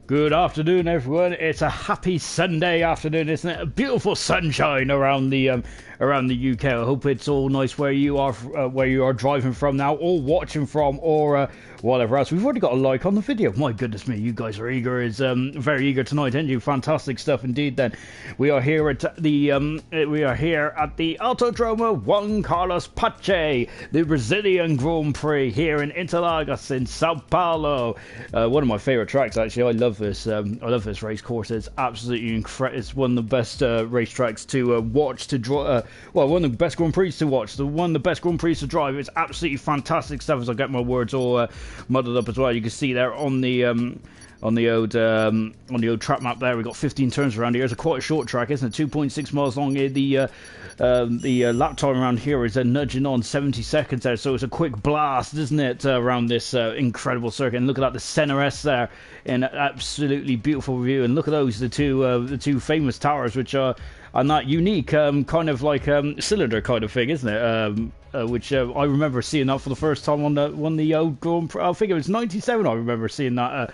Good afternoon, everyone. It's a happy Sunday afternoon, isn't it? A beautiful sunshine around the UK. I hope it's all nice where you are driving from now, or watching from, or whatever else. We've already got a like on the video. My goodness me, you guys are eager. Is very eager tonight, aren't you? Fantastic stuff indeed. Then we are here at the Autodromo Juan Carlos Pache, the Brazilian Grand Prix here in Interlagos in Sao Paulo. One of my favorite tracks, actually. I love this. I love this race course. It's absolutely incredible. It's one of the best race tracks to watch, to draw. Well, one of the best Grand Prix to watch. One of the best Grand Prix to drive. It's absolutely fantastic stuff. As I get my words all muddled up as well. You can see there on the old track map there. We've got 15 turns around here. It's quite a short track, isn't it? 2.6 miles long here. The lap time around here is nudging on 70 seconds there, so it's a quick blast, isn't it, around this incredible circuit. And look at that, the Center S there in an absolutely beautiful view. And look at those, the two famous towers, which are that unique kind of like cylinder kind of thing, isn't it? Which I remember seeing that for the first time on the old Grand Prix. I think it was '97. I remember seeing that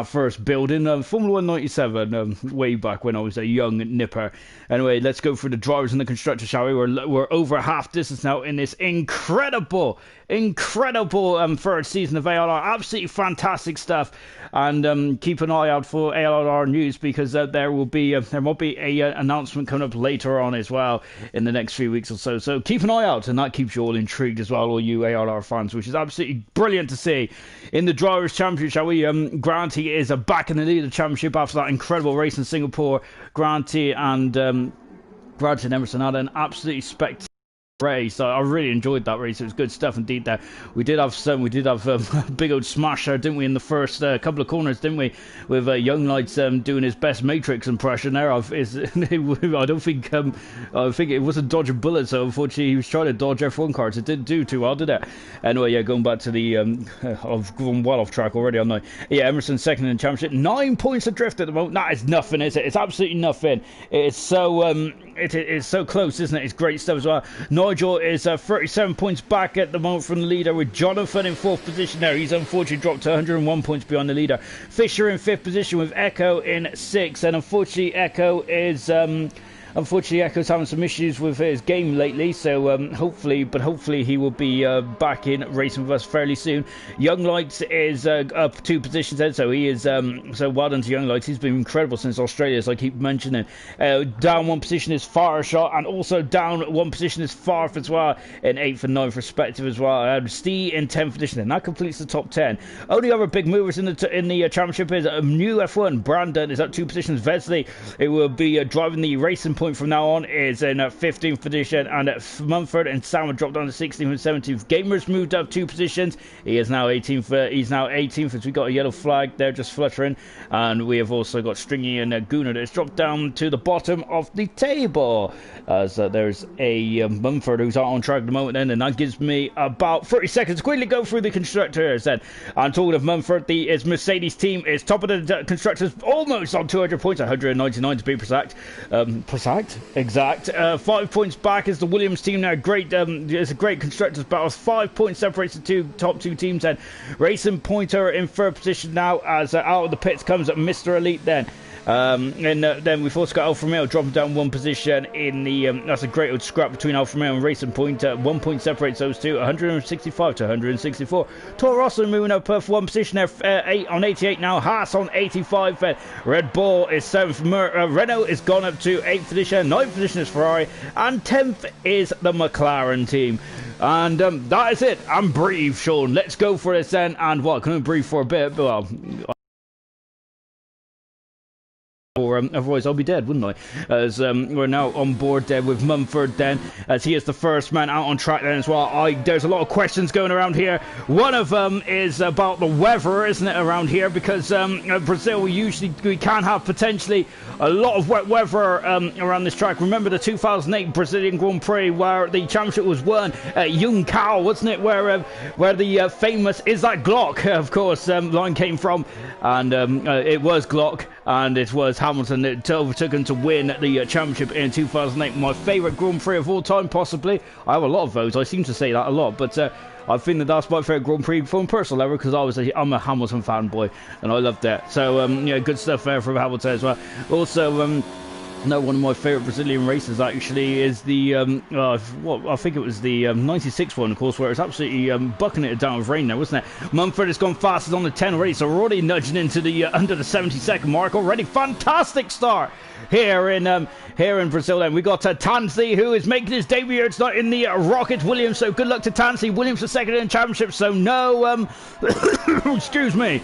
first building, Formula 1 '97, way back when I was a young nipper. Anyway, let's go through the drivers and the constructors, shall we? We're over half distance now in this incredible third season of ALR. Absolutely fantastic stuff. And keep an eye out for ALR news, because there might be a announcement coming up later on as well in the next few weeks or so. So keep an eye out, and that keeps you all intrigued as well, all you ALR fans, which is absolutely brilliant to see. In the Drivers' Championship, shall we? Granty is back in the lead of the championship after that incredible race in Singapore. Granty and Emerson had an absolutely spectacular race. I really enjoyed that race. It was good stuff indeed. There we did have a big old smash there, didn't we, in the first couple of corners, didn't we, with Young Lights doing his best Matrix impression there. I think it wasn't dodging bullets, so unfortunately he was trying to dodge F1 cars. It didn't do too well, did it? Anyway, yeah, going back to the I've gone well off track already, haven't I? Yeah, Emerson second in the championship, 9 points adrift at the moment. That is nothing, is it? It's absolutely nothing. It's so it's so close, isn't it? It's great stuff as well. Nigel is 37 points back at the moment from the leader, with Jonathan in 4th position there. He's unfortunately dropped to 101 points behind the leader. Fisher in 5th position, with Echo in 6th, and unfortunately Echo's having some issues with his game lately, so hopefully he will be back in racing with us fairly soon. Young Lights is up 2 positions ahead, so he is so well done to Young Lights. He's been incredible since Australia, as I keep mentioning. Down 1 position is Fireshot, and also down 1 position is Farf as well, in 8th and 9th respective as well. Steve in 10th position, and that completes the top 10. Only other big movers in the championship is new F1. Brandon is up 2 positions. Vesley, it will be driving the racing point from now on, is in 15th position, and Mumford and Sam dropped down to 16th and 17th. Gamers moved up 2 positions. He is now 18th. He's now 18th, as we got a yellow flag there just fluttering, and we have also got Stringy and Gooner that's dropped down to the bottom of the table, as there's a Mumford who's out on track at the moment then, and that gives me about 30 seconds to quickly go through the constructors then. I'm talking of Mumford. His Mercedes team is top of the constructors, almost on 200 points, 199 to be exact. 5 points back is the Williams team now. It's a great constructors battle. 5 points separates the top two teams then. Racing Pointer in 3rd position now, as out of the pits comes Mr. Elite then. And then we've also got Alfa Romeo dropping down 1 position in the that's a great old scrap between Alfa Romeo and Racing Point. 1 point separates those two, 165 to 164. Toro Rosso moving up for 1 position there, 8 on 88 now. Haas on 85. Red Bull is 7th. Renault is gone up to 8th position. 9th position is Ferrari, and 10th is the McLaren team. And that is it. I'm brief, Sean. Let's go for this then. And what? Can I breathe for a bit? Well, or otherwise I'll be dead, wouldn't I? As we're now on board there with Mumford then, as he is the first man out on track then as well. There's a lot of questions going around here. One of them is about the weather, isn't it, around here? Because Brazil, we can have potentially a lot of wet weather around this track. Remember the 2008 Brazilian Grand Prix, where the championship was won at Junção, wasn't it? Where the famous "Is that Glock?" of course line came from, and it was Glock, and it was Hamilton that overtook him to win the championship in 2008. My favourite Grand Prix of all time, possibly. I have a lot of those. I seem to say that a lot, but I think that that's my favourite Grand Prix from a personal level, because I'm a Hamilton fanboy and I loved it. So yeah, good stuff there from Hamilton as well. Also, no, one of my favourite Brazilian races actually is the I think it was the 96 one, of course, where it's absolutely bucking it down with rain there, wasn't it? Mumford has gone fastest on the 10 already, so we're already nudging into the under the 70-second mark already. Fantastic start here in Brazil. Then we got Tansy, who is making his debut tonight in the Rocket Williams. So good luck to Tansy. Williams for second in the championship. So no excuse me.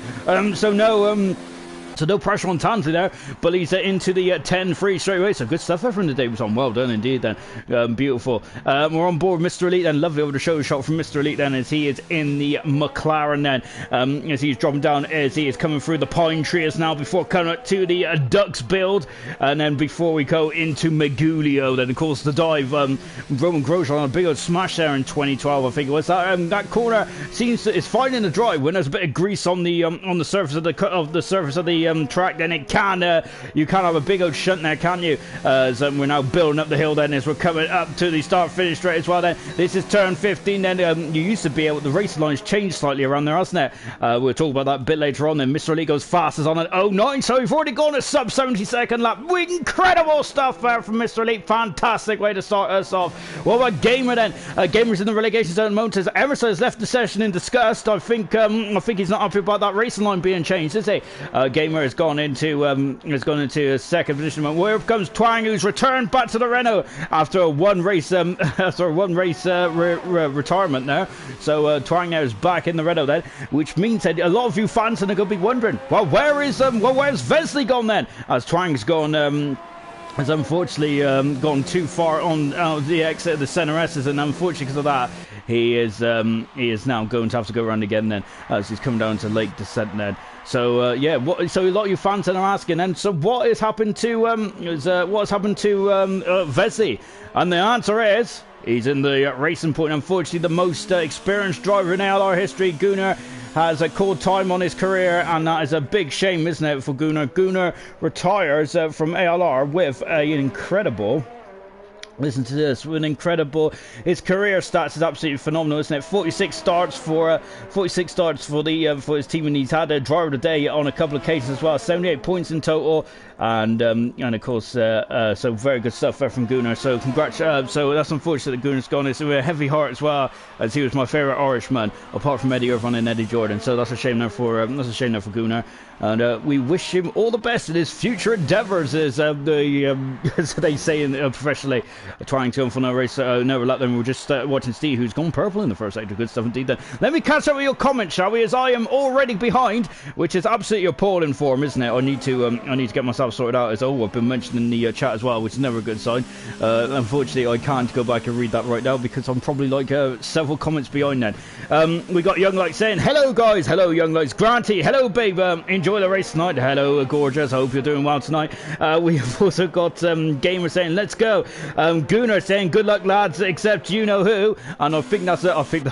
So no pressure on Tansy there, but he's into the 10 free straight away. So good stuff there from the Davis on. Well done indeed then. Beautiful. We're on board Mr. Elite then. Lovely over the shoulder shot from Mr. Elite then, as he is in the McLaren then. As he's dropping down, as he is coming through the pine trees now before coming up to the Ducks build. And then before we go into Megulio, then of course the dive, Roman Grosjean on a big old smash there in 2012, I think it was. That corner seems to, is fine in the drive when there's a bit of grease on the surface of the track, then it can you can't have a big old shunt there, can you? As we're now building up the hill then, as we're coming up to the start finish straight as well then. This is turn 15 then. You used to be able, the race lines changed slightly around there, hasn't it? We'll talk about that a bit later on then. Mr. Elite goes fastest on at 09, so we've already gone a sub 70-second lap. Incredible stuff there from Mr. Elite. Fantastic way to start us off. What about Gamer then? Gamer's in the relegation zone moment. Emerson has left the session in disgust. I think he's not happy about that racing line being changed, is he? Gamer has gone into a second position. Where comes Twang, who's returned back to the Renault after a one race retirement there. So Twang now is back in the Renault then, which means that a lot of you fans are going to be wondering, well, where's Vesely gone then? As Twang's gone. Has unfortunately gone too far on the exit of the centre S's, and unfortunately because of that, he is now going to have to go around again then, as he's coming down to Lake Descent then. So yeah, so a lot of you fans are asking, and so what has happened to Vesely? And the answer is, he's in the racing point. Unfortunately, the most experienced driver in ALR history, Gunnar, has called time on his career, and that is a big shame, isn't it, for Gunnar? Gunnar retires from ALR with an incredible... Listen to this, with an incredible... His career stats is absolutely phenomenal, isn't it? 46 starts for his team, and he's had a driver of the day on a couple of cases as well. 78 points in total, and of course, so very good stuff there from Gunnar. So congrats. So that's unfortunate that Gunnar's gone. It's a heavy heart as well, as he was my favourite Irishman, apart from Eddie Irvine and Eddie Jordan. So that's a shame there for Gunnar. And we wish him all the best in his future endeavours, as as they say professionally. Trying to for no race, no lap. Then we're just watching Steve, who's gone purple in the first sector. Good stuff indeed. Then let me catch up with your comments, shall we? As I am already behind, which is absolutely appalling form, isn't it? I need to get myself sorted out. As I've been mentioned in the chat as well, which is never a good sign. Unfortunately, I can't go back and read that right now because I'm probably like several comments behind. Then we got Young Light saying, "Hello guys, hello Young Lights, Granty, hello babe, enjoy the race tonight. Hello gorgeous, I hope you're doing well tonight." We have also got Gamer saying, "Let's go." Gunnar saying, "Good luck lads, except you know who," and I think that's it. I think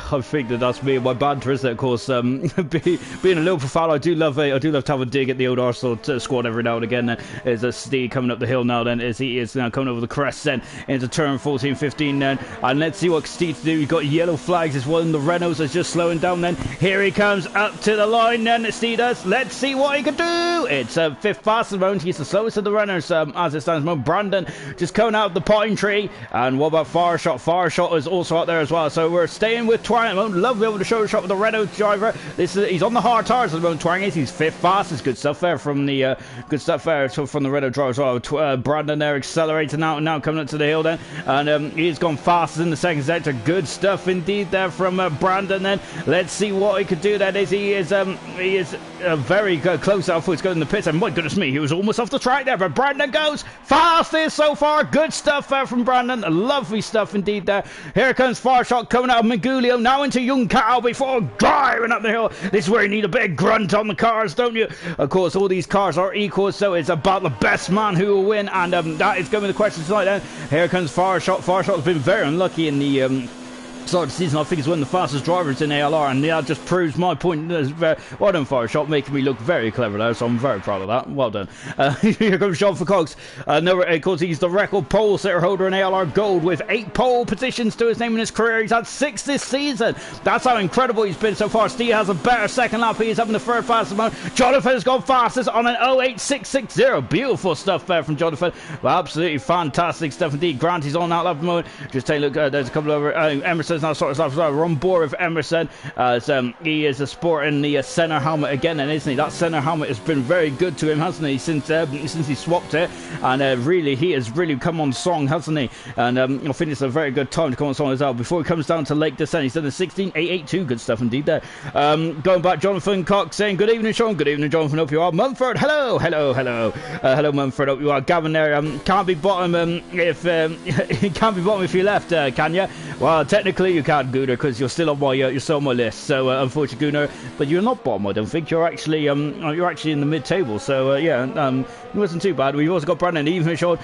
that that's me and my banter, isn't it? Of course, being a Liverpool fan, I do love to have a dig at the old Arsenal squad every now and again. Then there's a Steve coming up the hill now. Then as he is now coming over the crest then into turn 14, 15 then, and let's see what Steve's do. He's got yellow flags as well, and the Renaults is just slowing down. Then here he comes up to the line. Then Steve does. Let's see what he can do. It's fifth fastest moment. He's the slowest of the runners as it stands. Brandon just coming out of the pine tree. And what about Fireshot? Fireshot is also out there as well. So we're staying with Twang at the moment. Love to be able to show a shot with the Renault driver. He's on the hard tires at the moment. Twang is. He's fifth fastest. Good stuff there from the Renault driver as well. Brandon there accelerating out and now coming up to the hill then. And he's gone fastest in the second sector. Good stuff indeed there from Brandon then. Let's see what he could do. That is, he is very close out. He's going in the pits. And my goodness me, he was almost off the track there. But Brandon goes fastest so far. Good stuff there from Brandon. Lovely stuff indeed there. Here comes Fireshot coming out of Megulio, now into Young Cow before driving up the hill. This is where you need a big grunt on the cars, don't you? Of course, all these cars are equal, so it's about the best man who will win, and that is going to be the question tonight then. Here comes Fireshot. Fireshot has been very unlucky in the start of the season, I think he's one of the fastest drivers in ALR, and that just proves my point. Well done, Fireshot, making me look very clever there, so I'm very proud of that. Well done. Here comes Sean for Cox. Of course, he's the record pole sitter holder in ALR Gold with 8 pole positions to his name in his career. He's had 6 this season. That's how incredible he's been so far. Steve has a better second lap. He's having the third fastest amount. Jonathan has gone fastest on an 08660. Beautiful stuff there from Jonathan. Well, absolutely fantastic stuff indeed. Grant is on that lap mode. Just take a look. There's a couple of Emerson's now sort of stuff as well. We're on board with Emerson. He is sporting the center helmet again, and isn't he? That center helmet has been very good to him, hasn't he? Since he swapped it, and really he has really come on song, hasn't he? And I think it's a very good time to come on song as well. Before he comes down to Lake Descent, he's done a 16.882. Good stuff indeed there. Going back, Jonathan Cox saying good evening, Sean. Good evening, Jonathan. Hope you are. Mumford, hello, hello, Mumford. Hope you are. Gavin there. Can't be bottom if can't be bottom if you left, can you? Well, technically you can't, Gooner, because you're still on my list. So unfortunately, Gooner, but you're not bottom. I don't think you're actually in the mid-table. So yeah, it wasn't too bad. We've also got Brandon even Sean.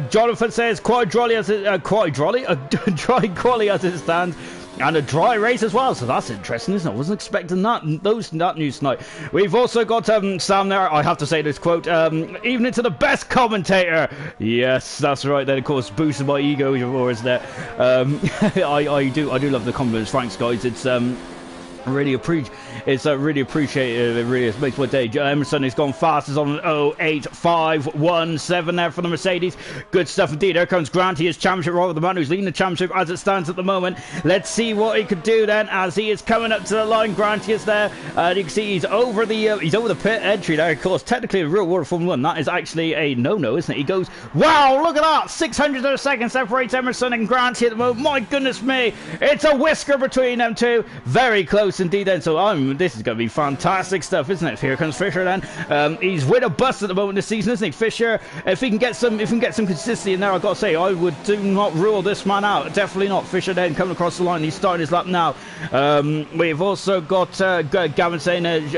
Jonathan says quite dry quality as it stands. And a dry race as well, so that's interesting, isn't it? I wasn't expecting that news tonight. We've also got Sam there. I have to say this quote, evening to the best commentator. Yes, that's right. Then of course boosted my ego, isn't it? I do love the compliments. Thanks, guys. It's really appreciated. It really makes my day. Emerson has gone fastest on an 08517 there for the Mercedes. Good stuff indeed. There comes Grant. He is championship rival, the man who's leading the championship as it stands at the moment. Let's see what he could do then as he is coming up to the line. Grant is there. You can see he's over the pit entry there. Of course, technically the real world Formula 1, that is actually a no-no, isn't it? He goes, wow, look at that! 600 of a second separates Emerson and Grant here at the moment. My goodness me! It's a whisker between them two. Very close indeed then. So this is going to be fantastic stuff, isn't it? Here comes Fisher then. He's with a bust at the moment this season, isn't he? Fisher, if he can get some consistency in there, I've got to say, I would do not rule this man out. Definitely not. Fisher then coming across the line. He's starting his lap now. We've also got Gavin saying,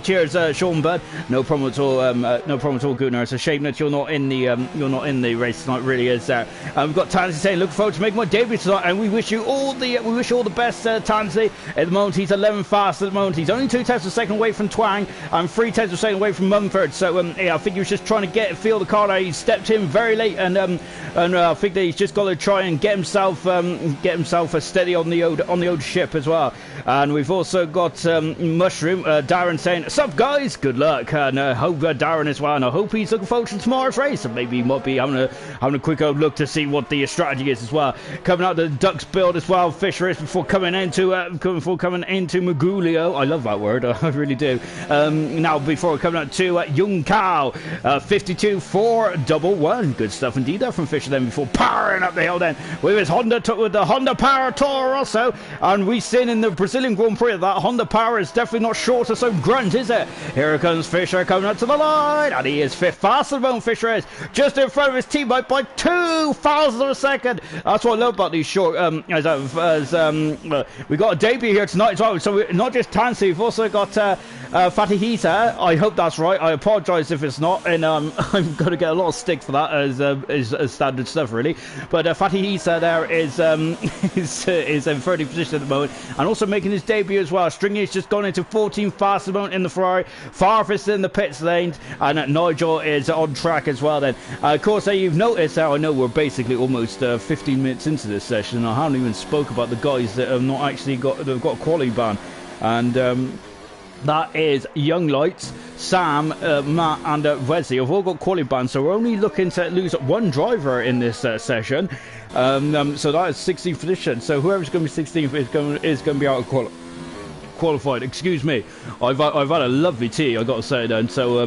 cheers, Sean Bud. No problem at all. No problem at all, Gunnar. It's a shame that you're not in the race tonight. Really is. We've got Tansy saying, looking forward to making my debut tonight, and we wish you all the best, Tansy. At the moment, he's 11 fast at the moment. He's only 2 tenths of a second away from Twang and 3 tenths of a second away from Mumford. So yeah, I think he was just trying to feel the car there. He stepped in very late, and I think that he's just got to try and get himself steady on the old ship as well. And we've also got Mushroom Darren saying, "Sup guys, good luck." And hope Darren as well. And I hope he's looking forward to tomorrow's race. And maybe he might be having a quick old look to see what the strategy is as well. Coming out the Ducks build as well. Fisher is before coming into Magulio. I love that word. I really do. Now before coming out to Young Cow, 52-411. Good stuff indeed there from Fisher. Then before powering up the hill then with his with the Honda Power Toro Rosso. And we've seen in the Brazilian Grand Prix that Honda Power is definitely not short of some grunt, is it? Here comes Fisher coming up to the line, and he is 5th fast at the moment. Fisher is just in front of his teammate by 2 thousandths of a second. That's what I love about these short. We got a debut here tonight as well. So not just Tansy, we've also got Fatty Hita. I hope that's right. I apologise if it's not, and I'm going to get a lot of stick for that as standard stuff, really. But Fatty Hita there is in 30th position at the moment, and also making his debut as well. Stringy has just gone into 14 fast at the moment in the Ferrari, farthest in the pits lane, and Nigel is on track as well. Then, of course, you've noticed how I know we're basically almost 15 minutes into this session, and I haven't even spoke about the guys that have not actually got a quality ban, and that is Young Lights, Sam, Matt and Wesley have all got quality bans, so we're only looking to lose one driver in this session. So that is 16th position, so whoever's going to be 16th is going to be out of qualified. Excuse me. I've had a lovely tea, I got to say then. So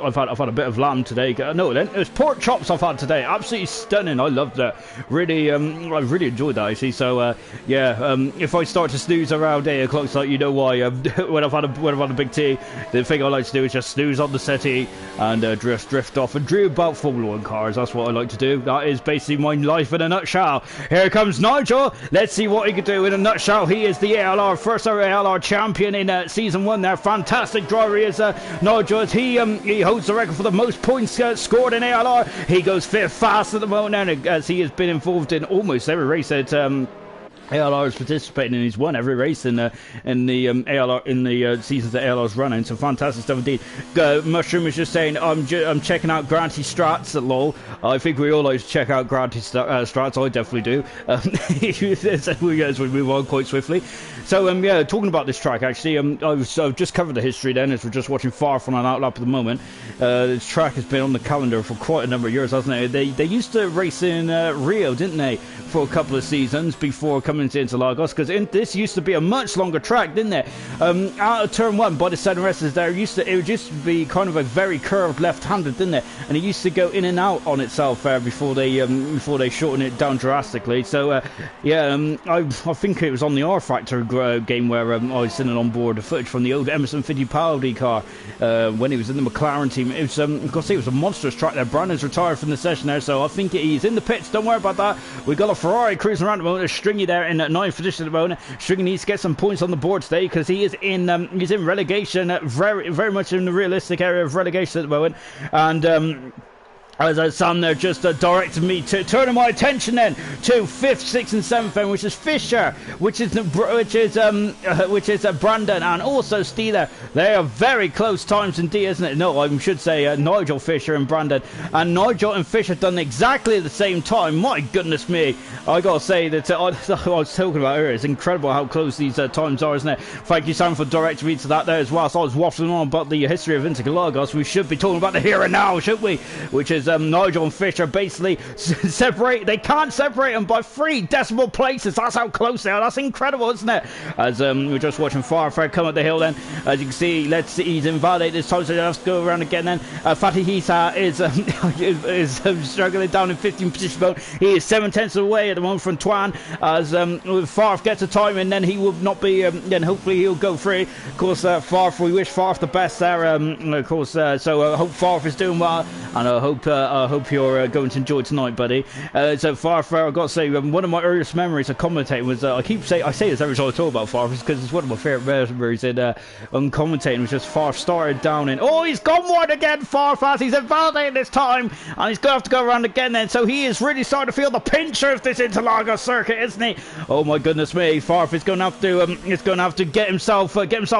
I've had a bit of lamb today. No, then it was pork chops I've had today. Absolutely stunning. I loved that. Really, I really enjoyed that. Actually. So yeah, if I start to snooze around 8 o'clock, so you know why. When I've had a big tea, the thing I like to do is just snooze on the settee and drift off and dream about Formula 1 cars. That's what I like to do. That is basically my life in a nutshell. Here comes Nigel. Let's see what he can do in a nutshell. He is the ALR first ever ALR champion in season 1 there. Fantastic driver he is, Nigel. He holds the record for the most points scored in ALR. He goes 5th fast at the moment now, as he has been involved in almost every race at ALR is participating and he's won every race in the ALR in the seasons that ALR's running. So fantastic stuff indeed. Mushroom is just saying I'm checking out Granty strats at LOL. I think we all like to check out Granty strats. I definitely do. As we move on quite swiftly. So yeah, talking about this track actually, I've just covered the history then as we're just watching Farf on Outlap at the moment. This track has been on the calendar for quite a number of years, hasn't it? They used to race in Rio, didn't they, for a couple of seasons before coming to Interlagos, because this used to be a much longer track, didn't it? Out of turn 1 by the center restless there, it used to be kind of a very curved left-handed, didn't it? And it used to go in and out on itself before they shortened it down drastically. So yeah, I think it was on the R Factor game where I was sitting on board the footage from the old Emerson Fittipaldi car when he was in the McLaren team. It was got to say, it was a monstrous track there. Brandon's retired from the session there, so I think he's in the pits. Don't worry about that. We got a Ferrari cruising around at the moment. There's Stringy there in 9th position at the moment. Stringy needs to get some points on the board today because he is in relegation, very much in the realistic area of relegation at the moment, and as Sam there just directed me to turning my attention then to 5th, 6th and 7th then, which is Fisher, which is Brandon and also Steeler. They are very close times indeed, isn't it? No, I should say Nigel, Fisher and Brandon. And Nigel and Fisher done exactly the same time. My goodness me. I gotta say that I was talking about earlier, it's incredible how close these times are, isn't it? Thank you, Sam, for directing me to that there as well. So I was waffling on about the history of Interlagos. We should be talking about the here and now, shouldn't we? Which is Nigel and Fisher basically separate. They can't separate them by 3 decimal places. That's how close they are. That's incredible, isn't it? As we're just watching Farfar come up the hill then. As you can see, he's invalidated this time, so he'll have to go around again then. Fatih Hisa is struggling down in 15th position. He is 7/10 away at the moment from Twan. As Farf gets a time and then he will not be, then hopefully he'll go free. Of course, Farf, we wish Farf the best there. Of course, so I hope Farf is doing well, and I hope you're going to enjoy tonight, buddy. So Farf, I've got to say, one of my earliest memories of commentating was, I say this every time I talk about Farf, because it's one of my favourite memories in commentating, was just Farf started down in, oh, he's gone wide again, Farf, as he's invalidated this time, and he's going to have to go around again then, so he is really starting to feel the pinch of this Interlagos circuit, isn't he? Oh my goodness me, Farf is going to have to get himself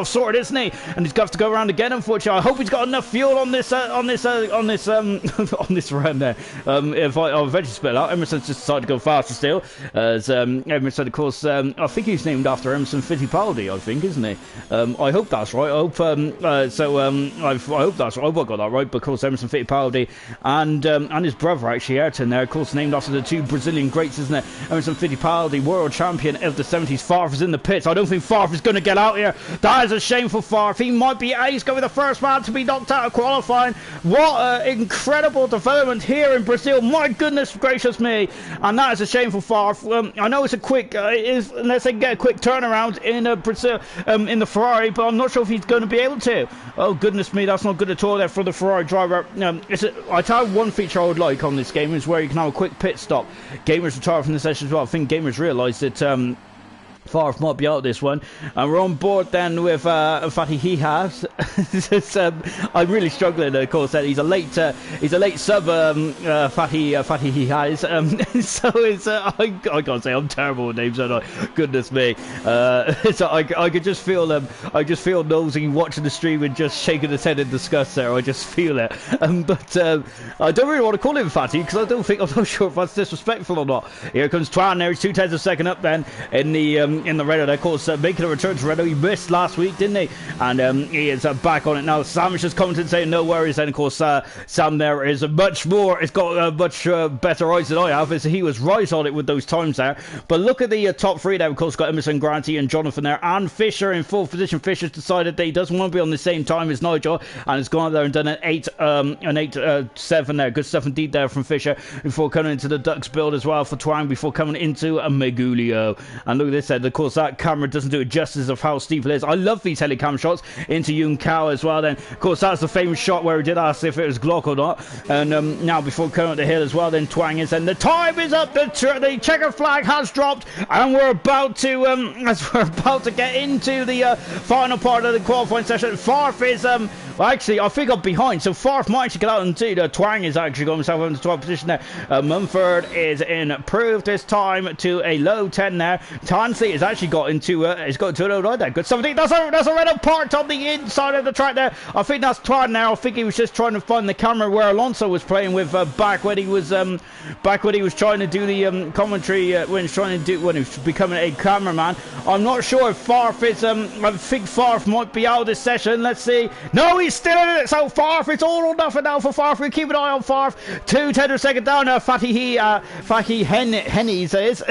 sorted, isn't he? And he's going to have to go around again, unfortunately. I hope he's got enough fuel on this on this run there. If I'll eventually split out, Emerson's just decided to go faster still. As Emerson, of course, I think he's named after Emerson Fittipaldi, I think, isn't he? I hope that's right. I hope I hope that's right. I hope I got that right, because Emerson Fittipaldi and his brother actually Ayrton there, of course, named after the 2 Brazilian greats, isn't it? Emerson Fittipaldi, world champion of the 70s. Farf is in the pits. I don't think Farf is going to get out here. That is a shame for Farf. He might be he's going to be the first man to be knocked out of qualifying. What an incredible development here in Brazil. My goodness gracious me. And that is a shame for Farf. I know it's a quick, unless they can get a quick turnaround in Brazil, in the Ferrari, but I'm not sure if he's going to be able to. Oh goodness me, that's not good at all there for the Ferrari driver. I tell you one feature I would like on this game is where you can have a quick pit stop. Gamers retired from the session as well. I think Gamers realised that Farf might be out this one, and we're on board then with Fatih Hihas. I'm really struggling, of course. That he's a late sub, Fatih Hihas. So it's I gotta say I'm terrible with names, aren't I? Goodness me. So I could just feel I just feel Nosy watching the stream and just shaking his head in disgust there. I just feel it. But I don't really want to call him Fatih because I'm not sure if that's disrespectful or not. Here comes Twan there. He's 2/10 of a second up then in the Renault. Of course, making a return to Renault. He missed last week, didn't he? And he is back on it now. Sam is just commenting saying no worries. And of course, Sam there is much more. It's got much better eyes than I have. He was right on it with those times there. But look at the top 3 there. Of course, got Emerson, Granty and Jonathan there, and Fisher in 4th position. Fisher's decided that he doesn't want to be on the same time as Nigel, and has gone out there and done an 8-7 there. Good stuff indeed there from Fisher before coming into the Dux build as well for Twang before coming into a Megulio. And look at this then. said, of course, that camera doesn't do it justice of how steep it is. I love these helicam shots into Yun Kao as well. Then, of course, that's the famous shot where he did ask if it was Glock or not. And now, before coming up the hill as well, then Twang is, and the time is up. The checker flag has dropped, and we're about to get into the final part of the qualifying session. Farf is well, actually, I think I'm behind, so Farf might actually get out and see. Twang is actually got himself into the 12th position there. Mumford is improved this time to a low 10 there. Tansley has actually got into a low 9 there. Good 17. That's a red up part on the inside of the track there. I think that's Twang now. I think he was just trying to find the camera where Alonso was playing with back when he was trying to do the commentary when he was becoming a cameraman. I'm not sure if Farf is I think Farf might be out of this session. Let's see. No, he's still in it. So Farf, it's all or nothing now for Farf. We keep an eye on Farf. 2/10 second down. Fatty Hennies is.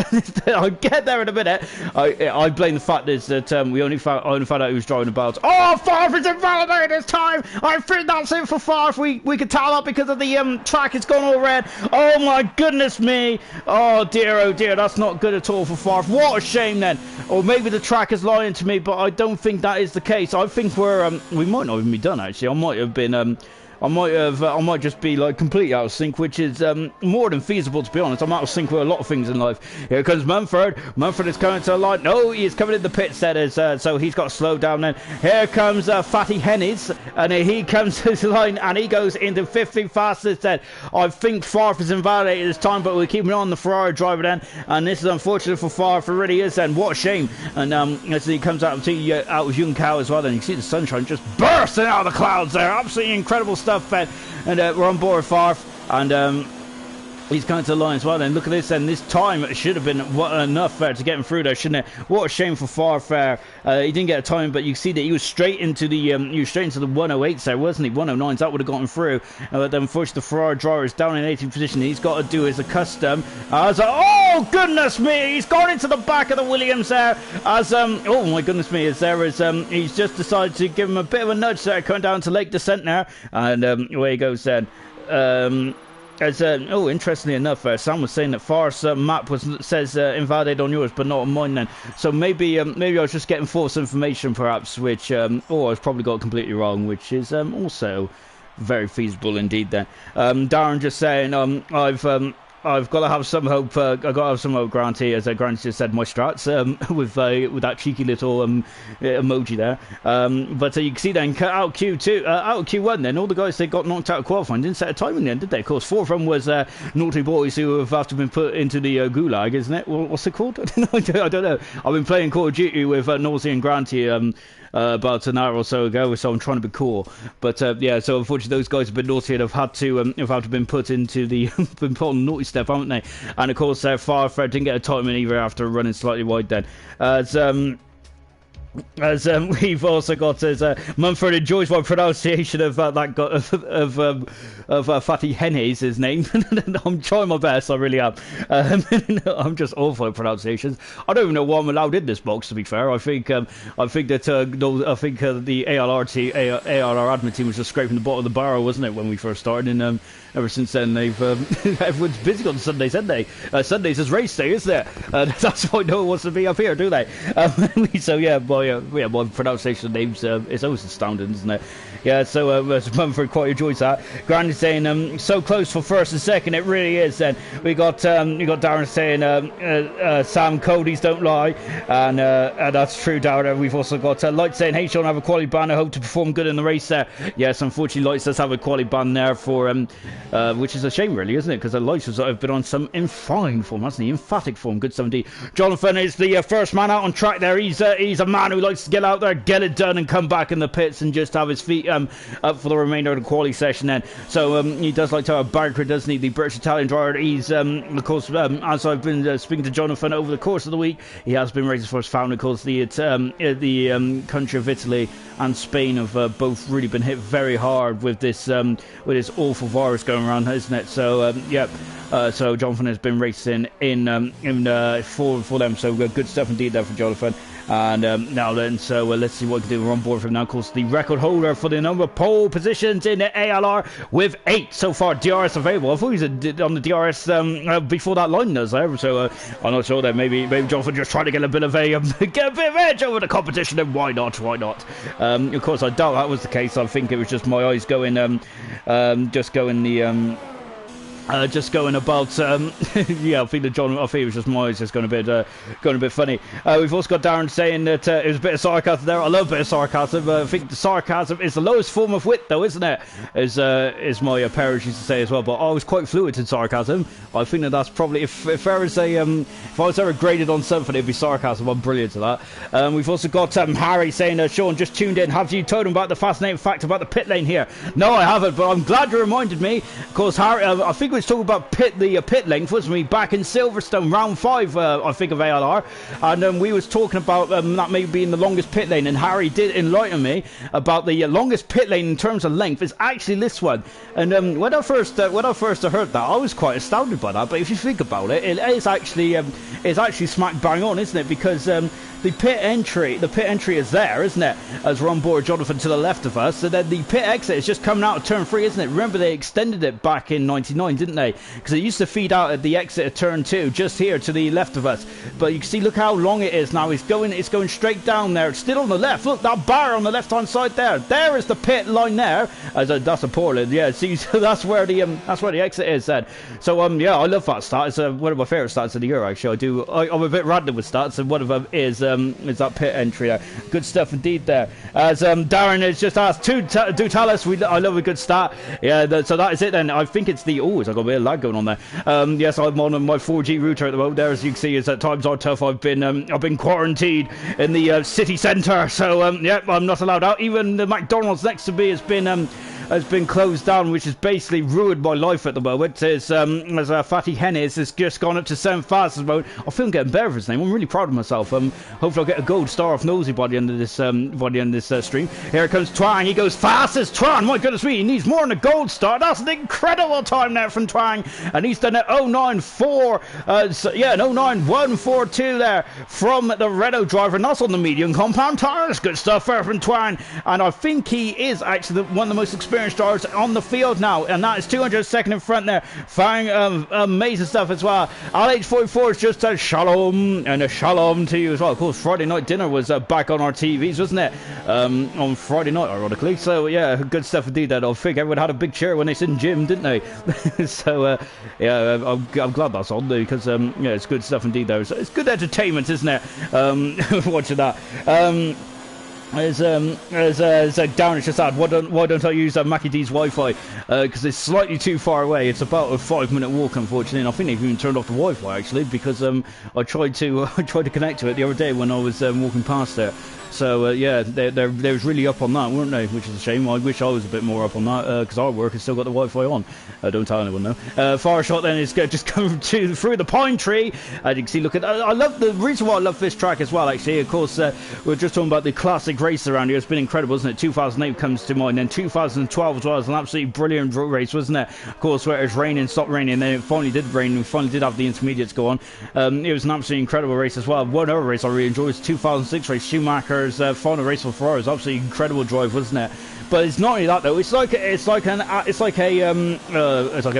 I'll get there in a minute. I blame the fact is that I only found out he was driving the belts. Oh, Farf is invalidated this time. I think that's it for Farf. We can tell that because of the track has gone all red. Oh my goodness me. Oh dear, that's not good at all for Farf. What a shame then. Or maybe the track is lying to me, but I don't think that is the case. I think we might not even be done actually. I might have been I might just be like completely out of sync, which is more than feasible, to be honest. I'm out of sync with a lot of things in life. Here comes Mumford. Mumford is coming to the line. No, he is coming in the pit setters, so he's got to slow down then. Here comes Fatty Hennies, and he comes to the line, and he goes into 50 fastest then. I think Farf is invalidated this time, but we're keeping on the Ferrari driver then, and this is unfortunate for Farf. It really is then. What a shame. And as he comes out of Yun Kao as well, then you can see the sunshine just bursting out of the clouds there. Absolutely incredible stuff. And we're on board with Farf, and he's coming to the line as well. And look at this, and this time should have been enough to get him through there, shouldn't it? What a shame for Farf. He didn't get a time, but you see that he was straight into the 108s there, wasn't he? 109s, that would have gotten through. But unfortunately, the Ferrari driver is down in 18th position. He's got to do as a custom. Oh goodness me, he's gone into the back of the Williams there. Oh my goodness me, he's just decided to give him a bit of a nudge there, coming down to Lake Descent now, and away he goes then. Interestingly enough, Sam was saying that Farf's map says invalidated on yours, but not on mine then. So maybe I was just getting false information, perhaps, which or I was probably got it completely wrong, which is also very feasible indeed. Then Darren just saying, I've got to have some hope. I've got to have some hope, Granty, as Granty just said, my strats, with that cheeky little emoji there. But you can see then, out of Q1 then, all the guys, they got knocked out of qualifying, didn't set a time in the end, did they? Of course, 4 of them was naughty boys who have after been put into the gulag, isn't it? What's it called? I don't know. I've been playing Call of Duty with Nausea and Granty about an hour or so ago, so I'm trying to be cool. But yeah, so unfortunately those guys have been naughty and have had to been put into the been put on the naughty step, haven't they? And of course Farf didn't get a time in either after running slightly wide then. As we've also got Mumford enjoys my pronunciation of Fatty Hennies, his name. I'm trying my best, I really am. I'm just awful at pronunciations. I don't even know why I'm allowed in this box, to be fair. I think the ALR admin team was just scraping the bottom of the barrel, wasn't it, when we first started? And ever since then, they've everyone's busy on Sundays, aren't they? Sundays is race day, isn't it? That's why no one wants to be up here, do they? So yeah, my pronunciation of names is always astounding, isn't it? Yeah, so Mumford quite enjoys that. Granny saying so close for first and second, it really is. Then we got Darren saying Sam Cody's don't lie, and that's true, Darren. We've also got Light saying, hey Sean, I have a quality ban, I hope to perform good in the race there. Yes, unfortunately Lights does have a quality ban there for which is a shame really, isn't it? Because Lights has been on some in fine form, hasn't he? Emphatic form, good 7D. Jonathan is the first man out on track there. He's a man who likes to get out there, get it done, and come back in the pits and just have his feet up for the remainder of the quality session then. So he does like to have a barrier, doesn't he? The British Italian driver. He's of course, as I've been speaking to Jonathan over the course of the week, he has been racing for his family. Of course, the country of Italy and Spain have both really been hit very hard with this awful virus going around, isn't it? So yeah. So Jonathan has been racing for them. So good stuff indeed there for Jonathan. And now then, so let's see what we can do. We're on board for him now. Of course, the record holder for the number of pole positions in the ALR with 8 so far DRS available. I thought he was on the DRS before that line does there. So I'm not sure that maybe Jonathan just trying to get a bit of edge over the competition. And why not? Why not? Of course, I doubt that was the case. I think it was just my eyes going just going about, yeah, I think it was just my eyes just going a bit funny. We've also got Darren saying that it was a bit of sarcasm there. I love a bit of sarcasm. I think the sarcasm is the lowest form of wit, though, isn't it? Is my parents used to say as well. But I was quite fluent in sarcasm. I think that's probably if I was ever graded on something, it'd be sarcasm. I'm brilliant at that. We've also got Harry saying, Sean just tuned in. Have you told him about the fascinating fact about the pit lane here? No, I haven't, but I'm glad you reminded me. Of course, Harry, I think we was talking about the pit length, wasn't we, back in Silverstone, round 5, I think, of ALR, and we was talking about that maybe being the longest pit lane, and Harry did enlighten me about the longest pit lane in terms of length is actually this one. And when I first heard that, I was quite astounded by that. But if you think about it, it's actually smack bang on, isn't it? Because the pit entry is there, isn't it? As we're on board, Jonathan to the left of us. So then the pit exit is just coming out of turn 3, isn't it? Remember, they extended it back in '99, didn't they? Because it used to feed out at the exit of turn 2, just here to the left of us. But you can see, look how long it is now. It's going straight down there. It's still on the left. Look, that bar on the left-hand side there. There is the pit line there. That's a Portland. Yeah, see, so that's where the exit is then. So yeah, I love that start. It's one of my favourite starts of the year, actually. I'm a bit random with starts, and one of them is that pit entry there. Good stuff indeed there. As Darren has just asked, do tell us. I love a good start. Yeah, so that is it then. I think it's the I've got a bit of lag going on there. Yes, I'm on my 4G router at the moment. There, as you can see, is at times are tough. I've been quarantined in the city centre, so yeah, I'm not allowed out. Even the McDonald's next to me has been closed down, which has basically ruined my life at the moment. As Fatty Hennis has just gone up to 7 fast at the moment. I feel getting better for his name. I'm really proud of myself. Hopefully I'll get a gold star off Nosy by the end of this stream. Here comes Twang. He goes fastest. Twang, my goodness me, he needs more than a gold star. That's an incredible time there from Twang, and he's done it 094. Yeah, an 09142 there from the Renault driver, and that's on the medium compound tires. Good stuff there from Twang, and I think he is actually one of the most experienced drivers on the field now, and that is 202nd in front there. Fang, amazing stuff as well. LH44 is just a shalom, and a shalom to you as well. Of course, Friday night dinner was back on our TVs, wasn't it? On Friday night, ironically. So yeah, good stuff indeed. That I think everyone had a big cheer when they seen Jim, didn't they? So yeah, I'm glad that's on, because yeah, it's good stuff indeed. Though it's good entertainment, isn't it? Watching that. As Darren just said, why don't I use Mackie D's Wi-Fi? Because it's slightly too far away. It's about a 5-minute walk, unfortunately, and I think they've even turned off the Wi-Fi actually, because I tried to connect to it the other day when I was walking past there. So yeah, they was really up on that, weren't they? Which is a shame. I wish I was a bit more up on that, because our work has still got the Wi-Fi on. Don't tell anyone though. Fire shot then is just coming through the pine tree. As you can see, look at. I love the reason why I love this track as well. Actually, of course, we're just talking about the classic race around here. It's been incredible, isn't it? 2008 comes to mind, then 2012 as well. It's an absolutely brilliant race, wasn't it? Of course, where it was raining, stopped raining, and then it finally did rain. We finally did have the intermediates go on. It was an absolutely incredible race as well. One other race I really enjoyed was 2006 race, Schumacher's final race for Ferrari. It was absolutely incredible drive, wasn't it? But it's not only that though. It's like as I get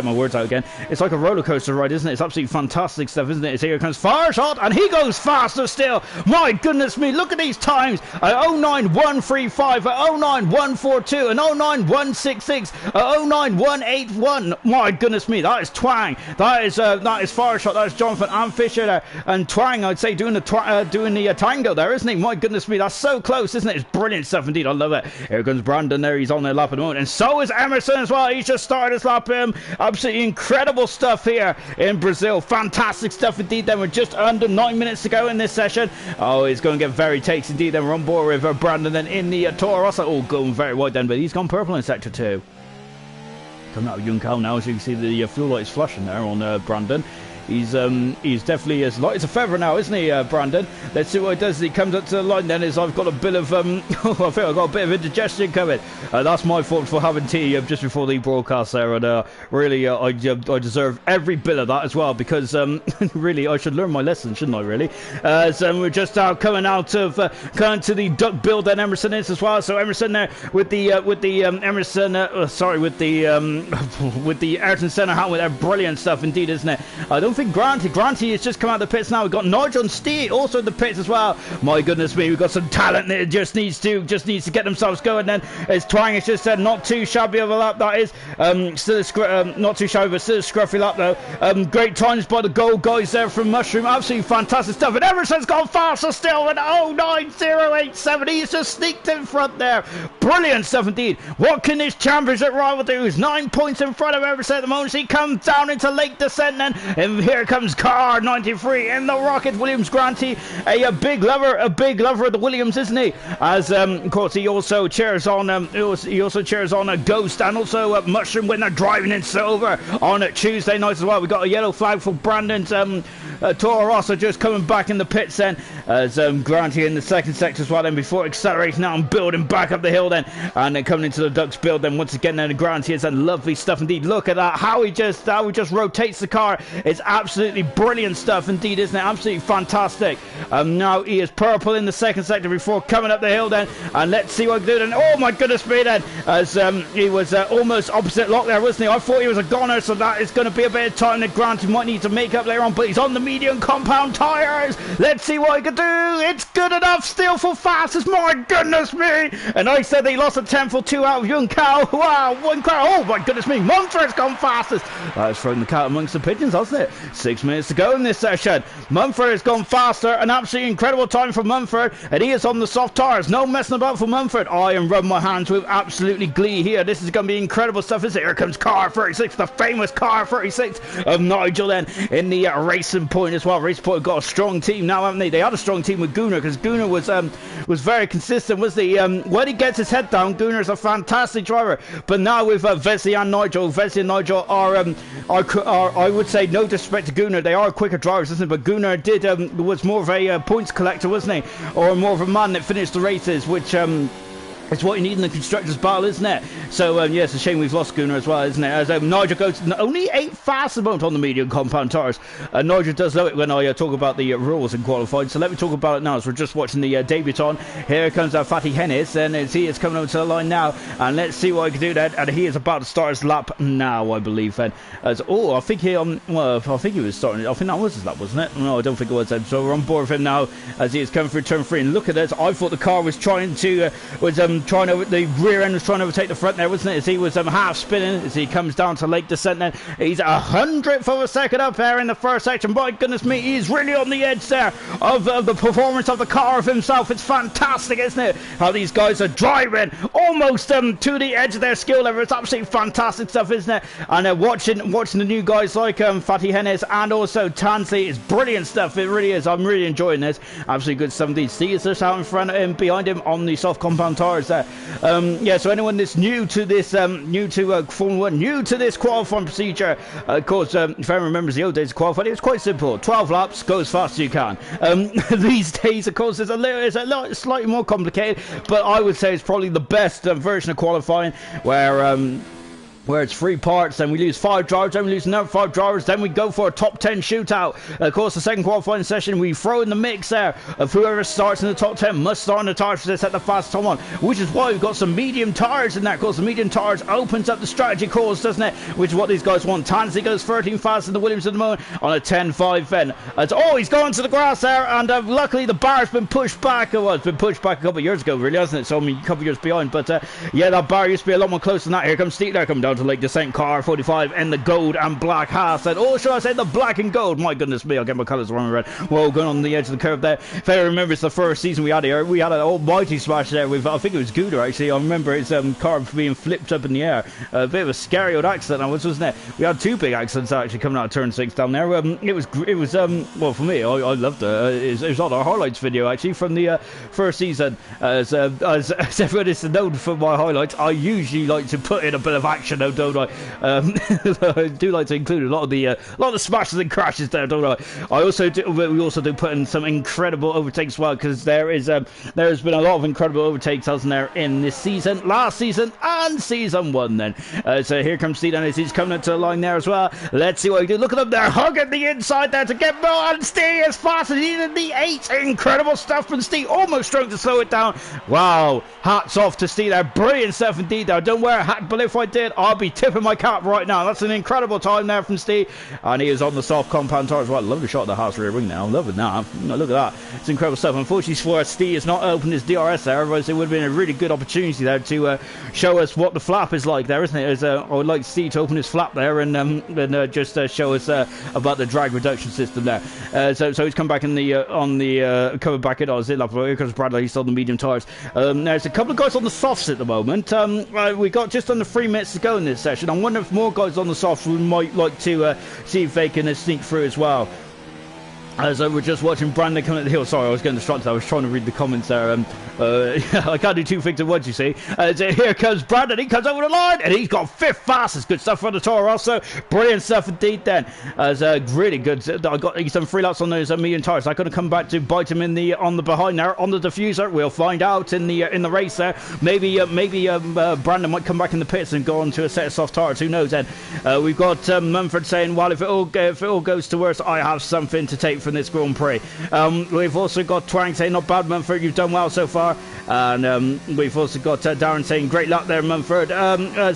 my words out again, it's like a roller coaster ride, isn't it? It's absolutely fantastic stuff, isn't it? It's here comes fire shot, and he goes faster still. My goodness me, look at these times: 09135, 09142, and 09166, 09181. My goodness me, that is Twang. That is fire shot. That is Jonathan and Fisher there, and Twang, I'd say, doing the tango there, isn't he? My goodness me, that's so close, isn't it? It's brilliant stuff indeed. I love it. Here comes Brandon there. He's on their lap at the moment, and so is Emerson as well. He's just started his lap. Absolutely incredible stuff here in Brazil. Fantastic stuff indeed. Then we're just under 9 minutes to go in this session. Oh, it's going to get very takes indeed. Then we're on board with Brandon then in the Toro Rosso. Oh, going very wide then, but he's gone purple in sector 2. Coming out of Juncal now, as you can see, the fuel light is flashing there on Brandon. he's definitely as light as a feather now, isn't he, Brandon? Let's see what he does as he comes up to the line. Then, as I've got a bit of I think I've got a bit of indigestion coming. That's my fault for having tea just before the broadcast there, and really I deserve every bit of that as well, because really I should learn my lesson, shouldn't I? Really. So we're just coming out of coming to the duck build, and Emerson is as well. So Emerson there with the Emerson, with the Ayrton Senna helmet there. Brilliant stuff indeed, isn't it? I don't think Granty has just come out of the pits now. We've got Nigel and Steve also in the pits as well. My goodness me, we've got some talent that just needs to get themselves going. Then as Twang has just said, not too shabby of a lap that is. Not too shabby, but still a scruffy lap though. Great times by the gold guys there from Mushroom. Absolutely fantastic stuff. And Emerson's gone faster still at 09087. He's just sneaked in front there. Brilliant stuff indeed. What can this championship rival do? He's 9 points in front of Emerson at the moment. He comes down into late descent then. And here comes Car 93 in the Rocket. Williams Granty, a big lover of the Williams, isn't he? As of course he also cheers on a Ghost, and also Mushroom when they're driving in silver on Tuesday night as well. We got a yellow flag for Brandon's Toro Rosso just coming back in the pits then, as Granty in the second sector as well, then before accelerating now and building back up the hill then, and then coming into the Ducks build then once again. Then Granty is lovely stuff indeed. Look at that, how he just rotates the car. It's absolutely brilliant stuff indeed, isn't it? Absolutely fantastic. Now he is purple in the second sector before coming up the hill then, and let's see what he can do then. Oh my goodness me then, as he was almost opposite lock there, wasn't he? I thought he was a goner, so that is going to be a bit of time that Granty might need to make up later on, but he's on the medium compound tyres. Let's see what he can do. It's good enough still for fastest. My goodness me. And I said they lost a 10 for 2 out of Young Cow. Wow, one car. Oh my goodness me. Mumford's gone fastest. That's thrown the cat amongst the pigeons, hasn't it? 6 minutes to go in this session. Mumford has gone faster. An absolutely incredible time for Mumford. And he is on the soft tyres. No messing about for Mumford. I am rubbing my hands with absolutely glee here. This is going to be incredible stuff, isn't it? Here comes car 36, the famous car 36 of Nigel then in the Racing Point as well. Racing Point got a strong team now, haven't they? They had a strong team with Gunnar, because Gunnar was very consistent, was he? When he gets his head down, Gunnar's a fantastic driver. But now with Vesey and Nigel are I would say, no disrespect to Gunnar, they are quicker drivers, isn't it? But Gunnar was more of a points collector, wasn't he? Or more of a man that finished the races, which it's what you need in the constructors' battle, isn't it? So, yeah, it's a shame we've lost Gunnar as well, isn't it? As Nigel goes only 8 fast at the moment on the medium compound tyres. Nigel does love it when I talk about the rules in qualifying. So let me talk about it now as we're just watching the debutant. Here comes Fatty Hennis, and he is coming over to the line now. And let's see what he can do then. And he is about to start his lap now, I believe. And I think he was starting. I think that was his lap, wasn't it? No, I don't think it was. So we're on board with him now as he is coming through turn 3. And look at this. I thought the car was trying to the rear end was trying to overtake the front there, wasn't it? As he was half spinning as he comes down to late descent then. He's 100th of a second up there in the first section. My goodness me, he's really on the edge there of the performance of the car of himself. It's fantastic, isn't it? How these guys are driving almost to the edge of their skill level. It's absolutely fantastic stuff, isn't it? And watching the new guys like Fatty Hennis and also Tansy is brilliant stuff. It really is. I'm really enjoying this. Absolutely good stuff indeed. See, is just out in front of him, behind him on the soft compound tyres there. Yeah, so anyone that's new to this, new to Formula 1, new to this qualifying procedure, of course, if everyone remembers the old days of qualifying, it was quite simple. 12 laps, go as fast as you can. These days, of course, it's slightly more complicated, but I would say it's probably the best version of qualifying, where it's 3 parts, then we lose 5 drivers, then we lose another 5 drivers, then we go for a top 10 shootout. Of course, the second qualifying session, we throw in the mix there of whoever starts in the top 10 must start on the tyres to set the fastest time on, which is why we've got some medium tyres in that. Of course, the medium tyres opens up the strategy course, doesn't it? Which is what these guys want. Tansy goes 13 faster than the Williams at the moment on a 10.5 then. He's gone to the grass there, and luckily the bar's been pushed back. Well, it's been pushed back a couple of years ago, really, hasn't it? So, I mean, a couple of years behind, but yeah, that bar used to be a lot more close than that. Here comes Steve there, coming down to Lake Descent, car 45 in the gold and black Haas. And should I say the black and gold? My goodness me, I'll get my colours wrong and red. Whoa, going on the edge of the curve there. If I remember, it's the first season we had here. We had an almighty smash there with, I think it was Gouda actually. I remember his car being flipped up in the air. A bit of a scary old accident, wasn't it? We had 2 big accidents actually coming out of turn 6 down there. It was well, for me, I loved it. It was on our highlights video actually from the first season. As everyone is known for my highlights, I usually like to put in a bit of action though, don't I? I do like to include a lot of the smashes and crashes there, don't I? We also do put in some incredible overtakes as well, because there has been a lot of incredible overtakes, hasn't there, in this season, last season, and season 1 then. So here comes Steve, and he's coming up to the line there as well. Let's see what he do. Look at him there, hugging the inside there to get more, and Steve as fast as he's in the 8. Incredible stuff from Steve, almost trying to slow it down. Wow, hats off to Steve there, brilliant stuff indeed there. I don't wear a hat, but if I did, I'll be tipping my cap right now. That's an incredible time there from Steve, and he is on the soft compound tire as well. Lovely shot of the Haas rear wing now, I'm loving that. Look at that, it's incredible stuff. Unfortunately for Steve, has not opened his DRS there, otherwise it would have been a really good opportunity there to show us what the flap is like there, isn't it? I would like Steve to open his flap there and just show us about the drag reduction system there. So he's come back in the coming back in on his lap because Bradley, he's on the medium tires. There's a couple of guys on the softs at the moment. We got just under 3 minutes to go in this session. I wonder if more guys on the softs we might like to see if they can sneak through as well. So we're just watching Brandon coming at the hill. Sorry, I was getting distracted. I was trying to read the comments there. I can't do two things at once, you see. So here comes Brandon. He comes over the line, and he's got 5th fastest. Good stuff from the Toro Rosso. Brilliant stuff indeed then. Really good. He's done 3 laps on those medium tires. I'm going to come back to bite him on the behind there, on the diffuser. We'll find out in the race there. Maybe Brandon might come back in the pits and go on to a set of soft tires. Who knows then? We've got Mumford saying, well, if it all goes to worse, I have something to take from this Grand Prix. We've also got Twang saying, not bad, Mumford, you've done well so far. And we've also got Darren saying, great luck there, Mumford.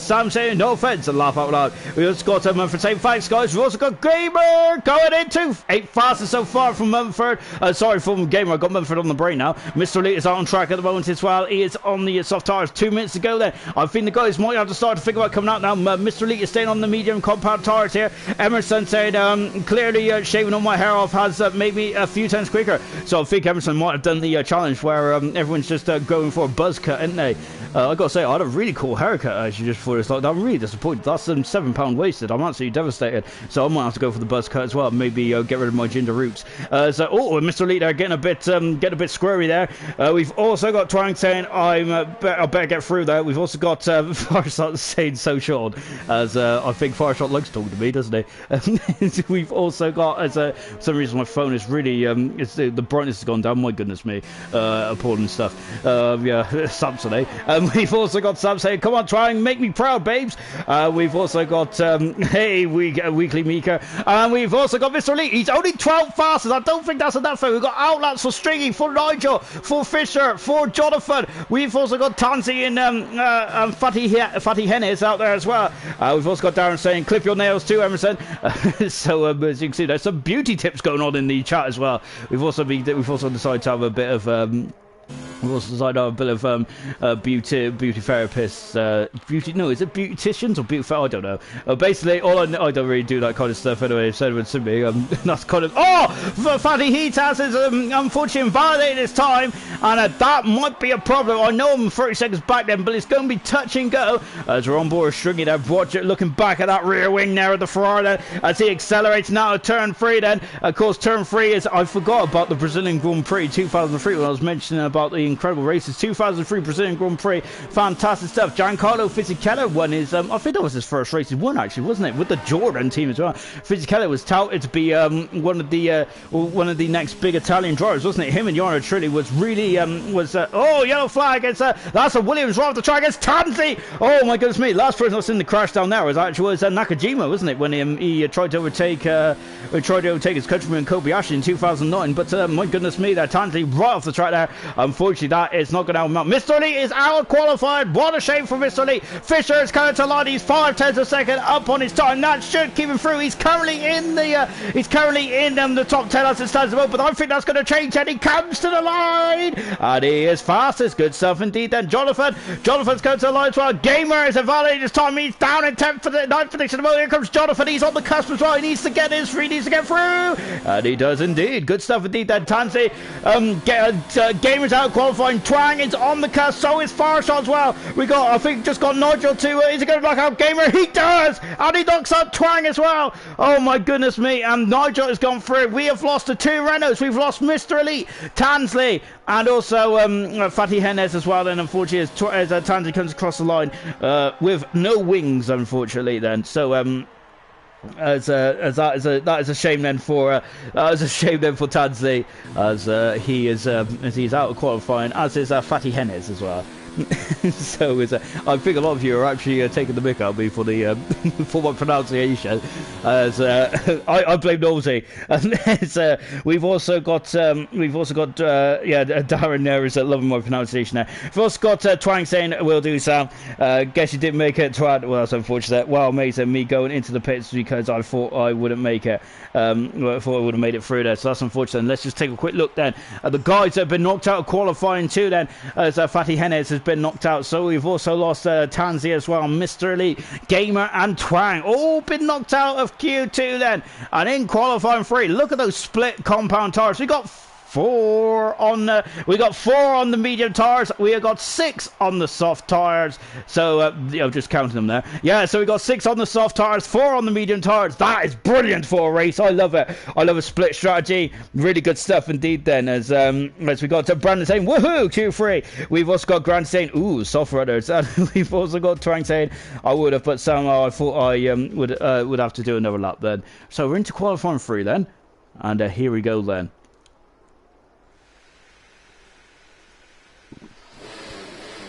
Sam saying, no offence, and laugh out loud. We've also got Mumford saying, thanks guys. We've also got Gamer going into 8 fastest so far from Mumford. Sorry, from Gamer, I've got Mumford on the brain now. Mr. Lee is out on track at the moment as well. He is on the soft tires, 2 minutes to go there. I think the guys might have to start to figure out coming out now. Mr. Lee is staying on the medium compound tires here. Emerson saying, clearly shaving all my hair off has made me a few times quicker. So I think Emerson might have done the challenge where everyone's just going for a buzz cut, isn't they? I gotta say, I had a really cool haircut actually just before this lockdown. I'm really disappointed. That's £7 wasted. I'm absolutely devastated. So I might have to go for the buzz cut as well. Maybe get rid of my ginger roots. Mr. Lee there getting a bit squirmy there. We've also got Twang saying I better get through there. We've also got Farshot saying so short, as I think Farshot likes talking to me, doesn't he? We've also got, for some reason my phone is really the brightness has gone down. My goodness me, appalling stuff. Samson, eh? We've also got Sam saying, come on, try and make me proud, babes. We've also got Weekly Mika, and we've also got Mr. Lee. He's only 12 fastest. I don't think that's enough. We've got outlets for Stringy, for Nigel, for Fisher, for Jonathan. We've also got Tansy and Fatty Hennis out there as well. We've also got Darren saying, clip your nails too, Emerson. So as you can see, there's some beauty tips going on in the chat as well. We've also decided to have a bit of we've also decided on a bit of beauty therapists. Is it beauticians or beauty? I don't know. Basically, I don't really do that kind of stuff anyway. If anyone to me, that's kind of Fatty Heatas is unfortunately invalidated this time, and that might be a problem. I know I'm 30 seconds back then, but it's going to be touch and go as we're on board Stringy there. Watch it, looking back at that rear wing there of the Ferrari then, as he accelerates now to turn 3 then. Of course, turn 3 is, I forgot about the Brazilian Grand Prix 2003 when I was mentioning about the incredible races. 2003 Brazilian Grand Prix, fantastic stuff. Giancarlo Fisichella won his I think that was his first race he won actually, wasn't it, with the Jordan team as well. Fisichella was touted to be one of the next big Italian drivers, wasn't it? Him and Jarno Trulli was really yellow flag. That's a Williams right off the track. It's Tanzi. Oh my goodness me, last person that's in the crash down there was Nakajima, wasn't it, when he tried to overtake his countryman Kobayashi in 2009. But my goodness me, there Tanzi right off the track there. Unfortunately, that is not going to help him out. Mr. Lee is out qualified. What a shame for Mr. Lee. Fisher is coming to line. He's 5/10 a second up on his time. That should keep him through. He's currently in the top 10 as it stands at the moment, but I think that's going to change, and he comes to the line, and he is fastest. Good stuff indeed. Then Jonathan's going to the line as well. Gamer is invalidated this time. He's down in 10th for the 9th position. Here comes Jonathan. He's on the cusp as well. He needs to get through, and he does indeed. Good stuff indeed. Then Tansy, Gamer's out qualified. qualifying. Twang is on the cusp, so is Farshot as well. We got, I think, just got Nigel to, is he going to knock out Gamer? He does! And he knocks out Twang as well. Oh my goodness me, and Nigel has gone through. We have lost the 2 Renaults. We've lost Mr. Elite, Tansley, and also Fatty Hennes as well. Then unfortunately, as Tansley comes across the line with no wings, unfortunately. Then so that is a shame then for Tansley, as he's out of qualifying, as is Fatty Hennes as well. So I think a lot of you are actually taking the mick out of me for the for my pronunciation. As I blame Nosy. And we've also got Darren there is loving my pronunciation there. We've also got Twang saying will do, Sam. Guess you didn't make it, Twang. Well, that's unfortunate. Well, mate, and me going into the pits because I thought I wouldn't make it. I thought I would have made it through there, so that's unfortunate. And let's just take a quick look then at the guys that have been knocked out of qualifying too. Then as Fatty Hennes has been knocked out, so we've also lost Tansy as well, Mr. Elite, Gamer and Twang all been knocked out of Q2 then. And in qualifying 3, look at those split compound tires. We got 4 on the medium tires. We have got 6 on the soft tires. So just counting them there. Yeah, so we got 6 on the soft tires, 4 on the medium tires. That is brilliant for a race. I love it. I love a split strategy. Really good stuff indeed. Then as we got to Brandon saying woohoo Q3. We've also got Grant saying ooh soft runners. And we've also got Twang saying I would have, but somehow I thought I would have to do another lap then. So we're into qualifying 3 then, and here we go then.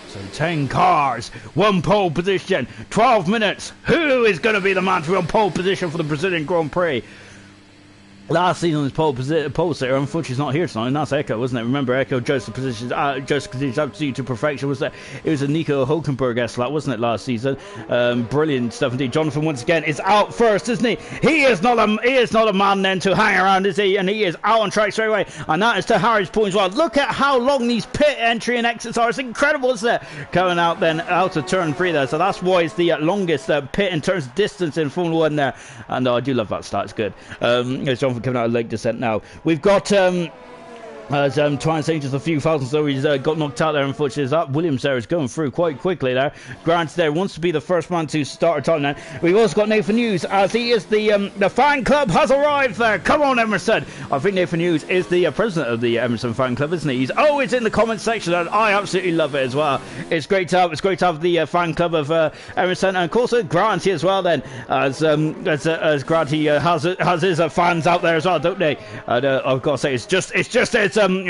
So 10 cars, 1 pole position, 12 minutes. Who is going to be the man to be on pole position for the Brazilian Grand Prix? Last season's pole sitter, unfortunately, he's not here tonight, and that's Echo, wasn't it? Remember, Echo just positions absolutely to perfection. It was a Nico Hulkenberg-esque lap, wasn't it, last season? Brilliant stuff indeed. Jonathan once again is out first, isn't he? He is not a man then to hang around, is he? And he is out on track straight away. And that is to Harry's point as well. Look at how long these pit entry and exits are. It's incredible, isn't it? Coming out then out of turn 3 there. So that's why it's the longest pit in terms of distance in Formula 1 there. And I do love that start. It's good. As Jonathan coming out of lake descent now. We've got Twine saying just a few thousand, so he's got knocked out there, unfortunately. Is that Williams there is going through quite quickly there. Grant there wants to be the first man to start a time now. We've also got Nathan Hughes, as he is the fan club has arrived there. Come on, Emerson. I think Nathan Hughes is the president of the Emerson fan club, isn't he? He's always in the comment section, and I absolutely love it as well. It's great to have the fan club of Emerson, and of course Grant here as well. Then as Grant he has his fans out there as well, don't they? And I've got to say it's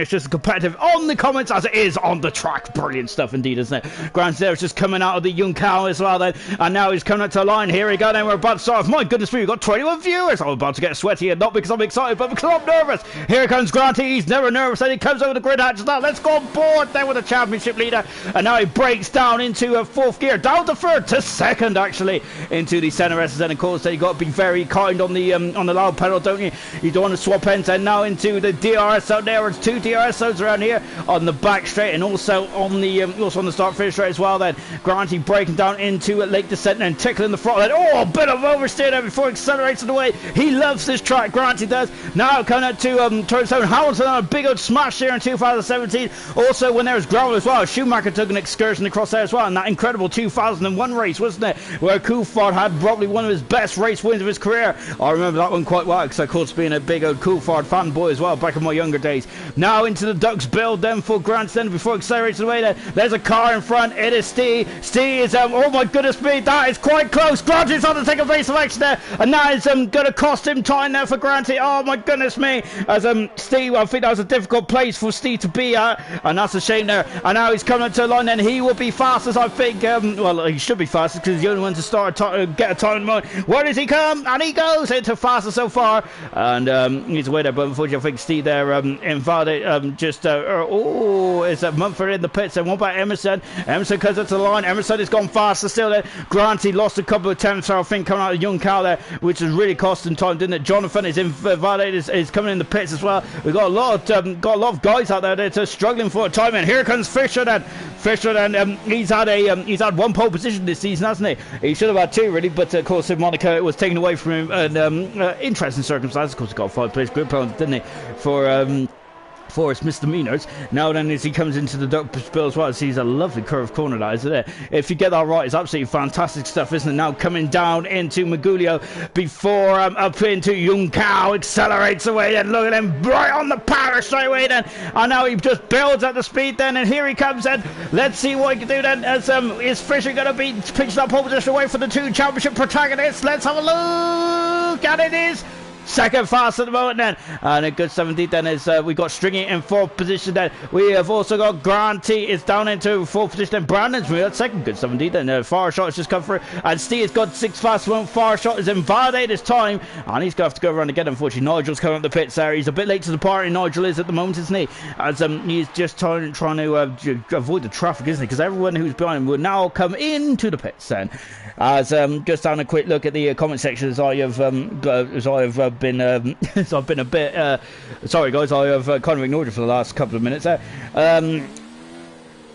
just competitive on the comments as it is on the track. Brilliant stuff indeed, isn't it? Grant there is just coming out of the young cow as well then, and now he's coming up to the line. Here we go then, we're about to start. My goodness me, we've got 21 viewers. I'm about to get sweaty, and not because I'm excited, but because I'm nervous. Here comes Grant, he's never nervous, and he comes over the grid hatch now. Let's go on board then with the championship leader, and now he breaks down into 4th gear, down to 3rd to 2nd actually, into the centre S's. And of course you got to be very kind on the loud pedal, don't you? You don't want to swap ends. And now into the DRS out there. It's 2 DRS zones around here on the back straight, and also on the start finish straight as well then. Granty breaking down into lake descent and tickling the throttle. Oh, a bit of oversteer there before accelerating away. He loves this track, Granty does. Now coming up to turn 7, Hamilton on a big old smash here in 2017. Also when there was gravel as well, Schumacher took an excursion across there as well, and that incredible 2001 race, wasn't it, where Coulthard had probably one of his best race wins of his career. I remember that one quite well, because of course being a big old Coulthard fanboy as well back in my younger days. Now into the Ducks build then for Grant then before accelerating away there. There's a car in front. It is Steve. Steve is oh my goodness me, that is quite close. Grant is on to take a base of action there, and that is going to cost him time there for Granty. Oh my goodness me, as Steve, I think that was a difficult place for Steve to be at, and that's a shame there. And now he's coming up to the line, and he will be fastest, I think. Well, he should be fastest because he's the only one to start get a time in the moment. Where does he come? And he goes into fastest so far, and he's away there. But unfortunately, I think Steve there invalid it's a Mumford in the pits. And what about Emerson? Emerson comes up to the line. Emerson has gone faster still there. Granty lost a couple of attempts, I think, coming out of young Cal there, which is really costing time, didn't it? Jonathan is invalid, is coming in the pits as well. We've got a lot of guys out there that are struggling for a time, and here comes Fisher then. He's had 1 pole position this season, hasn't he? He should have had 2 really, but of course in Monaco it was taken away from him, and interesting circumstances. Of course he got 5 place grid points, didn't he, for for his misdemeanors. Now then, as he comes into the duck spill as well, sees a lovely curved corner that is there. If you get that right, it's absolutely fantastic stuff, isn't it? Now coming down into Magulio before up into Yung Kao, accelerates away then, look at him, right on the power straight away then, and now he just builds at the speed then, and here he comes then. Let's see what he can do then, as is Fisher going to be pitching that pole position away for the two championship protagonists. Let's have a look, and it is second fast at the moment then, and a good 17th then is we got Stringy in 4th position then. We have also got Grant T is down into 4th position then. Brandon's we got second, good 17th then. Far Shot has just come through, and Steve has got 6th fast one. Far Shot is invalidated his time, and he's going to have to go around again, unfortunately. Nigel's coming up the pits there. He's a bit late to the party, Nigel is at the moment, isn't he? As he's just trying to avoid the traffic, isn't he? Because everyone who's behind him will now come into the pits then. As just having a quick look at the comment section, as I have been as I've been a bit sorry guys, I have kind of ignored you for the last couple of minutes there.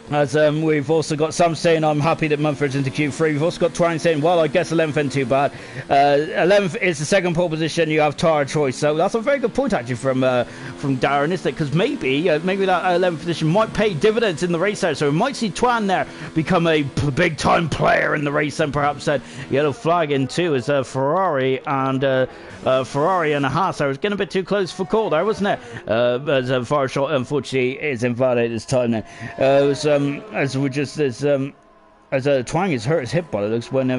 As we've also got some saying I'm happy that Mumford's into Q3. We've also got Twine saying, well, I guess 11th isn't too bad. 11th is the second pole position. You have Tara choice. So that's a very good point actually from Darren, isn't it? Because maybe that 11th position might pay dividends in the race there. So we might see Twan there become a big time player in the race, and perhaps yellow flag in too as Ferrari and a Haas. I was getting a bit too close for call there, wasn't it? As Far Shot unfortunately is invalidated this time then. As Twang is hurt his hip by it looks when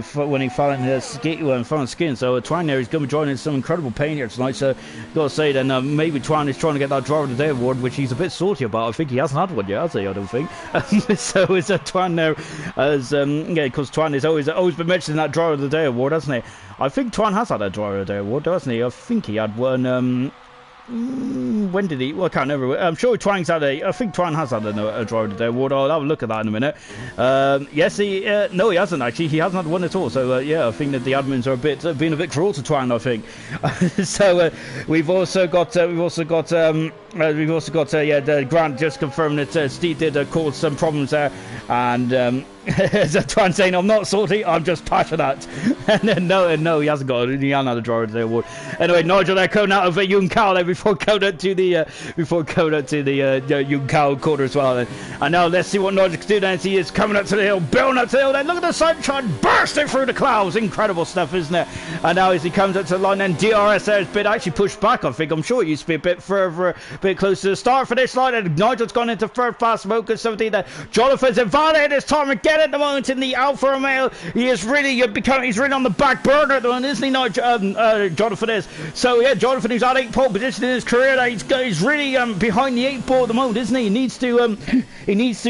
he fell in his skin. So Twang there is going to be joining some incredible pain here tonight. So got to say then maybe Twang is trying to get that Driver of the Day award, which he's a bit salty about. I think he hasn't had one yet, has he? I don't think. So is Twang there as because Twang has always been mentioning that Driver of the Day award, hasn't he? I think Twang has had that Driver of the Day award, hasn't he? I think he had one. When did he? Well, I can't remember. I'm sure Twang's had I think Twang has had a Driver of the Day award. I'll have a look at that in a minute. Yes, no, he hasn't actually. He hasn't had one at all. So yeah, I think that the admins are being a bit cruel to Twang, I think. So we've also got Grant just confirmed that Steve did cause some problems there, and Twan saying I'm not salty, I'm just passionate. And then no, he hasn't got it. He hasn't had a Driver of the Day award. Anyway, Nigel there coming out of Yung Kao there before going up to the Yung Kao quarter as well. And now let's see what Nigel can do then. He is coming up to the hill, building up to the hill. Then look at the sunshine bursting through the clouds. Incredible stuff, isn't it? And now as he comes up to the line, then DRS there has been actually pushed back. I think I'm sure it used to be a bit further, a bit closer to the start for this line. And Nigel's gone into third fast mode because 17 there. Jonathan's invalidated his time again at the moment in the Alfa Romeo. He's really on the back burner at the moment, isn't he? Jonathan is. So yeah, Jonathan, who's had 8 pole position in his career, he's really behind the 8 ball at the moment, isn't he? He needs to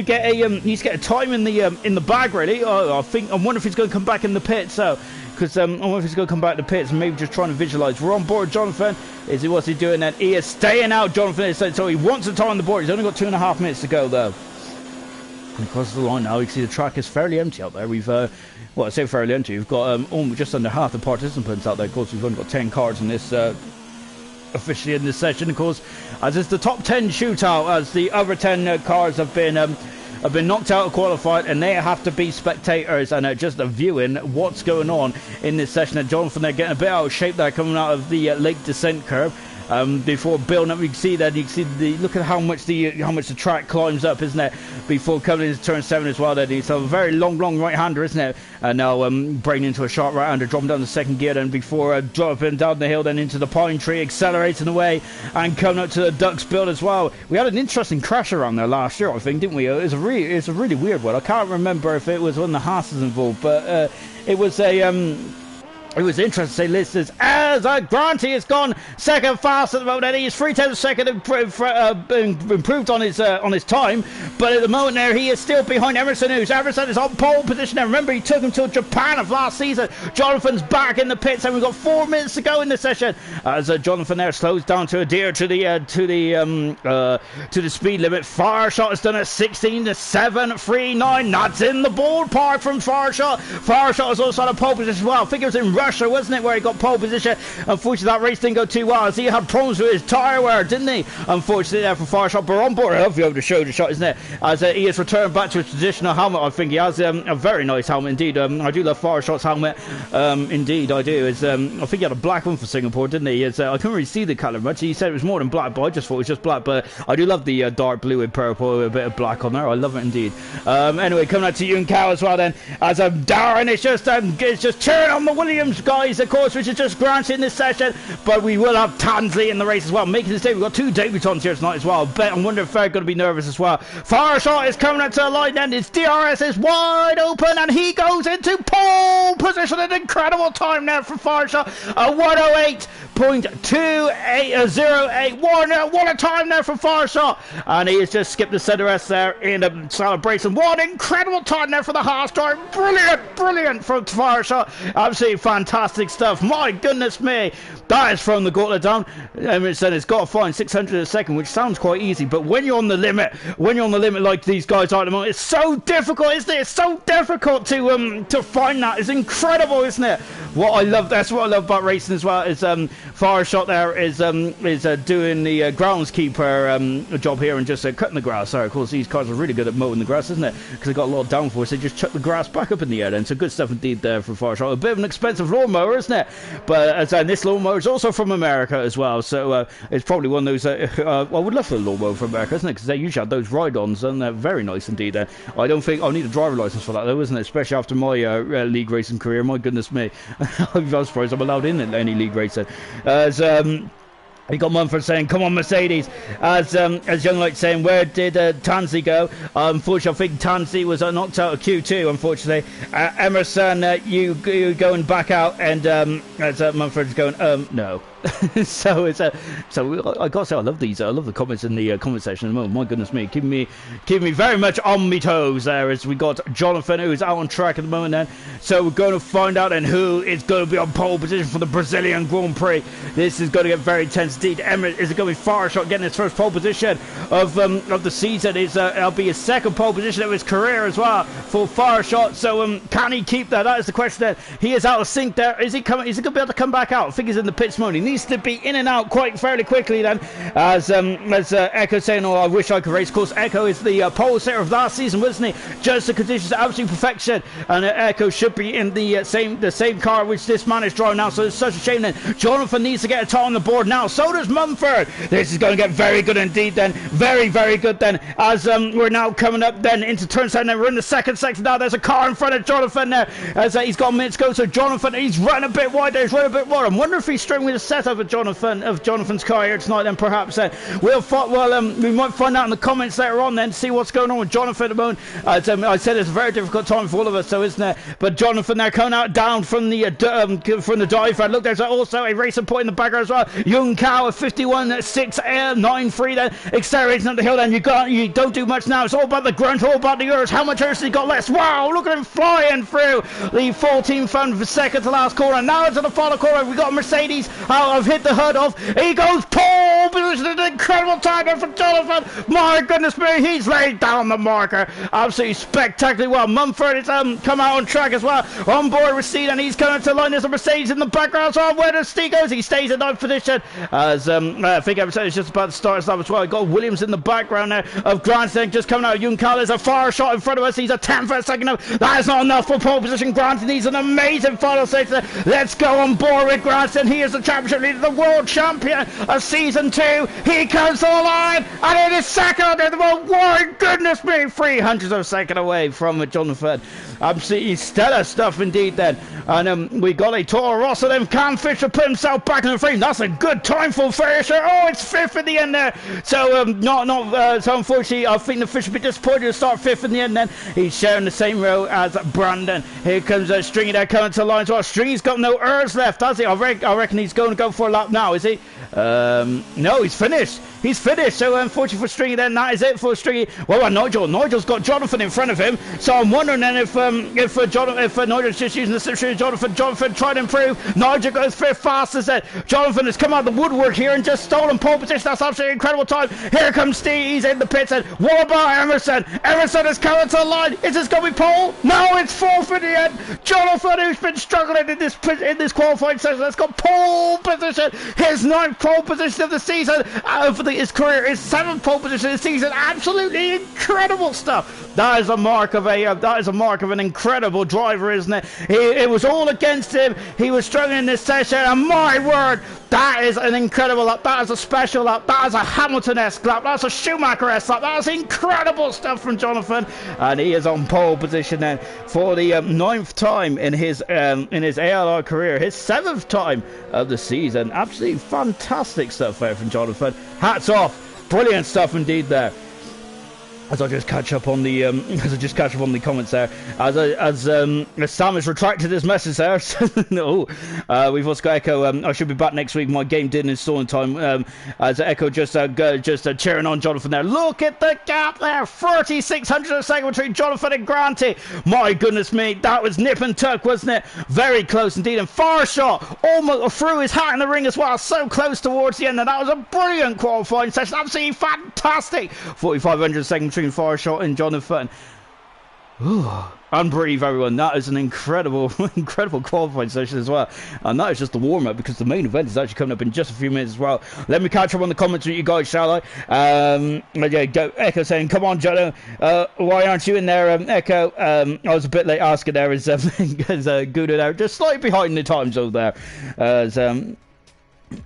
get a time in the bag really. I wonder if he's going to come back in the pit. So. Because I wonder if he's going to come back to the pits and maybe just trying to visualise. We're on board, Jonathan. What's he doing then? He is staying out, Jonathan. So he wants a time on the board. He's only got 2.5 minutes to go, though. And across the line now, you can see the track is fairly empty out there. We've, I say fairly empty. We've got just under half the participants out there. Of course, we've only got 10 cars in this officially in this session. Of course, as it's the top 10 shootout, as the other 10 cars have been knocked out of qualified, and they have to be spectators and just viewing what's going on in this session. And Jonathan, they're getting a bit out of shape there coming out of the lake descent curve. Before building up, you can see look at how much the track climbs up, isn't it? Before coming into turn 7 as well. He's a very long right hander, isn't it? And now breaking into a sharp right hander, dropping down the second gear, then before dropping down the hill, then into the pine tree, accelerating away and coming up to the ducks build as well. We had an interesting crash around there last year, I think, didn't we? It's a really weird one. I can't remember if it was when the Haas was involved, but it was a it was interesting to say, listeners, as Granty has gone second fast at the moment. He's 3/10 a second improved on his time, but at the moment there he is still behind Emerson. Emerson is on pole position. Now remember, he took him to Japan of last season. Jonathan's back in the pits, and we've got 4 minutes to go in the session. As Jonathan there slows down to adhere to the speed limit. Farshot has done it 16:7.39. That's in the ballpark from Farshot. Farshot has also had a pole position as well. I think it was in Russia, wasn't it, where he got pole position. Unfortunately, that race didn't go too well, as he had problems with his tyre wear, didn't he? Unfortunately, there for Fireshot, but on board, I love you over the shoulder shot, isn't it? As he has returned back to his traditional helmet. I think he has a very nice helmet indeed. I do love Fireshot's helmet. Indeed, I do. I think he had a black one for Singapore, didn't he? I couldn't really see the colour much. He said it was more than black, but I just thought it was just black. But I do love the dark blue with purple with a bit of black on there. I love it indeed. Anyway, coming out to Yun Kao as well then, as Darren is just cheering on the Williams guys, of course, which is just granted in this session. But we will have Tansley in the race as well, making this day. We've got 2 debutants here tonight as well. I wonder if they're going to be nervous as well. Fireshot is coming out to the line then. His DRS is wide open and he goes into pole position. An incredible time now for Fireshot. A 108.2808. What a time there for Fireshot. And he has just skipped the center S there in the celebration. What an incredible time there for the half drive. Brilliant from Fireshot. Absolutely fantastic stuff. My goodness me. That is from the gauntlet down. Emerson has got to find 600 a second, which sounds quite easy, but when you're on the limit like these guys are at the moment, it's so difficult, isn't it? It's so difficult to find that. It's incredible, isn't it? That's what I love about racing as well, is Fireshot there is doing the groundskeeper job here and just cutting the grass. So of course these cars are really good at mowing the grass, isn't it? Because they've got a lot of downforce. They just chuck the grass back up in the air then. So good stuff indeed there for Fireshot. A bit of an expensive lawnmower, isn't it? But this lawnmower is also from America as well, so it's probably one of those I would love for a lawnmower from America, isn't it? Because they usually have those ride-ons and they're very nice indeed. I don't think I'll need a driver license for that though, isn't it? Especially after my league racing career. My goodness me. I'm surprised I'm allowed in any league racing. We got Mumford saying, come on Mercedes, as Young Light saying, where did Tansley go? Unfortunately, I think Tansley was knocked out of Q2, unfortunately. Emerson, you going back out, and as Mumford's going, no. So I gotta say I love these. I love the comments in the comment section at the moment. My goodness me, keeping me very much on me toes there. As we got Jonathan, who is out on track at the moment. Then, so we're going to find out and who is going to be on pole position for the Brazilian Grand Prix. This is going to get very tense indeed. Is it going to be Fireshot getting his first pole position of the season? It'll be his second pole position of his career as well for Fireshot. So can he keep that? That is the question. Then he is out of sync there. Is he going to be able to come back out? I think he's in the pits mode. He needs to be in and out quite fairly quickly then, as Echo saying, oh, I wish I could race. Of course, Echo is the pole sitter of last season, wasn't he? Just the conditions, absolute perfection, and Echo should be in the same car which this man is driving now, so it's such a shame then. Jonathan needs to get a tie on the board now, so does Mumford. This is going to get very good indeed then, very good then, as we're now coming up then into turn 7, and we're in the second section now. There's a car in front of Jonathan there, as he's got minutes to go, so Jonathan, he's running a bit wide there, he's running a bit wide. I wonder if he's struggling with the setup of Jonathan's car here tonight then, perhaps. We might find out in the comments later on then, see what's going on with Jonathan at the moment. As I said, it's a very difficult time for all of us, so isn't it? But Jonathan there coming out down from the dive. Look, there's also a racing point in the background as well. Yun Kao at 51.693 then, accelerating up the hill then. You don't do much now. It's all about the grunt, all about the yours. How much earth has he got left? Wow, look at him flying through the 14th for second to last corner. Now into the final corner, we got Mercedes out of hit the hood off. He goes pole position. An incredible time there for Jonathan. My goodness me, he's laid down the marker absolutely spectacularly well. Mumford is come out on track as well, on board with Steed, and he's coming to line. There's a Mercedes in the background. So where does Steed goes? He stays in 9th position, as I think Emerson is just about to start his lap as well. Got Williams in the background there of Grandstein just coming out. Yun Kao, there's a Fireshot in front of us. He's a 10th for a second up. That is not enough for pole position. Grandstein needs an amazing final section. Let's go on board with Grandstein. He is the championship leader, the world champion of season 2. He comes to the line, and it is second at the moment. My goodness me, 300 of a second away from Jonathan. Absolutely stellar stuff indeed then. And we got a Toro Rosso then. Can Fisher put himself back in the frame? That's a good time for Fisher. Oh, it's 5th in the end there. So so unfortunately, I think the Fisher will be disappointed to start 5th in the end then. He's sharing the same row as Brandon. Here comes Stringy there coming to the line as well. Stringy's got no ERS left, has he? I reckon he's going to go for a lap now, is he? No, he's finished. He's finished. So unfortunately for Stringy, then that is it for Stringy. Well, Nigel. Nigel's got Jonathan in front of him. So I'm wondering then if Nigel's just using the slipstream. Jonathan tried to improve. Nigel goes fifth fastest. Then Jonathan has come out of the woodwork here and just stolen pole position. That's absolutely incredible time. Here comes Steve. He's in the pits. And what about Emerson? Emerson is coming to the line. Is this going to be pole? No, it's fourth in the end. Jonathan, who's been struggling in this qualifying session, has got pole position. His 9th pole position of the season. For his career, his 7th pole position of the season. Absolutely incredible stuff. That is a mark of an incredible driver, isn't it? It was all against him. He was struggling in this session, and my word, that is an incredible lap. That is a special lap. That is a Hamilton-esque lap. That's a Schumacher-esque lap. That is incredible stuff from Jonathan, and he is on pole position then for the 9th time in his ALR career, his 7th time of the season. Absolutely fantastic stuff there from Jonathan. Hats off, brilliant stuff indeed there. As I just catch up on the comments there, as Sam has retracted his message there. No, we've also got Echo. I should be back next week. My game didn't install in time. As Echo just cheering on Jonathan there. Look at the gap there, 3,600 a second between Jonathan and Granty. My goodness me, that was nip and tuck, wasn't it? Very close indeed, and far shot almost threw his hat in the ring as well. So close towards the end, and that was a brilliant qualifying session. Absolutely fantastic. 4,500 a second between far shot and Jonathan. Ooh, and breathe, everyone. That is an incredible qualifying session as well, and that is just the warm-up, because the main event is actually coming up in just a few minutes as well. Let me catch up on the comments with you guys, shall I? Yeah, Echo saying, come on, Jono, why aren't you in there? Echo, I was a bit late asking there, as Gouda there, just slightly behind the time zone there,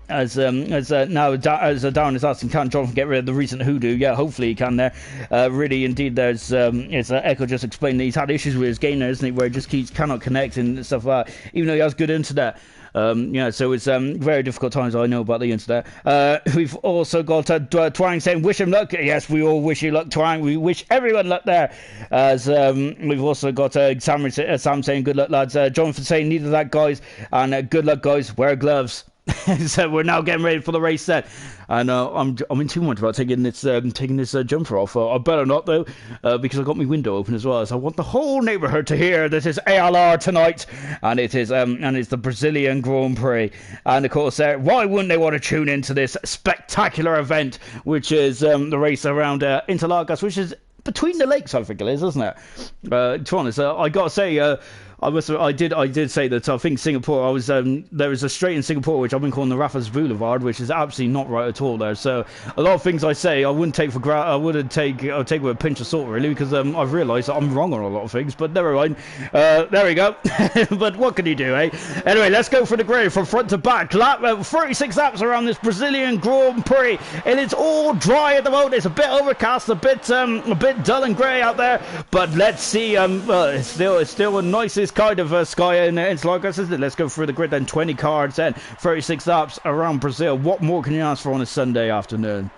as Darren is asking, can Jonathan get rid of the recent hoodoo? Yeah, hopefully he can there. Really, indeed, there's Echo just explained that he's had issues with his game there, isn't he, where he just cannot connect and stuff like that, even though he has good internet. Yeah, so it's very difficult times, I know, about the internet. We've also got Twang saying, wish him luck. Yes, we all wish you luck, Twang. We wish everyone luck there. As we've also got Sam saying, good luck, lads. Jonathan saying, neither that, guys. And good luck, guys. Wear gloves. So we're now getting ready for the race set, and I'm in too much about taking this jumper off. I better not though, because I got my window open as well. So I want the whole neighbourhood to hear this is ALR tonight, and it's the Brazilian Grand Prix. And of course, why wouldn't they want to tune into this spectacular event, which is the race around Interlagos, which is between the lakes, I think it is, isn't it? To be honest, I gotta say. I did say that I think Singapore. There is a straight in Singapore which I've been calling the Raffles Boulevard, which is absolutely not right at all there. So a lot of things I say I wouldn't take for I'll take with a pinch of salt really, because I've realised that I'm wrong on a lot of things. But never mind. There we go. But what can you do, eh? Anyway, let's go for the grid from front to back. 36 laps around this Brazilian Grand Prix, and it's all dry at the moment. It's a bit overcast, a bit dull and grey out there. But let's see. It's still a nicest kind of sky in Interlagos, isn't it? Let's go through the grid then. 20 cars then, 36 laps around Brazil. What more can you ask for on a Sunday afternoon?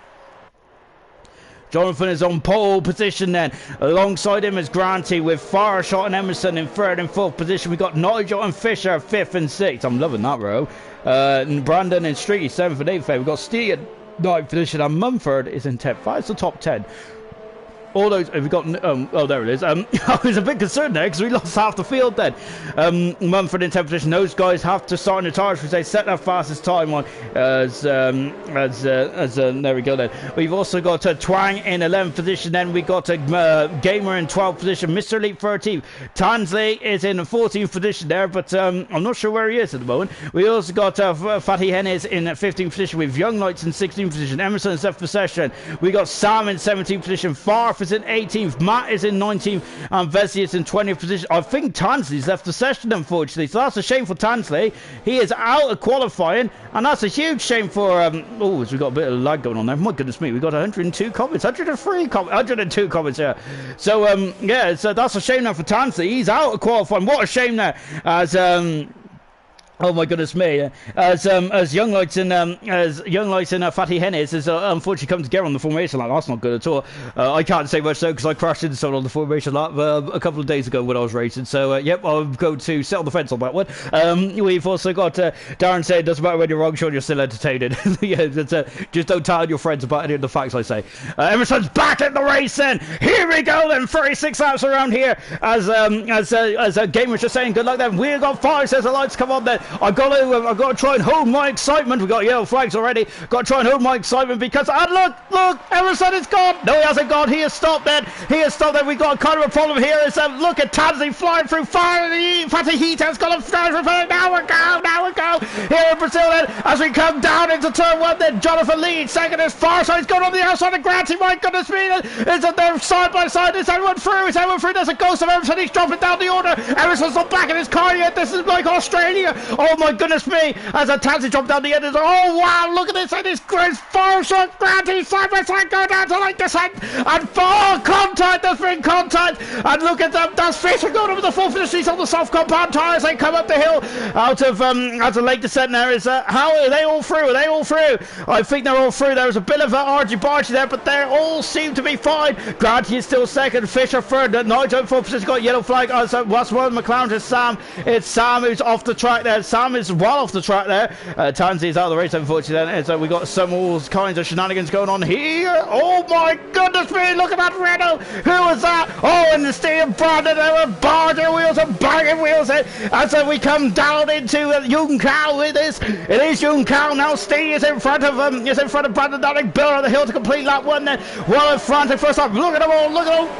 Jonathan is on pole position then. Alongside him is Granty with Farshot and Emerson in 3rd and 4th position. We got Nigel and Fisher 5th and 6th. I'm loving that row. Brandon and Streaky 7th and 8th. We've got Steve at 9th position, and Mumford is in 10th. That's the top 10. All those, have we got, oh, there it is. I was a bit concerned there because we lost half the field then. Mumford in 10th position. Those guys have to start in the tires because they set their fastest time on. There we go then. We've also got Twang in 11th position. Then we got Gamer in 12th position. Mr. Elite 13th. Tansley is in 14th position there, but I'm not sure where he is at the moment. We also got Fatty Hen is in 15th position with Young Knights in 16th position. Emerson in 7th position. We got Sam in 17th position. Farf is in 18th, Matt is in 19th, and Vesey is in 20th position. I think Tansley's left the session, unfortunately, so that's a shame for Tansley. He is out of qualifying, and that's a huge shame for oh, we've got a bit of lag going on there. My goodness me, we've got 102 comments, 102 comments here. So yeah, so that's a shame now for Tansley. He's out of qualifying. What a shame there, as Oh my goodness me! As young lights and Fatty Hennis has unfortunately come together on the formation lap. That's not good at all. I can't say much though because I crashed into someone on the formation lap a couple of days ago when I was racing. So yep, I'll go to settle the fence on that one. We've also got Darren saying, "Doesn't matter when you're wrong, Sean, you're still entertaining." Yeah, just don't tell your friends about any of the facts I say. Emerson's back in the race then. Here we go then. 36 laps around here as Game was just saying, good luck then. We've got 5, says the lights come on then. I've got to try and hold my excitement. We've got yellow flags already. Got to try and hold my excitement because, and look, Emerson is gone. No, he hasn't gone. He has stopped then. We've got kind of a problem here. Is look at Tanzi flying through fire. Fatty Heat has got a flash. Now we go. Here in Brazil then, as we come down into turn 1 then, Jonathan leads. Second is Far, so he's gone on the outside of Granty. My goodness me. Is it there side by side? Is everyone through? There's a ghost of Emerson. He's dropping down the order. Emerson's not back in his car yet. This is like Australia. Oh my goodness me, as a taxi dropped down the end, oh wow, look at this, and this great far shot, Granty, side by side, go down to like descent, and far contact, there's been contact, and look at them, that's Fisher going over the full finish, he's on the soft compound tyres, they come up the hill, out of lake descent there, how are they all through, I think they're all through, there's a bit of argy-bargy there, but they all seem to be fine. Granty is still second, Fisher third, Nigel in fourth position, got yellow flag, what's one of McLaren is Sam, it's Sam who's off the track there, Sam is well off the track there. Tanzi's out of the race, unfortunately. So we got some all kinds of shenanigans going on here. Oh my goodness me! Look at that Renault. Who was that? Oh, and the Steve Brandon. They were barging wheels and banging wheels. And so we come down into Jung Kao with this. It is Jung Kao now. Steve is in front of Brandon Darling. Bill on the hill to complete lap 1. Then well in front of first up. Look at them all.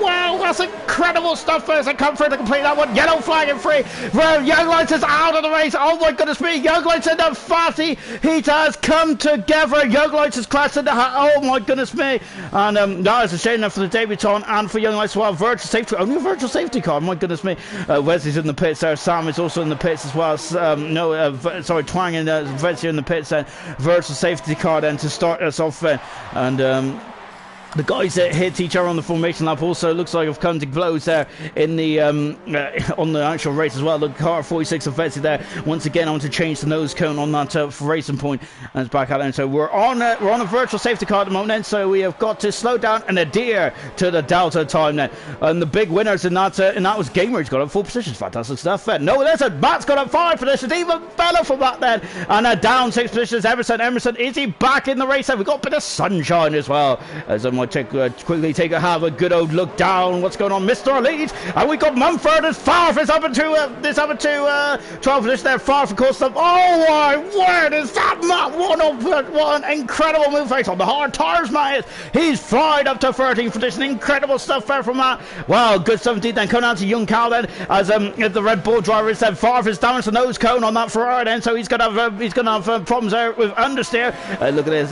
Wow, that's incredible stuff. First they come through to complete that one. Yellow flag and free. Well, Young Lights is out of the race. Oh my goodness me! Young Lights and the Fatty Heat has come together. Young Lights has crashed in the oh my goodness me! And that is a shame now for the debutant and for Young Lights as well. Virtual safety, only a virtual safety car. My goodness me! Wesley's in the pits there. Sam is also in the pits as well. Twang and Wesley in the pits. Virtual safety car then to start us off. And the guys that hit each other on the formation lap also looks like have come to blows there in the on the actual race as well. The car 46 of Betsy there. Once again, I want to change the nose cone on that racing point, and it's back out there. So we're on a virtual safety car at the moment. Then, so we have got to slow down and adhere to the Delta time then. And the big winners in that was Gamer, who's got up 4 positions. Fantastic stuff. No, listen, Matt's got up 5 positions, even better for Matt then. And down 6 positions. Emerson, is he back in the race? Then we got a bit of sunshine as well. As quickly have a good old look down. What's going on, Mr. Lead? And we got Mumford as far as up into 12 position there. Far for course of. Oh my word, is that Matt? What an incredible move face on the hard tires, Matt. He's flying up to 13th position. Incredible stuff there from Matt. Wow, good stuff indeed. Then come down to Young Cal then as the Red Bull driver is then far as damage the nose cone on that Ferrari then, so he's gonna have problems there with understeer. Look at this.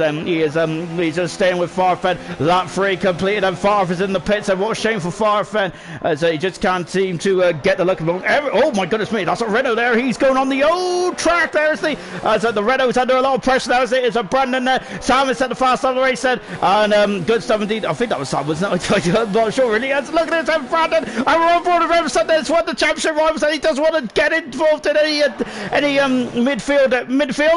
He's just staying with Farfed. Lap 3 completed and Farf is in the pits, and what a shame for Farf as he just can't seem to get the look of him. Oh my goodness me, that's a Renault there. He's going on the old track there. The Renault's under a lot of pressure there. It's a Brandon there. Sam is set the fast on the race then, and good stuff indeed. I think that was Sam, wasn't it? I'm not sure really. Look at this, Brandon. And we're on board with Emerson. That's what the championship rivals, and he doesn't want to get involved in any midfield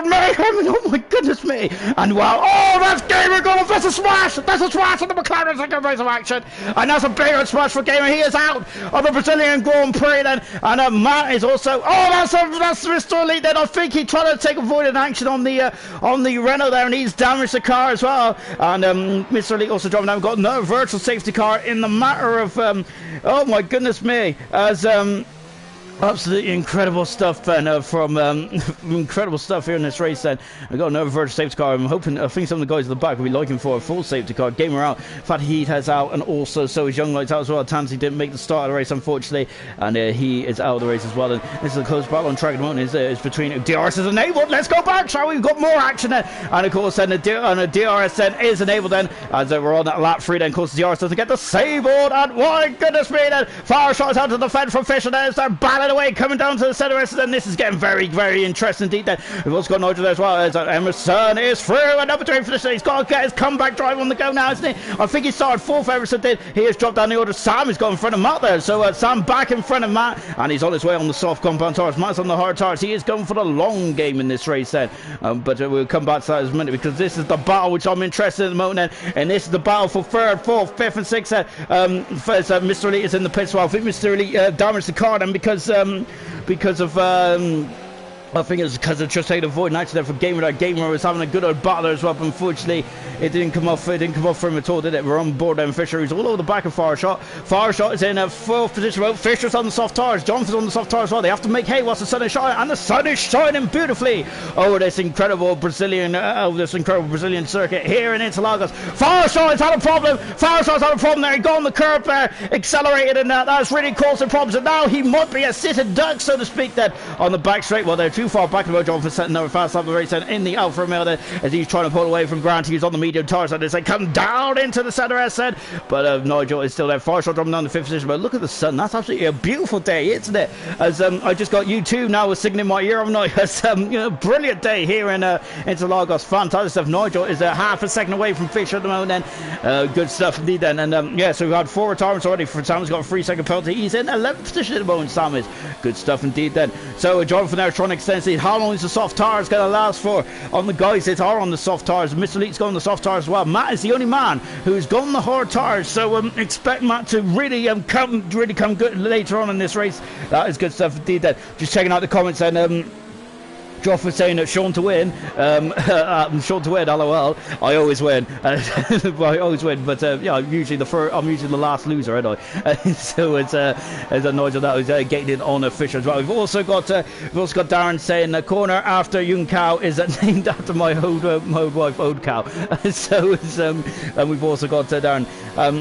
mayhem. Oh my goodness me. And wow, oh, that's Gamer going for a smash. That's a smash on the McLaren second race of action, and that's a big old smash for Gamer. He is out of the Brazilian Grand Prix then, and Matt is also. Oh, that's Mr. Elite then. I think he tried to take avoided action on the Renault there, and he's damaged the car as well. And Mr. Elite also dropping down. We've got no virtual safety car in the matter of oh my goodness me, as absolutely incredible stuff, Ben, from incredible stuff here in this race. Then I got another virtual safety car. I think some of the guys at the back will be looking for a full safety car. Gamer out, Fat Heat has out, and also so is Young Lights out as well. Tansy didn't make the start of the race, unfortunately, and he is out of the race as well. And this is a close battle on track at the moment. It's between DRS is enabled. Let's go back, shall we? We've got more action then, and of course then the DRS then is enabled then, as we're on that lap 3. Then of course the DRS doesn't get the save board, and my goodness me then, fire shots out to the fence from Fisher. There's their balance right away, coming down to the centre, and this is getting very, very interesting indeed. Then we've also got Nigel there as well. As Emerson is through, another train for the city. He's got to get his comeback drive on the go now, isn't he? I think he started fourth. Emerson did. He has dropped down the order. Sam has got in front of Matt there, so Sam back in front of Matt, and he's on his way on the soft compound tires. Matt's on the hard tires. He is going for the long game in this race then, but we'll come back to that in a minute, because this is the battle which I'm interested in at the moment then, and this is the battle for third, fourth, fifth and sixth. First, Mr. Elite is in the pits. Well, I think Mr. Elite damaged the car then because of I think it's because of just taking a void, and actually for Gamer, that Gamer was having a good old battle as well, but unfortunately it didn't come off for him at all, did it? We're on board then. Fisher, who's all over the back of Fireshot. Fireshot is in a fourth position. Well, Fisher's on the soft tires. Jonathan's on the soft tires as well. They have to make hay whilst the sun is shining, and the sun is shining beautifully over this incredible Brazilian circuit here in Interlagos. Fireshot has had a problem. Fireshot's had a problem there. He got on the curb there, accelerated, and that's really causing problems. And now he might be a sitting duck, so to speak, then on the back straight. Well, they're too far back in the road. Jonathan setting another fast lap of the race then in the Alfa Romeo there, as he's trying to pull away from Grant. He's on the medium tires as they come down into the centre S then, but Nigel is still there. Fireshot dropping down the fifth position, but look at the sun. That's absolutely a beautiful day, isn't it? As I just got U2 now singing in my ear, haven't I? As brilliant day here in Interlagos. Fantastic stuff. Nigel is half a second away from Fisher at the moment then. Good stuff indeed then. And yeah, so we've had 4 retirements already. Sam's got a 3-second penalty. He's in 11th position at the moment, Sam is. Good stuff indeed then. So Jonathan there trying to extend it. How long is the soft tires going to last for on the guys that are on the soft tires? Mr. Elite's going on the soft tires as well. Matt is the only man who's gone the hard tires, so expect Matt to really come good later on in this race. That is good stuff indeed then. Just checking out the comments and Joff was saying that Sean to win, LOL. I always win. I always win, but yeah, I'm usually the last loser, aren't I? So it's a Nigel that was getting in on a Fisher as well. We've also got Darren saying the corner after Young Cow is named after my old wife, Old Cow. So it's and we've also got Darren.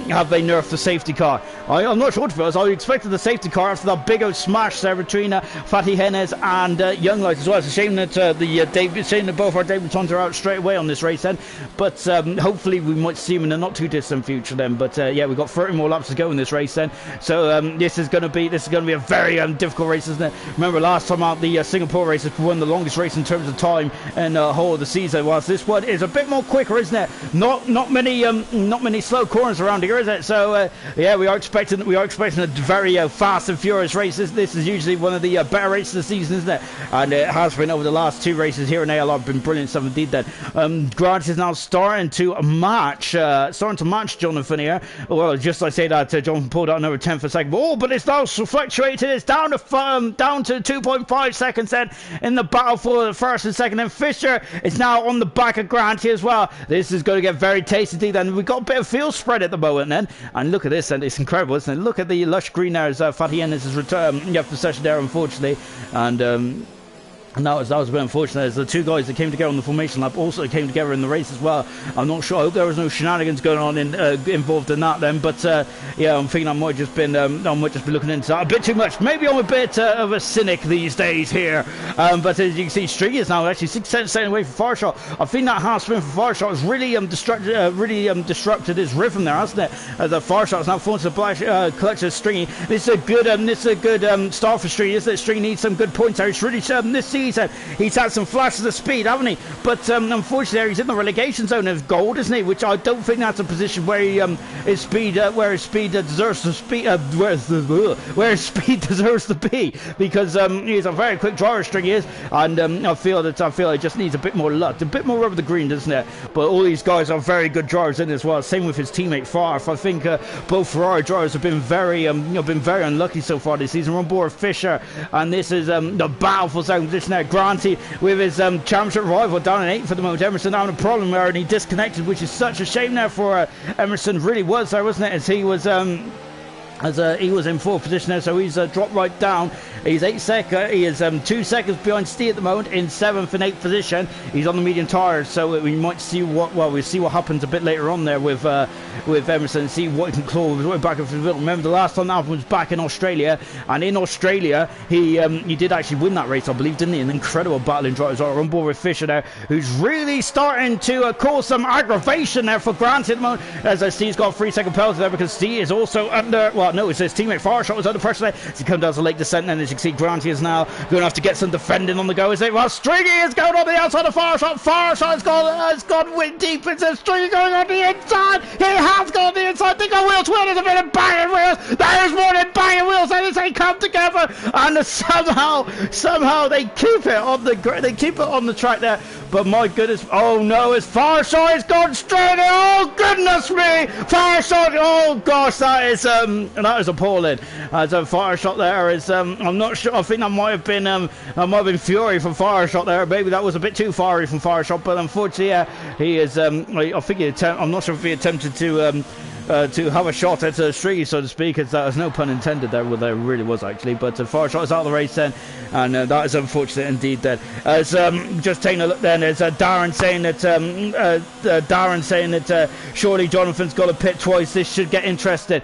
Have they nerfed the safety car? I'm not sure, to be honest. I expected the safety car after that big old smash there between Fatty Hennes and Young Light as well. It's a shame that that both our debutants are out straight away on this race then, but hopefully we might see them in the not too distant future then. But yeah, we've got 30 more laps to go in this race then, so this is going to be a very difficult race, isn't it? Remember last time out, the Singapore race is one of the longest race in terms of time and the whole of the season, whilst this one is a bit more quicker, isn't it? Not many slow corners around here, is it? So yeah, we are expecting a very fast and furious race. This is usually one of the better races of the season, isn't it? And it has been over the last 2 races here in ALR. Been brilliant stuff indeed then. Grant is now starting to match Jonathan here. Well, just I say that Jonathan pulled out another 10th a second. Oh, but it's now fluctuated. It's down to 2.5 seconds then in the battle for the first and second. And Fisher is now on the back of Grant here as well. This is going to get very tasty then. We've got a bit of field spread at the moment then. And look at this, and it's incredible, isn't it? Look at the lush green there as Fatty Ennis has returned. Possession there, unfortunately. And that was a bit unfortunate, as the 2 guys that came together on the formation lap also came together in the race as well. I'm not sure. I hope there was no shenanigans going on involved in that then. But yeah, I'm thinking I might just be looking into that a bit too much. Maybe I'm a bit of a cynic these days here. But as you can see, Stringy is now actually 6 seconds away from Fireshot. I think that half spin for Fireshot has really disrupted his rhythm there, hasn't it? As the Fireshot is now falling to the black clutch of Stringy. This is a good start for Stringy, isn't it? Stringy needs some good points there. It's really this season he's had some flashes of speed, haven't he? But unfortunately he's in the relegation zone of gold, isn't he? Which I don't think that's a position where his speed deserves to be, because he's a very quick driver, String is, and I feel he just needs a bit more luck, a bit more rubber the green, doesn't it? But all these guys are very good drivers in as well. Same with his teammate Farf. I think both Ferrari drivers have been very unlucky so far this season. We're on board Fisher, and this is the battle for second position there. Granty with his championship rival down in 8th for the moment. Emerson having a problem there, and he disconnected, which is such a shame there for Emerson. Really was there, wasn't it? As he was he was in 4th position there, so he's dropped right down. He's 8 seconds. He is 2 seconds behind Steve at the moment in 7th and 8th position. He's on the medium tires, so we might see we'll see what happens a bit later on there with Emerson, and see what he can claw his way back up to the middle. Remember, the last time that happened was back in Australia, and in Australia he did actually win that race, I believe, didn't he? An incredible battling driver as well. We're on board with Fisher there, who's really starting to cause some aggravation there for Grant at the moment. As I see, he's got a 3-second penalty there because Steve is also under. Well, God knows his teammate Fireshot was under pressure there as he comes down to lake descent, and as you can see Granty is now going to have to get some defending on the go, is it? Well, Stringy is going on the outside of Fireshot. Fireshot has gone way deep into Stringy going on the inside. He has gone on the inside. They go wheels. There's a bit of banging wheels. There's more than banging wheels. And as they come together, and somehow they keep it on the track there. But my goodness, oh no, as Fireshot has gone straight in. Oh goodness me, Fireshot. Oh gosh, that is appalling. As a Fireshot there is, I'm not sure. I think that might have been fury from Fireshot there. Maybe that was a bit too fiery from Fireshot, but unfortunately, he is. I think I'm not sure if he attempted to have a shot at Stringy, so to speak, as there's no pun intended there. Well, there really was actually, but Fireshot is out of the race then, and that is unfortunate indeed. Then, as just taking a look, then there's Darren saying that surely Jonathan's got to pit twice. This should get interesting.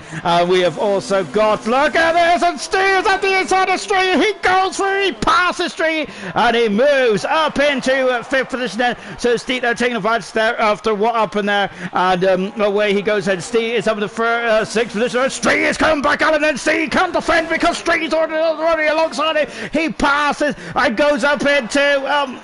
We have also got, look at this, and Steve's at the inside of Stringy. He goes through, he passes Stringy, and he moves up into fifth position. Then, so Steve taking advantage there after what happened there, and away he goes. And Steve is up in the sixth position. Stringy is coming back out, and then Steve can't defend because Stringy's already alongside him. He passes and goes up into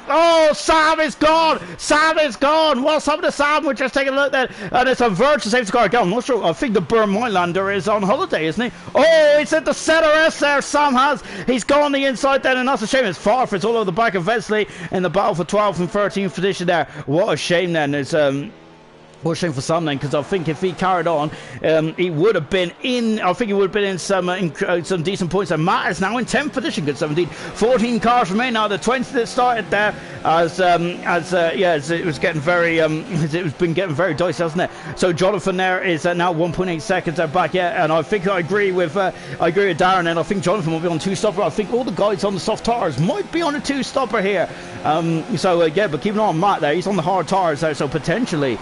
oh, Sam is gone. Sam is gone. What's happened to Sam? We're just taking a look there, and it's a virtual safety car again. I'm not sure. I think the Burn Mylander is on holiday, isn't he? Oh, he's at the center S there. Sam has. He's gone on the inside then, and that's a shame. It's Farford's all over the back of Vesley in the battle for 12th and 13th position there. What a shame then. It's what a shame for Sam then, because I think if he carried on, he would have been in. I think he would have been in some decent points. And Matt is now in 10th position. Good 17, 14 cars remain now. The 20 that started there, as it was getting very it's been getting very dicey, hasn't it? So Jonathan there is now 1.8 seconds back. Yeah, and I think I agree with Darren. And I think Jonathan will be on two stopper. I think all the guys on the soft tires might be on a two stopper here. But keep an eye on Matt there. He's on the hard tires there, so potentially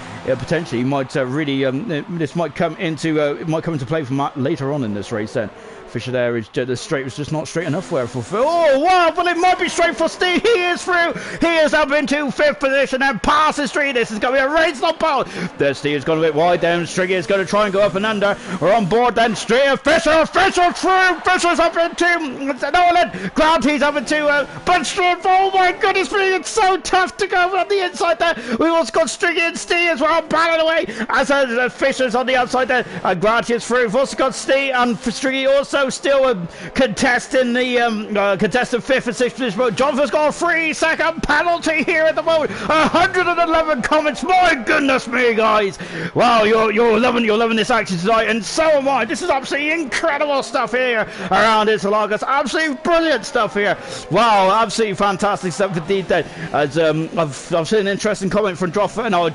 he might this might come into play for Matt later on in this race then. Fisher there is the straight was just not straight enough for Phil. Oh wow, but it might be straight for Steve. He is through. He is up into fifth position and passes Stringy. This is going to be a race, not bad. There Steve is going a bit wide down. Stringy is going to try and go up and under. We're on board then. Fisher through. Fisher's up into Nolan. Granty's up into Bunstream. Oh my goodness me, it's so tough to go on the inside there. We've also got Stringy and Steve as well battling away as Fisher's on the outside there. Granty is through. We've also got Steve and Stringy also still contesting the contesting fifth and sixth position. But Jonathan's got a 3-second penalty here at the moment. 111 comments. My goodness me, guys! Wow, you're loving this action tonight, and so am I. This is absolutely incredible stuff here around Interlagos. Absolutely brilliant stuff here. Wow, absolutely fantastic stuff indeed. As I've seen an interesting comment from Droffer, and I'll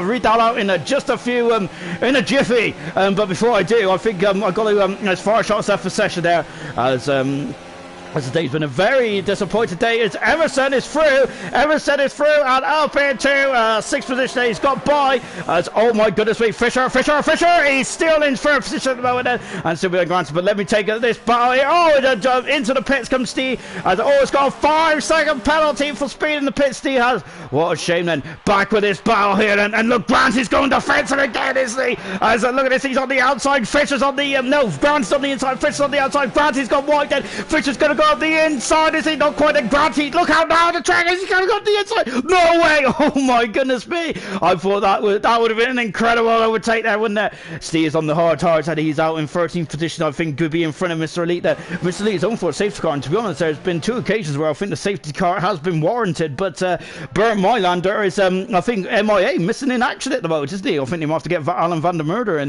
read that out in just a few in a jiffy. But before I do, I think I've got to as far as shots there for session there as the day's been a very disappointing day. As Emerson is through and up into sixth position. He's got by as, oh my goodness me, Fisher, he's still in third position at the moment then, and still being granted. But let me take this battle here. Oh, into the pits comes Steve, as it's got a 5-second penalty for speed in the pit. Steve has. What a shame then. Back with this battle here, and look, Granty's going defensive again, isn't he? As look at this, he's on the outside, Fisher's on the Granty's on the inside, Fisher's on the outside. Granty's got wide then. Fisher's going to go up the inside, is he? Not quite a Granty. Look how now the track is. He's going to go up the inside. No way. Oh my goodness me. I thought that would have been an incredible overtake there, wouldn't it? Steve is on the hard tires and he's out in 13th position. I think could be in front of Mr. Elite there. Mr. Elite is on for a safety car, and to be honest, there's been two occasions where I think the safety car has been warranted, but Bernd Mylander is I think MIA, missing in action at the moment, isn't he? I think they might have to get Alan van der Merwe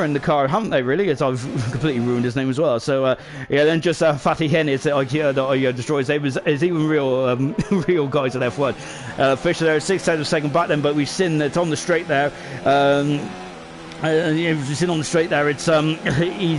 in the car, haven't they, really? As I've completely ruined his name as well. So then just Fatty Hen is that I destroys name is even real real guys at F1. Fisher there 6 seconds second back then, but we've seen that on the straight there. If you've seen on the straight there, it's he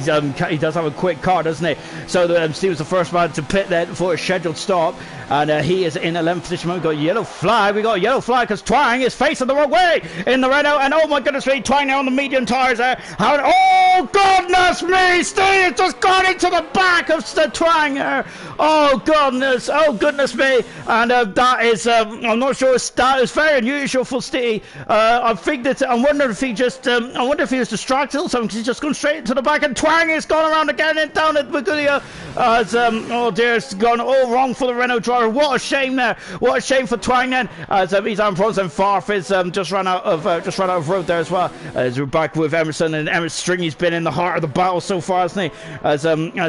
does have a quick car, doesn't he? So Steve was the first man to pit there for a scheduled stop, and he is in 11th position. We've got a yellow flag. We got a yellow flag because Twang is facing the wrong way in the Renault, and oh my goodness me, Twang now on the medium tires there. Oh goodness me, Steve just got into the back of the Twang there. Oh goodness me, and that is I'm not sure that is very unusual for Steve. I think that I'm wondering if he just wonder if he was distracted or something, because he's just gone straight into the back, and Twang has gone around again and down at Magulia. Oh dear, it's gone all wrong for the Renault driver. What a shame there. What a shame for Twang then. As he's on front, and Farf is just ran out of road there as well. As we're back with Emerson, and Stringy's been in the heart of the battle so far, hasn't he? As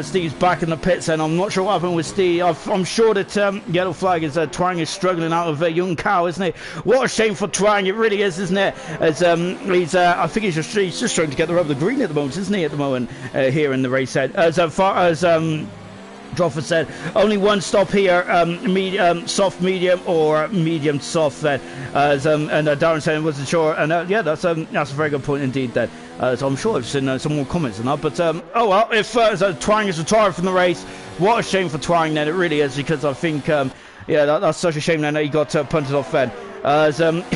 Steve's back in the pits, and I'm not sure what happened with Steve. I'm sure that yellow flag is Twang is struggling out of Young Cow, isn't he? What a shame for Twang, it really is, isn't it? As I think he's just trying to get the rub of the green at the moment, isn't he? At the moment here in the race set. As far as Dropper said, only one stop here, soft medium or medium soft then. And Darren said wasn't sure, and yeah, that's a very good point indeed then. So I'm sure I've seen some more comments on that, but oh well, if Twang is retired from the race, what a shame for Twang then, it really is, because I think yeah, that's such a shame then that he got punted off then. As a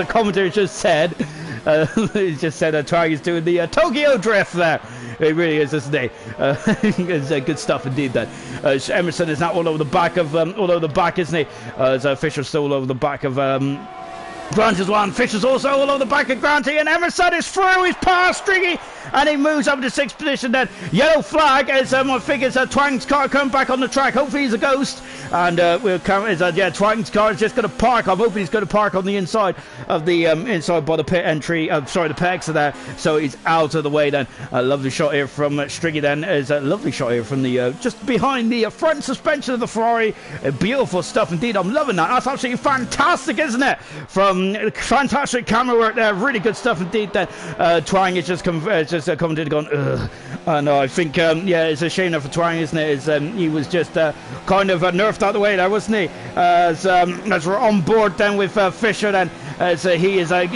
commentator just said, he just said Twang is doing the Tokyo drift there. It really is, isn't it? It's good stuff indeed. Then Emerson is now all over the back of isn't he? Fisher's still all over the back of Grant as well, and Fisher's also all over the back of Granty, and Emerson is through, he's past Stringy, and he moves up to 6th position then. Yellow flag as I think it's Twang's car coming back on the track. Hopefully he's a ghost, and we'll come yeah, Twang's car is just going to park. I'm hoping he's going to park on the inside of the inside by the pit entry, sorry, the pit exit there, so he's out of the way then. A lovely shot here from Stringy then, is a lovely shot here from the just behind the front suspension of the Ferrari. Beautiful stuff indeed, I'm loving that. That's absolutely fantastic, isn't it? From fantastic camera work there, really good stuff indeed. Then Twang is just commented gone, ugh. And I think yeah, it's a shame for Twang, isn't it? He was just kind of nerfed out of the way there, wasn't he? As we're on board then with Fisher then, as he's a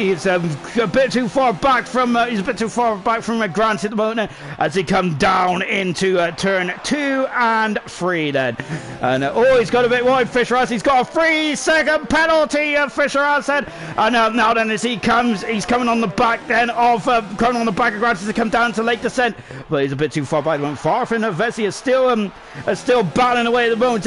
bit too far back from Grant at the moment as he comes down into turn 2 and 3 then. And oh, he's got a bit wide, Fisher has. He's got a 3-second penalty, Fisher has said. And now then, as he's coming on the back then of Grant as he come down to Lake Descent, but he's a bit too far back. Farfin and Vesey is still battling away at the moment.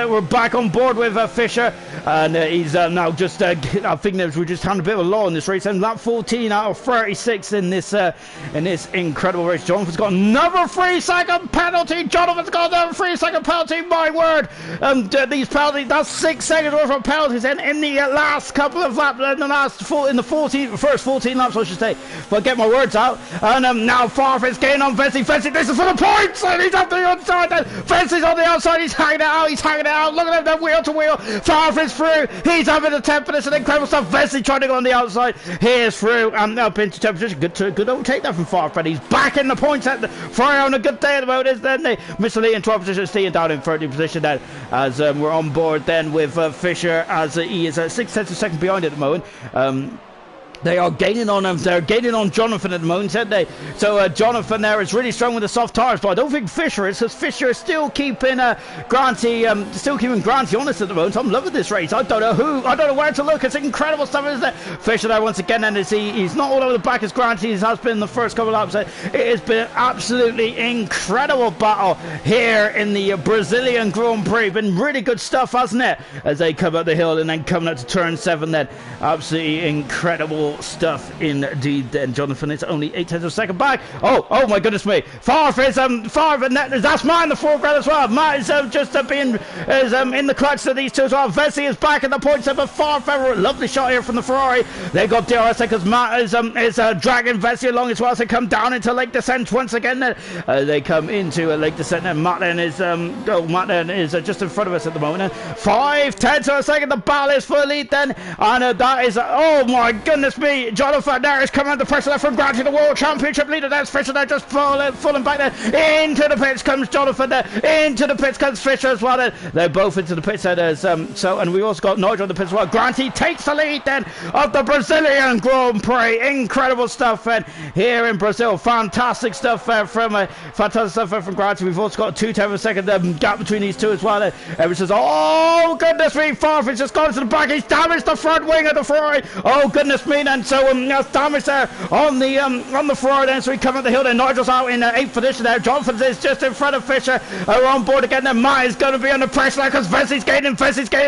We're back on board with Fisher, and he's now just I think we're just having a bit of a lull in this race, and lap 14 out of 36 in this incredible race. Jonathan's got another 3-second penalty. Jonathan's got another 3-second penalty. My word, these penalties, that's 6 seconds worth of penalties in the last couple of laps, in the first 14 laps, I should say. But get my words out. And now Farf is getting on Vesey. Vesey, this is for the points, and he's up the outside. Then Vesey's on the outside. He's hanging it out. Look at him, wheel to wheel. Farf is through. He's having a 10th position. Incredible stuff. Vesey trying to go on the outside. Here's through and up into 10th position. Good overtake that from Farf, but he's back in the points at the Ferrari on a good day at the moment, isn't he? Mr. Lee in 12th position, staying down in 13th position then, as we're on board then with Fisher, as he is 6 tenths of a second behind at the moment. They are gaining on him. They're gaining on Jonathan at the moment, aren't they? So Jonathan there is really strong with the soft tires, but I don't think Fisher is, because Fisher is still keeping Granty honest at the moment. I'm loving this race. I don't know where to look. It's incredible stuff, isn't it? Fisher there once again, and he's not all over the back as Granty has been in the first couple of laps. It has been an absolutely incredible battle here in the Brazilian Grand Prix. Been really good stuff, hasn't it? As they come up the hill and then coming up to turn 7 then. Absolutely incredible stuff indeed then. Jonathan is only 8 tenths of a second back. Oh my goodness me. Farf is that's Matt in the foreground as well. Matt is just being in the clutch to these two as well. Vesey is back at the points of a Farf. Lovely shot here from the Ferrari. They got DRS because Matt is dragging Vesey along as well as they come down into Lake Descent once again. They come into Lake Descent and Matt then is just in front of us at the moment. 5 tenths of a second. The battle is for the lead then, and that is oh my goodness me. Jonathan there is coming under pressure there from Granty, the World Championship leader. There's Fisher there just falling back there. Into the pits comes Jonathan there. Into the pits comes Fisher as well. They're both into the pits there. And we also got Nigel in the pits as well. Granty takes the lead then of the Brazilian Grand Prix. Incredible stuff here in Brazil. Fantastic stuff from Granty. We've also got a 2 tenths of a second gap between these two as well. Everyone says, oh goodness me, Farf has just gone to the back. He's damaged the front wing of the Ferrari. Oh goodness me. then. So that's damage there on the Ferrari then. So we come up the hill then. Nigel's out in 8th position there. Jonathan is just in front of Fisher. We're on board again then. Matt is going to be under pressure because Vesi's gaining.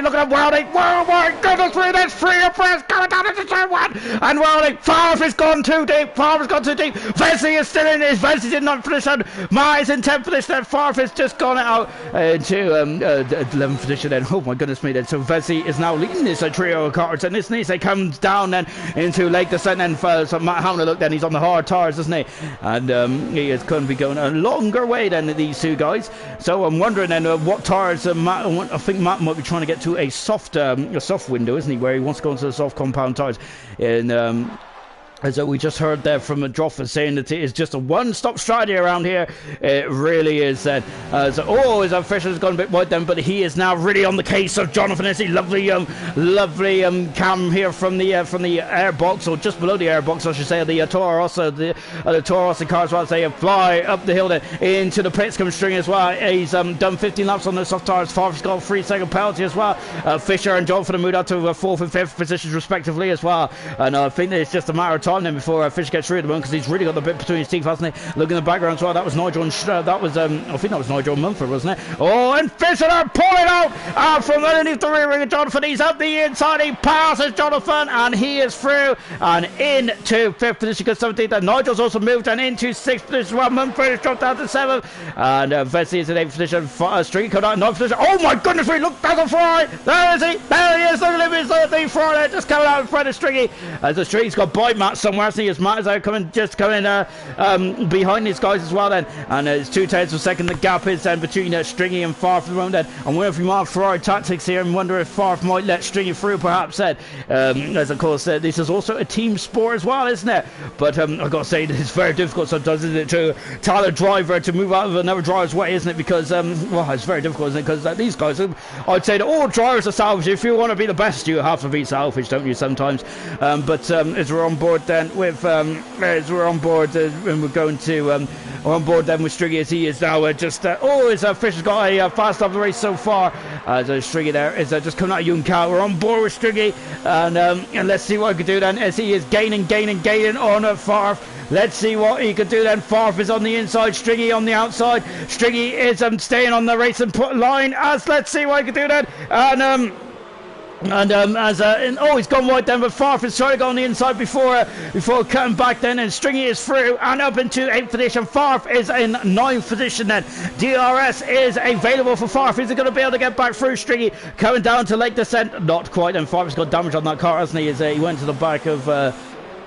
Look at Welding. Oh my goodness me, that's free of press going down into turn 1. And Welding, Favre has gone too deep. Vesi is still in his. Vesi's in 9th position. Matt is in 10th position then. Favre has just gone out to 11th position then. Oh my goodness me then. So Vesi is now leading this trio of cars, and this Nise comes down then into Lake Descent then. So Matt, having a look then, he's on the hard tires, isn't he? And he is going to be going a longer way than these two guys. So I'm wondering then what tires Matt. I think Matt might be trying to get to a soft window, isn't he? Where he wants to go into the soft compound tires. And as we just heard there from Drofford saying that it is just a one-stop strategy around here. It really is. His Fisher's gone a bit wide then, but he is now really on the case of Jonathan. It's a lovely cam here from the airbox, or just below the airbox, I should say. The Toro Rosso cars, while they fly up the hill then into the pits, come string as well. He's done 15 laps on the soft tires. Favre's got a 3-second penalty as well. Fisher and Jonathan have moved up to 4th and 5th positions respectively as well. And I think that it's just a matter of time then before Fisher gets through at the moment, because he's really got the bit between his teeth, hasn't he? Look in the background as well. That was Nigel and I think that was Nigel and Mumford, wasn't it? Oh, and Fisher pulling out from underneath the rear ring of Jonathan. He's up the inside. He passes Jonathan, and he is through and into 5th position. Because 17th. And Nigel's also moved and into 6th position. Well, Mumford has dropped down to 7th, and Vesey is in 8th position. Street coming out in 9th position. Oh my goodness! Look, that's a Ferrari. There is he. There he is. Look at him. He's the Ferrari just coming out in front of Stringy. As the Stringy's got by Matt somewhere. I see his Matt is out coming behind these guys as well then, and it's 2/10 of a second. The gap is then between Stringy and Favre for the moment then. I'm wondering if we might have Ferrari tactics here and wonder if Favre might let Stringy through perhaps then. As of course this is also a team sport as well, isn't it? But I've got to say it's very difficult sometimes, isn't it, to tell a driver to move out of another driver's way, isn't it? Because well, it's very difficult, isn't it? Because these guys, I'd say that all drivers are selfish. If you want to be the best, you have to be selfish, don't you, sometimes? But as we're on board then with we're on board and we're going to we're on board then with Stringy, as he is now Fisher's got a fast off the race so far. Stringy there is just coming out of Juncal. We're on board with Stringy, and let's see what he can do then, as he is gaining on Favre. Let's see what he can do then. Favre is on the inside, Stringy on the outside. Stringy is staying on the race and put line, as let's see what he can do then. He's gone wide then, but Favre is trying to go on the inside before cutting back then, and Stringy is through and up into 8th position. Favre is in 9th position then. DRS is available for Favre. Is he going to be able to get back through Stringy? Coming down to Lake Descent, not quite, and Favre's got damage on that car, hasn't he? He went to the back of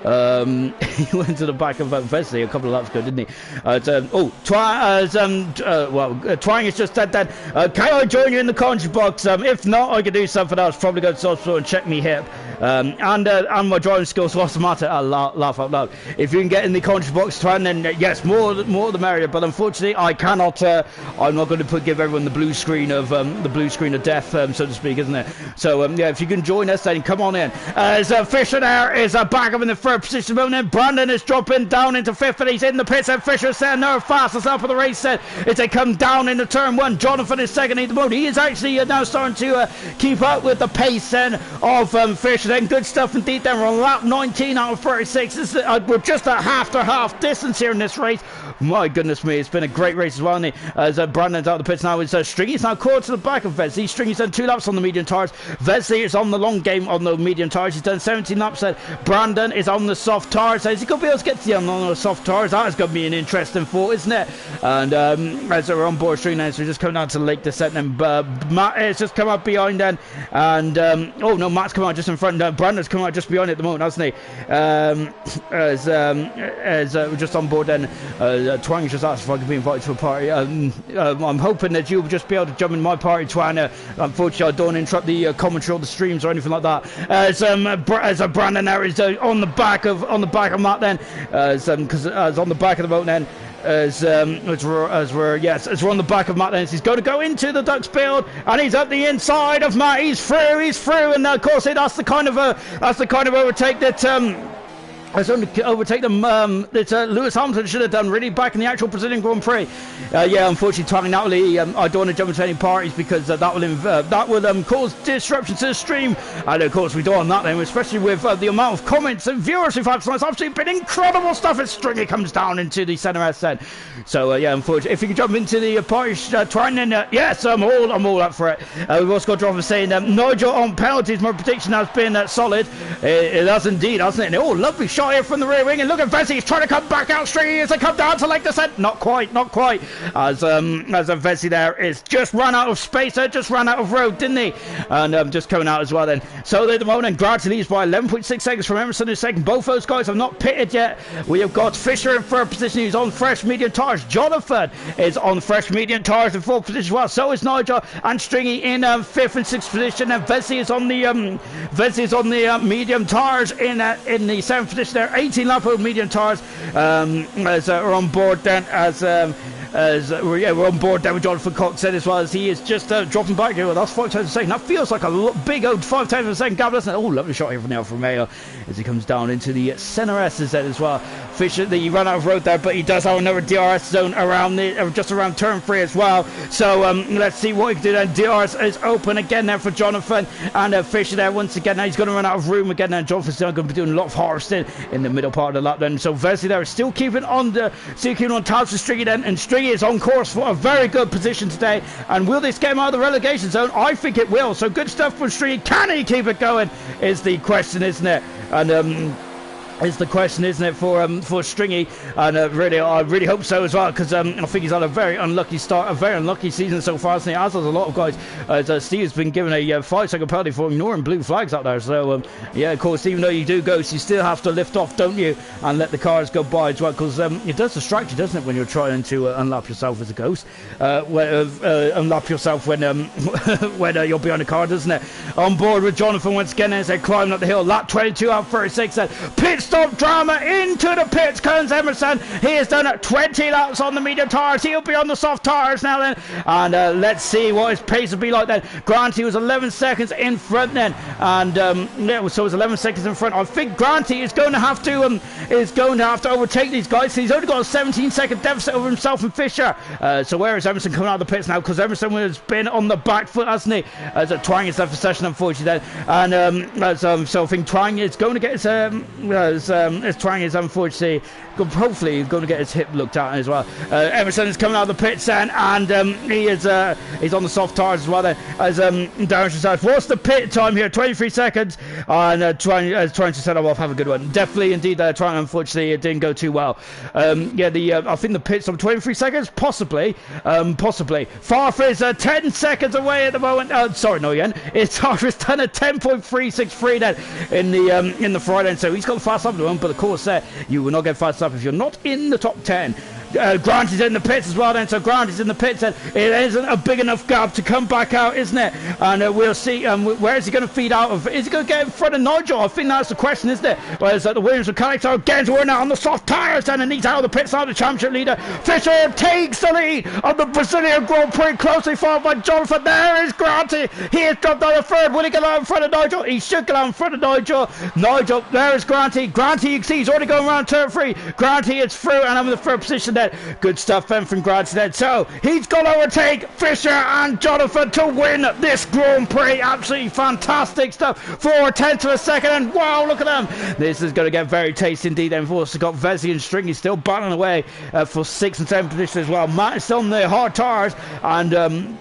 he went to the back of Vesey a couple of laps ago, didn't he? Twang is just said that, can I join you in the commentary box? If not, I could do something else. Probably go to the hospital and check me hip. And my driving skills, what's the matter? I'll laugh out loud. If you can get in the commentary box, Twan, then yes, more the merrier. But unfortunately, I cannot. I'm not going to give everyone the blue screen of death, so to speak, isn't it? So yeah, if you can join us, then come on in. As Fisher there is back up in the third position, and Brandon is dropping down into 5th, and he's in the pits. And Fisher's saying no, fastest up of the race set as they come down into turn 1. Jonathan is second in the mode. He is actually now starting to keep up with the pace then of Fisher. Then good stuff indeed. Then we're on lap 19 out of 36. We're just at half distance here in this race. My goodness me, it's been a great race as well, isn't it? As Brandon's out of the pits now, it's Stringy's now caught to the back of Vesey. Stringy's done 2 laps on the medium tires. Vesey is on the long game on the medium tires. He's done 17 laps. Brandon is on the soft tires. So is he going to be able to get to the on the soft tires? That is going to be an interesting thought, isn't it? And as we're on board String now, so we're just coming down to Lake Descent, and Matt has just come up behind then, and Matt's come out just in front. Brandon's come out just behind at the moment, hasn't he? As we're just on board then, Twang's just asked if I could be invited to a party. I'm hoping that you'll just be able to jump in my party, Twang. Unfortunately, I don't want to interrupt the commentary or the streams or anything like that. As Brandon there is on the back of Matt then, because on the back of the boat then. As we're on the back of Matt then, he's going to go into the Ducks build, and he's at the inside of Matt. He's through, and of course that's the kind of overtake that Has only overtake them. It's Lewis Hamilton should have done really back in the actual Brazilian Grand Prix. Yeah, unfortunately, Tony Natalie, I don't want to jump into any parties because that will cause disruption to the stream. And of course, we don't want that then, especially with the amount of comments and viewers we've had tonight. It's absolutely been incredible stuff as Stringy comes down into the centre S then. So yeah, unfortunately, if you can jump into the party, Twine, then yes, I'm all up for it. We've also got Drop saying Nigel on penalties. My prediction has been solid. It has indeed, hasn't it? Oh, lovely shot here from the rear wing, and look at Vesey, he's trying to come back out Stringy as they come down to like descent. Not quite, as Vesey there is just run out of space there, just ran out of road, didn't he? And just coming out as well then. So at the moment, Grant leads by 11.6 seconds from Emerson in second. Both those guys have not pitted yet. We have got Fisher in third position, he's on fresh medium tires. Jonathan is on fresh medium tires in fourth position as well. So is Nigel and Stringy in fifth and sixth position, and Vesey is on the medium tires in the seventh position there. 18 lap old medium tires as are on board then we're on board there with Jonathan Cox said as well, as he is just dropping back here. That's 5 times a second. That feels like a big old 5 times a second gap, doesn't it? Oh, lovely shot here from Alfa Romeo as he comes down into the centre S as well. Fisher, he ran out of road there, but he does have another DRS zone around just around turn 3 as well. So let's see what he can do then. DRS is open again there for Jonathan, and Fisher there once again. Now he's going to run out of room again, and Jonathan's still going to be doing a lot of harvesting in the middle part of the lap then. So Vesey there is still keeping on tabs with Stringy then, and Stringy is on course for a very good position today. And will this get him out of the relegation zone? I think it will. So good stuff from Stringy. Can he keep it going is the question, isn't it? And is the question, isn't it, for Stringy? And I really hope so as well, because I think he's had a very unlucky start, a very unlucky season so far, hasn't he? As has a lot of guys. As Steve's been given a 5-second penalty for ignoring blue flags out there. So yeah, of course, even though you do ghost, you still have to lift off, don't you, and let the cars go by as well, because it does distract you, doesn't it, when you're trying to unlap yourself as a ghost, unlap yourself when when you're behind the car, doesn't it? On board with Jonathan once again as they're climbing up the hill. Lap 22 out 36. Pit stop drama into the pits. Comes Emerson. He has done 20 laps on the medium tires. He'll be on the soft tires now then. And let's see what his pace will be like then. Granty was 11 seconds in front then, and yeah, so it was 11 seconds in front. I think Granty is going to have to overtake these guys. He's only got a 17-second deficit over himself and Fisher. So where is Emerson coming out of the pits now? Because Emerson has been on the back foot, hasn't he? As Twang is left for session, unfortunately then. And so I think Twang is going to get as Twang is unfortunately hopefully going to get his hip looked at as well. Emerson is coming out of the pits then, and he's on the soft tires as well then. As Darren says, what's the pit time here? 23 seconds. And trying to set him off. Have a good one. Definitely indeed. Trying, unfortunately, it didn't go too well. Yeah, I think the pit's on 23 seconds, possibly. Farf is 10 seconds away at the moment. Sorry, no, again. It's Farf's done a 10.363 then in the Friday, and so he's got the fast up at the moment. But of course, you will not get fast up if you're not in the top 10. Grant is in the pits as well then, so Grant is in the pits and it isn't a big enough gap to come back out, isn't it? And we'll see where is he going to feed out of. Is he going to get in front of Nigel? I think that's the question, isn't it? Whereas the Williams mechanics are getting to win now on the soft tyres then, and he's out of the pits now, the championship leader. Fisher takes the lead on the Brazilian Grand Prix, closely followed by Jonathan. There is Granty. He has dropped down the third. Will he get out in front of Nigel? He should get out in front of Nigel. There is Granty. Granty, you can see he's already going around turn 3. Granty is through and I'm in the third position there. Good stuff then from Granty then. So he's got to overtake Fisher and Jonathan to win this Grand Prix. Absolutely fantastic stuff. 4/10 of a second, and wow, look at them. This is going to get very tasty indeed. Then we've also got Vesey and Stringy still battling away for 6th and 7th position as well. Matt is still on the hard tires, and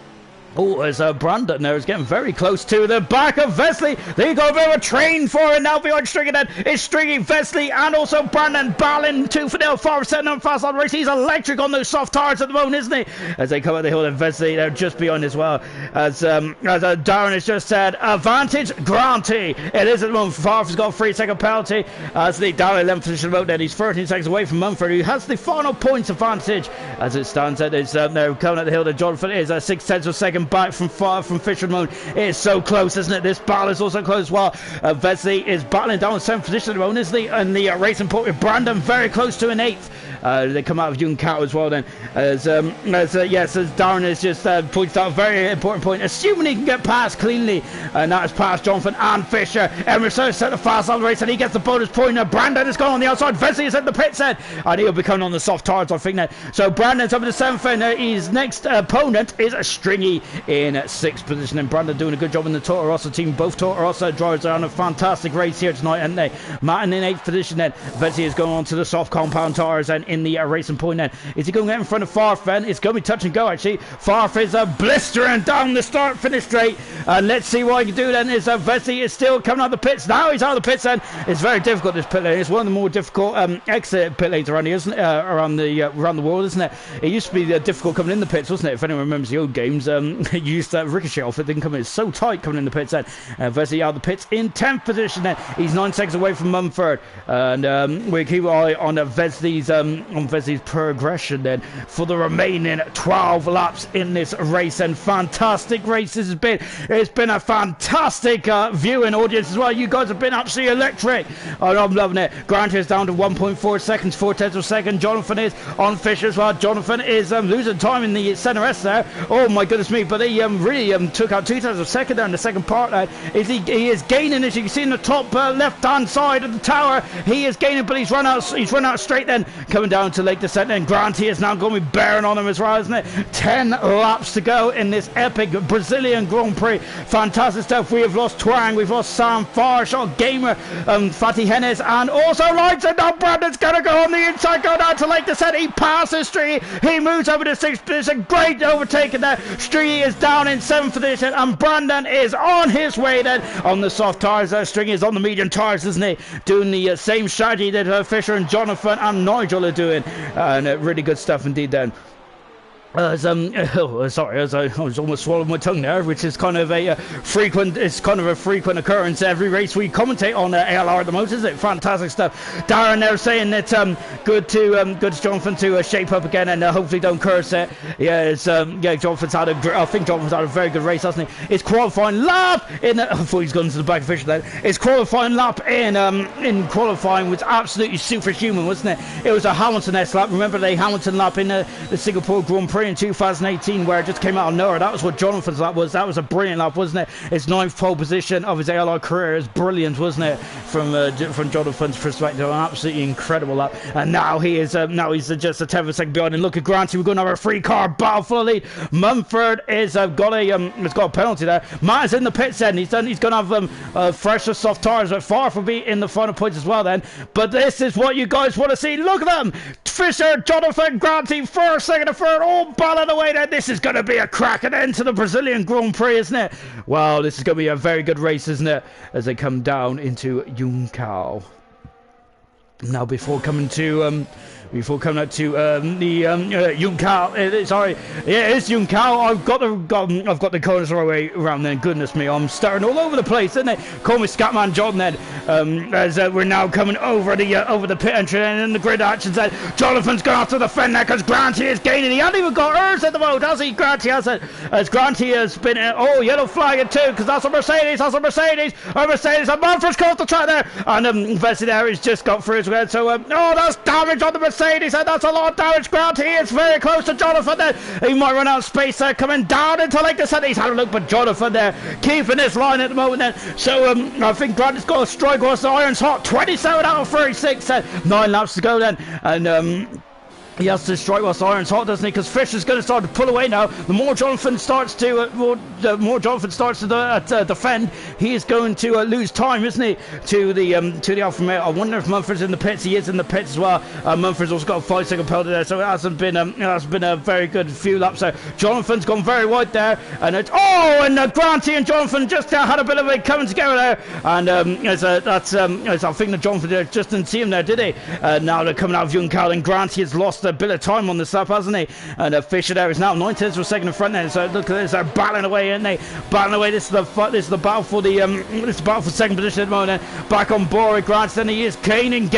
as Brandon there is getting very close to the back of Vesley. There you go, a bit of a train for it now behind Stringy then. It's Stringy, Vesley and also Brandon battling 2-0 far setting on fast on the race. He's electric on those soft tires at the moment, isn't he? As they come up the hill, and Vesley they're just behind as well. As Darren has just said, advantage Granty. It is at the moment. Farf has got a 3-second penalty as the down 11th position vote then. He's 13 seconds away from Mumford, who has the final points advantage as it stands. It's they're coming at the hill. Jonathan is 6/10 of a second back from Fisher Moon. It's so close, isn't it? This battle is also close as well. Vesley is battling down in 7th position at the moment, isn't he? And the racing point with Brandon very close to an 8th. They come out of Young Cow as well then. As Darren has just pointed out a very important point. Assuming he can get past cleanly, and that is past Jonathan and Fisher. Emerson set the fast on the race, and he gets the bonus point. Brandon is going on the outside. Vesey is at the pit set, and he'll be coming on the soft tires, I think. So Brandon's up in the 7th, and his next opponent is Stringy in 6th position. And Brandon doing a good job in the Toro Rosso team. Both Toro Rosso drivers are on a fantastic race here tonight, aren't they? Martin in 8th position then. Vesey is going on to the soft compound tires, and in the racing point then. Is he going to get in front of Farf then? It's going to be touch and go actually. Farf is blistering down the start finish straight, and let's see what he can do then. Is Vesey is still coming out the pits. Now he's out of the pits, and it's very difficult, this pit lane. It's one of the more difficult exit pit lanes around here, isn't it? Around the world, isn't it? It used to be difficult coming in the pits, wasn't it? If anyone remembers the old games, you used to ricochet off it, didn't come in. It's so tight coming in the pits then. Vesey out of the pits in 10th position then. He's 9 seconds away from Mumford, and we keep our eye on Vesey's progression then for the remaining 12 laps in this race. And fantastic race this has been. It's been a fantastic viewing audience as well. You guys have been absolutely electric. Oh, I'm loving it. Grant is down to 1.4 seconds, 4/10 of a second. Jonathan is on Fisher as well. Jonathan is losing time in the centre S there. Oh my goodness me! But he really took out 2/10 of a second there in the second part. He is gaining, as you can see in the top left-hand side of the tower. He is gaining, but he's run out straight then, coming down to Lake Descent. And Grant is now going to be bearing on him as well, isn't it? 10 laps to go in this epic Brazilian Grand Prix. Fantastic stuff. We have lost Twang, we've lost Sam Farr, Shot Gamer, Fatty Hennes, and also Lights. And now Brandon's going to go on the inside, go down to Lake Descent. He passes Stree. He moves over to 6th position. Great overtaking there. Stree is down in 7th position, and Brandon is on his way then on the soft tyres. String is on the medium tyres, isn't he? Doing the same strategy that Fisher and Jonathan and Nigel are doing. And really good stuff indeed then. Sorry, as I was almost swallowing my tongue there, which is kind of a frequent occurrence every race we commentate on ALR at the moment, isn't it? Fantastic stuff. Darren there saying that good to Jonathan to shape up again and hopefully don't curse it. Jonathan's had I think Jonathan's had a very good race, hasn't he? His qualifying lap in I thought he's gone to the back of Fisher then. His qualifying lap in qualifying was absolutely superhuman, wasn't it? It was a Hamilton-esque lap. Remember the Hamilton lap in the Singapore Grand Prix in 2018 where it just came out of nowhere? That was what Jonathan's lap was. That was a brilliant lap, wasn't it? His 9th pole position of his ALR career is brilliant, wasn't it? From Jonathan's perspective, an absolutely incredible lap. And now he's just a 10th of a second behind. And look at Granty, we're going to have a 3-car battle for the lead. Mumford has got a penalty there. Matt is in the pits then. He's going to have fresher soft tyres, but far from be in the final points as well then. But this is what you guys want to see. Look at them. Fisher, Jonathan, Granty, first, second, and third, all balling away there. This is going to be a cracking end to the Brazilian Grand Prix, isn't it? Wow, this is going to be a very good race, isn't it? As they come down into Juncal. Now, before coming to the Juncal, sorry, yeah, it's Juncal. I've got the corners all the way around then. Goodness me, I'm starting all over the place, isn't it? Call me Scatman John then. As we're now coming over the pit entry and in the grid actions then. Jonathan's going after the fend there because Granty is gaining. He hasn't even got hers at the moment, has he? Granty hasn't. As Granty has been yellow flag too, because that's a Mercedes. A Mercedes. And Manfred's come off the track there, and Vesey there has just got through as well. So that's damage on the Mercedes, and that's a lot of damage. Granty is very close to Jonathan there. He might run out of space there, coming down into Lake Descent. He's had a look, but Jonathan there keeping this line at the moment then. So I think Granty's got a strike whilst the iron's hot. 27 out of 36, 9 laps to go then, and he has to strike whilst the iron's hot, doesn't he? Because Fisher's going to start to pull away now. The more Jonathan starts to defend, he is going to lose time, isn't he? To the Alfa Romeo. I wonder if Mumford's in the pits. He is in the pits as well. Mumford's also got a 5-second penalty there, so it hasn't been a very good few laps there. Jonathan's gone very wide there, and Granty and Jonathan just had a bit of a coming together there, and I think that Jonathan just didn't see him there, did he? Now they're coming out of Young Cal, and Granty has lost lost a bit of time on the sub, hasn't he? And Fisher there is now 9 tenths of a second in front there. So look at this, they're battling away, aren't they? Battling away. This is the battle for the this is the battle for second position at the moment. Back on board with Grant, then he is gaining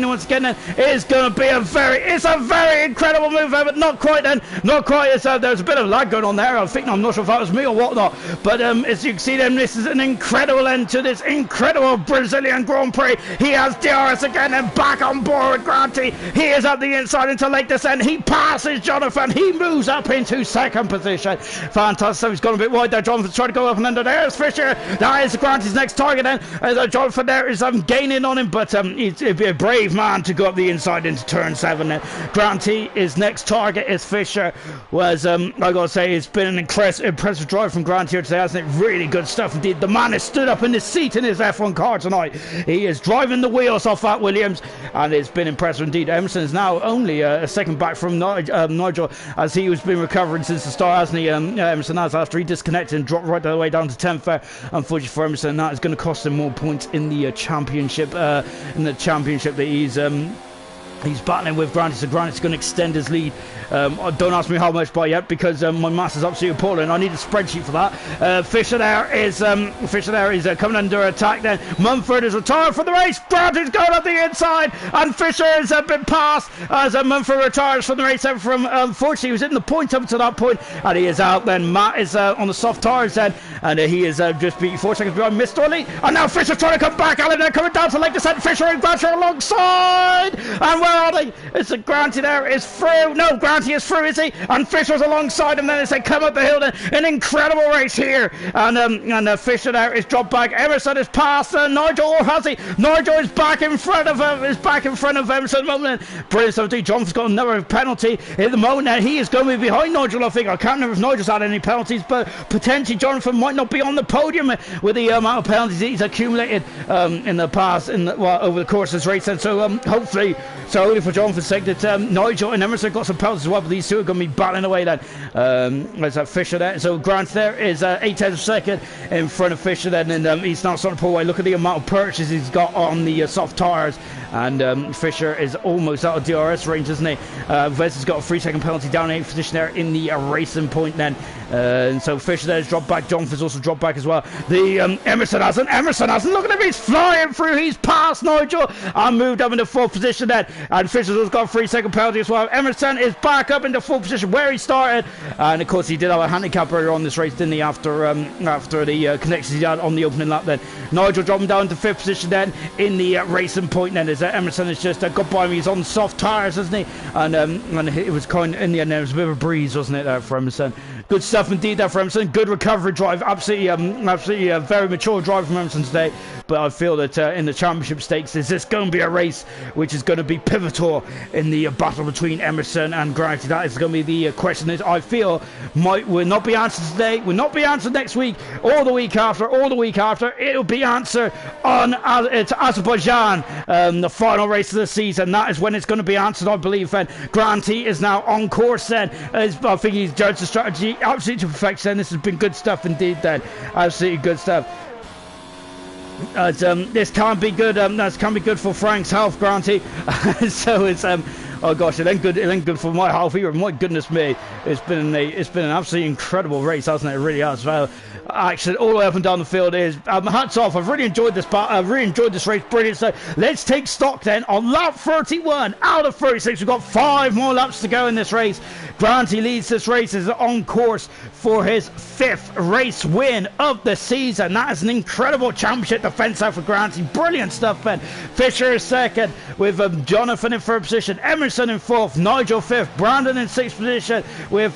once again. It is going to be a very incredible move there, but not quite then, not quite. There's a bit of lag going on there. I'm not sure if that was me or whatnot, but as you can see then, this is an incredible end to this incredible Brazilian Grand Prix. He has DRS again and back on board with Granty. He is at the inside into late descent. He passes Jonathan. He moves up into second position. Fantastic. So he's gone a bit wide there. Jonathan's trying to go up and under. There's Fisher. That is Granty's next target then. Jonathan there is gaining on him, but he'd be a brave man to go up the inside into turn 7 then. Granty, his next target is Fisher. Was I gotta say, it's been an impressive drive from Grant here today, hasn't it? Really good stuff indeed. The man has stood up in his seat in his F1 car tonight. He is driving the wheels off that Williams, and it's been impressive indeed. Emerson is now only a second back from Nigel, as he has been recovering since the start, hasn't he? Emerson has, after he disconnected and dropped right the way down to 10th there. Unfortunately for Emerson, that is going to cost him more points in the championship. That he's battling with Grant, so Grant's going to extend his lead. Don't ask me how much by yet, because my maths is absolutely appalling. I need a spreadsheet for that. Fisher there is coming under attack then. Mumford is retired from the race. Grant is going up the inside, and Fisher has been passed as Mumford retires from the race. Unfortunately, he was in the point up to that point, and he is out then. Matt is on the soft tires then, and he is just beat 4 seconds behind Mr. Lee. And now Fisher's trying to come back. Alan there coming down to late descent. Fisher and Grant are alongside, and where are they? It's Granty there is through. No, Granty is through, is he? And Fisher's alongside him then as they come up the hill. Then an incredible race here, and Fisher there is dropped back. Emerson is past Nigel, or has he? Nigel is back in front of Emerson at the moment. Brilliant stuff. Jonathan's got another penalty at the moment. Now he is going to be behind Nigel, I think. I can't remember if Nigel's had any penalties, but potentially Jonathan might not be on the podium with the amount of penalties he's accumulated in the past, over the course of this race. And so hopefully for Jonathan's sake that Nigel and Emerson got some penalties as well, but these two are going to be battling away then. There's that Fisher there. So Grant there is 8 tenths of a second in front of Fisher then, and he's now starting to pull away. Look at the amount of purchase he's got on the soft tyres, and Fisher is almost out of DRS range, isn't he? Vez has got a 3-second penalty down in 8th position there in the racing point then. And so Fisher there has dropped back. Jonathan's also dropped back as well. The Emerson hasn't. Look at him, he's flying through. He's past Nigel and moved up into 4th position then. And Fisher's also got a 3-second penalty as well. Emerson is back up into 4th position where he started. And of course he did have a handicap earlier on this race, didn't he? After the connections he had on the opening lap then. Nigel dropping down to 5th position then in the racing point then. As Emerson has just got by him. He's on soft tyres, isn't he? And it was kind of, in the end there was a bit of a breeze, wasn't it, there for Emerson? Good stuff indeed there for Emerson. Good recovery drive. Absolutely a very mature drive from Emerson today. But I feel that in the championship stakes, is this going to be a race which is going to be pivotal in the battle between Emerson and Granty? That is going to be the question that I feel will not be answered today, will not be answered next week, or the week after, It'll be answered on Azerbaijan, the final race of the season. That is when it's going to be answered, I believe. And Granty is now on course then. I think he's judged the strategy absolutely to perfection. This has been good stuff indeed then. Absolutely good stuff. This can't be good. This can't be good for Frank's health, Granty. So it's oh gosh, it ain't good for my health either. My goodness me, it's been an absolutely incredible race, hasn't it? It really has. Well, action all the way up and down the field is hats off. I've really enjoyed this part. I've really enjoyed this race. Brilliant. So let's take stock then on lap 31 out of 36. We've got 5 more laps to go in this race. Granty leads this race, is on course for his 5th race win of the season. That is an incredible championship defence out for Granty. Brilliant stuff, Ben. Fisher is second with Jonathan in 3rd position, Emerson in 4th, Nigel 5th, Brandon in 6th position with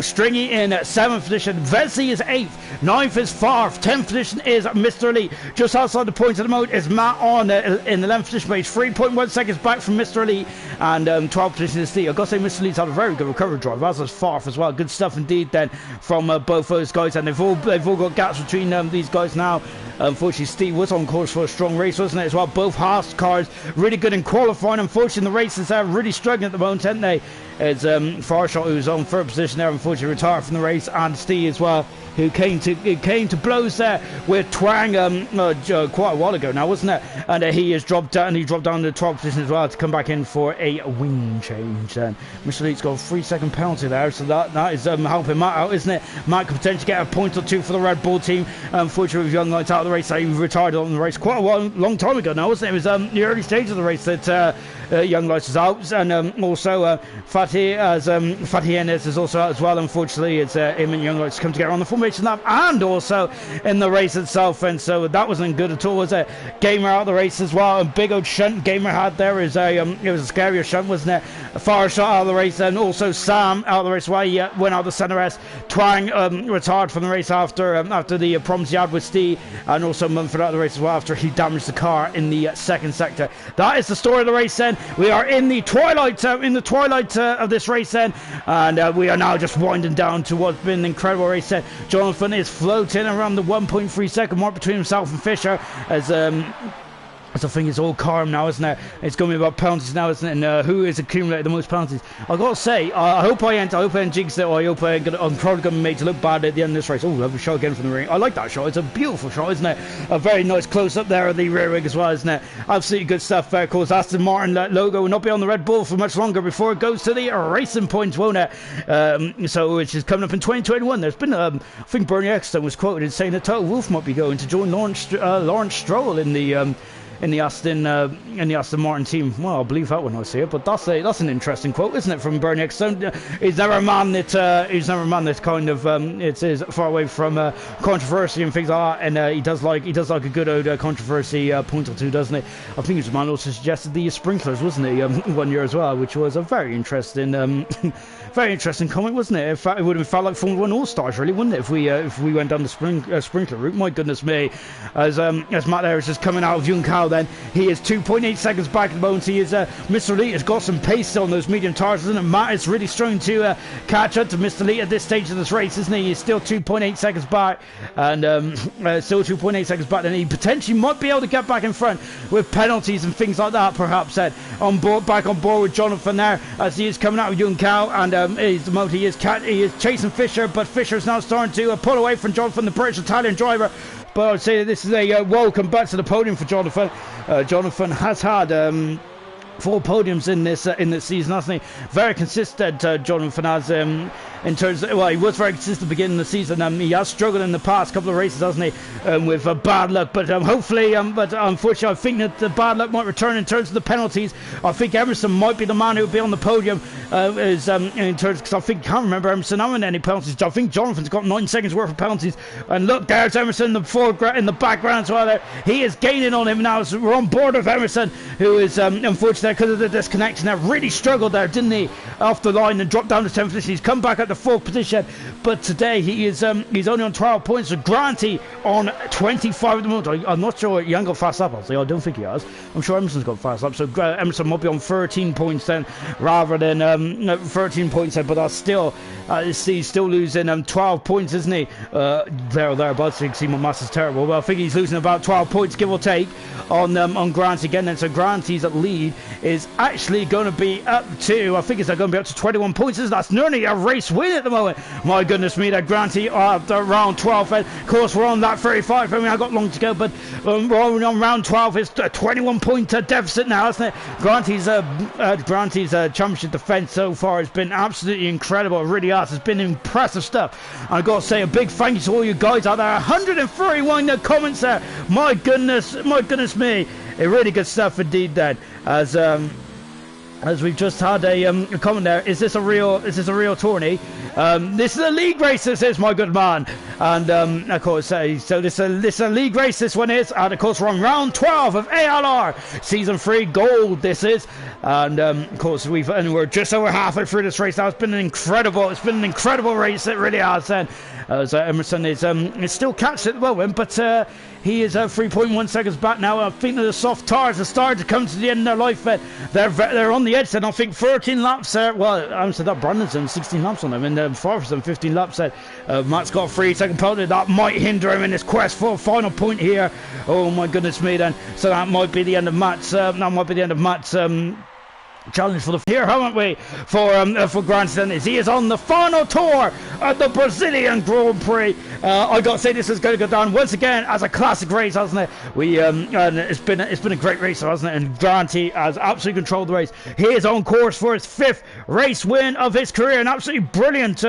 Stringy in 7th position, Vesey is 8th, 9th is Farf, 10th position is Mr. Lee. Just outside the points at the moment is Matt on in the 11th position, but he's 3.1 seconds back from Mr. Lee, and 12th position is Steve. I've got to say Mr. Lee's had a very good recovery drive, as has Farf as well. Good stuff indeed then from both those guys, and they've all got gaps between these guys now. Unfortunately, Steve was on course for a strong race, wasn't it, as well? Both Haas cars really good in qualifying. Unfortunately, the races are really struggling at the moment, aren't they? It's Farshot, who's on 3rd position there, unfortunately retired from the race, and Steve as well. who came to blows there with Twang quite a while ago now, wasn't it? And he has dropped down. He dropped down to the 12th position as well to come back in for a wing change. And Mr. Elite's got a 3-second penalty there, so that is helping Matt out, isn't it? Matt could potentially get a point or two for the Red Bull team. Unfortunately, with Young Lights out of the race, he retired on the race quite a long time ago now, wasn't it? It was the early stage of the race that Young Lights is out, and also Fatih Enes is also out as well. Unfortunately, it's him and Young Lights come together on the formation lap and also in the race itself, and so that wasn't good at all, was it? Gamer out of the race as well, and big old shunt Gamer had there is it was a scarier shunt, wasn't it? A far shot out of the race, and also Sam out of the race while he went out the centre S. Twang retired from the race after the problems he had with Steve, and also Mumford out of the race as well after he damaged the car in the second sector. That is the story of the race then. We are in the twilight of this race then, and we are now just winding down to what's been an incredible race then. Jonathan is floating around the 1.3 second mark between himself and Fisher as I think it's all calm now, isn't it? It's going to be about penalties now, isn't it? And who has accumulated the most penalties? I've got to say, I hope I ain't jinxed it, or I'm probably going to be made to look bad at the end of this race. Oh, have a shot again from the ring. I like that shot. It's a beautiful shot, isn't it? A very nice close-up there of the rear wing as well, isn't it? Absolutely good stuff there. Of course, Aston Martin logo will not be on the Red Bull for much longer before it goes to the racing points, won't it? So, which is coming up in 2021. There's been, I think Bernie Ecclestone was quoted as saying that Toto Wolff might be going to join Lawrence Stroll in the Aston Martin team. Well, I'll believe that when I see it. But that's an interesting quote, isn't it, from Bernie Ecclestone? He's never a man that kind of it is far away from controversy and things like that. And he does like a good old controversy point or two, doesn't he? I think he was the man who also suggested the sprinklers, wasn't he, 1 year as well, which was a very interesting very interesting comment, wasn't it? In fact, it would have felt like Formula 1 All-Stars, really, wouldn't it, if we went down the sprinkler route? My goodness me. As Matt there is just coming out of Young Cow, then he is 2.8 seconds back at the moment. He is Mr. Elite has got some pace on those medium tires, isn't it? Matt is really struggling to catch up to Mr. Elite at this stage of this race, isn't he? He's still 2.8 seconds back, and still 2.8 seconds back, and he potentially might be able to get back in front with penalties and things like that, perhaps. Back on board with Jonathan there as he is coming out of Young Cow, and he is chasing Fisher, but Fisher is now starting to pull away from Jonathan, the British Italian driver. But I would say that this is a welcome back to the podium for Jonathan. Jonathan has had 4 podiums in this season, hasn't he? Very consistent, Jonathan has in terms of, well, he was very consistent at the beginning of the season. He has struggled in the past couple of races, hasn't he, with bad luck. But hopefully, but unfortunately, I think that the bad luck might return in terms of the penalties. I think Emerson might be the man who will be on the podium in terms, because I can't remember Emerson having any penalties. I think Jonathan's got 9 seconds worth of penalties. And look, there's Emerson in the background as well. There, he is gaining on him now. So we're on board with Emerson, who is unfortunately, because of the disconnection, there really struggled there, didn't he, off the line and dropped down to 10th position. He's come back at the 4th position, but today he is he's only on 12 points. So Granty on 25 at the moment. I'm not sure Young got fast up. I don't think he has. I'm sure Emerson's got fast up. So Emerson might be on 13 points then, rather than 13 points then. But that's still he's still losing 12 points, isn't he? There or thereabouts. You can see my maths is terrible. Well, I think he's losing about 12 points, give or take, on Grant again. Then so Granty's lead is actually going to be up to, I think it's going to be up to 21 points. That's nearly a race win at the moment. My goodness me, that Granty after round 12. And of course, we're on that 35. I mean, I've got long to go, but we're on round 12. It's a 21 point deficit now, isn't it? Granty's championship defence so far has been absolutely incredible. It really has. It's been impressive stuff. I've got to say a big thank you to all you guys out there. 131 comments there. My goodness me. Really good stuff indeed then. As we've just had a comment there, is this a real tourney? This is a league race, this is, my good man. And of course, so this is a league race, this one is. And of course, we're on round 12 of ALR Season 3 Gold, this is. And of course, we're just over halfway through this race now. It's been an incredible race, it really has. And Emerson is still catching at the moment, but he is 3.1 seconds back now. I think that the soft tires have started to come to the end of their life. They're on the edge, and I think 13 laps there. Well, I said that Brandon's done 16 laps on them, and Farfus done 15 laps there. Matt's got a 3-second penalty. That might hinder him in his quest for a final point here. Oh my goodness me, then. So that might be the end of Matt's. challenge for the here, haven't we? For Grandson, as he is on the final tour at the Brazilian Grand Prix. I got to say, this is going to go down once again as a classic race, hasn't it? And it's been a great race, hasn't it? And Granty has absolutely controlled the race. He is on course for his 5th race win of his career, an absolutely brilliant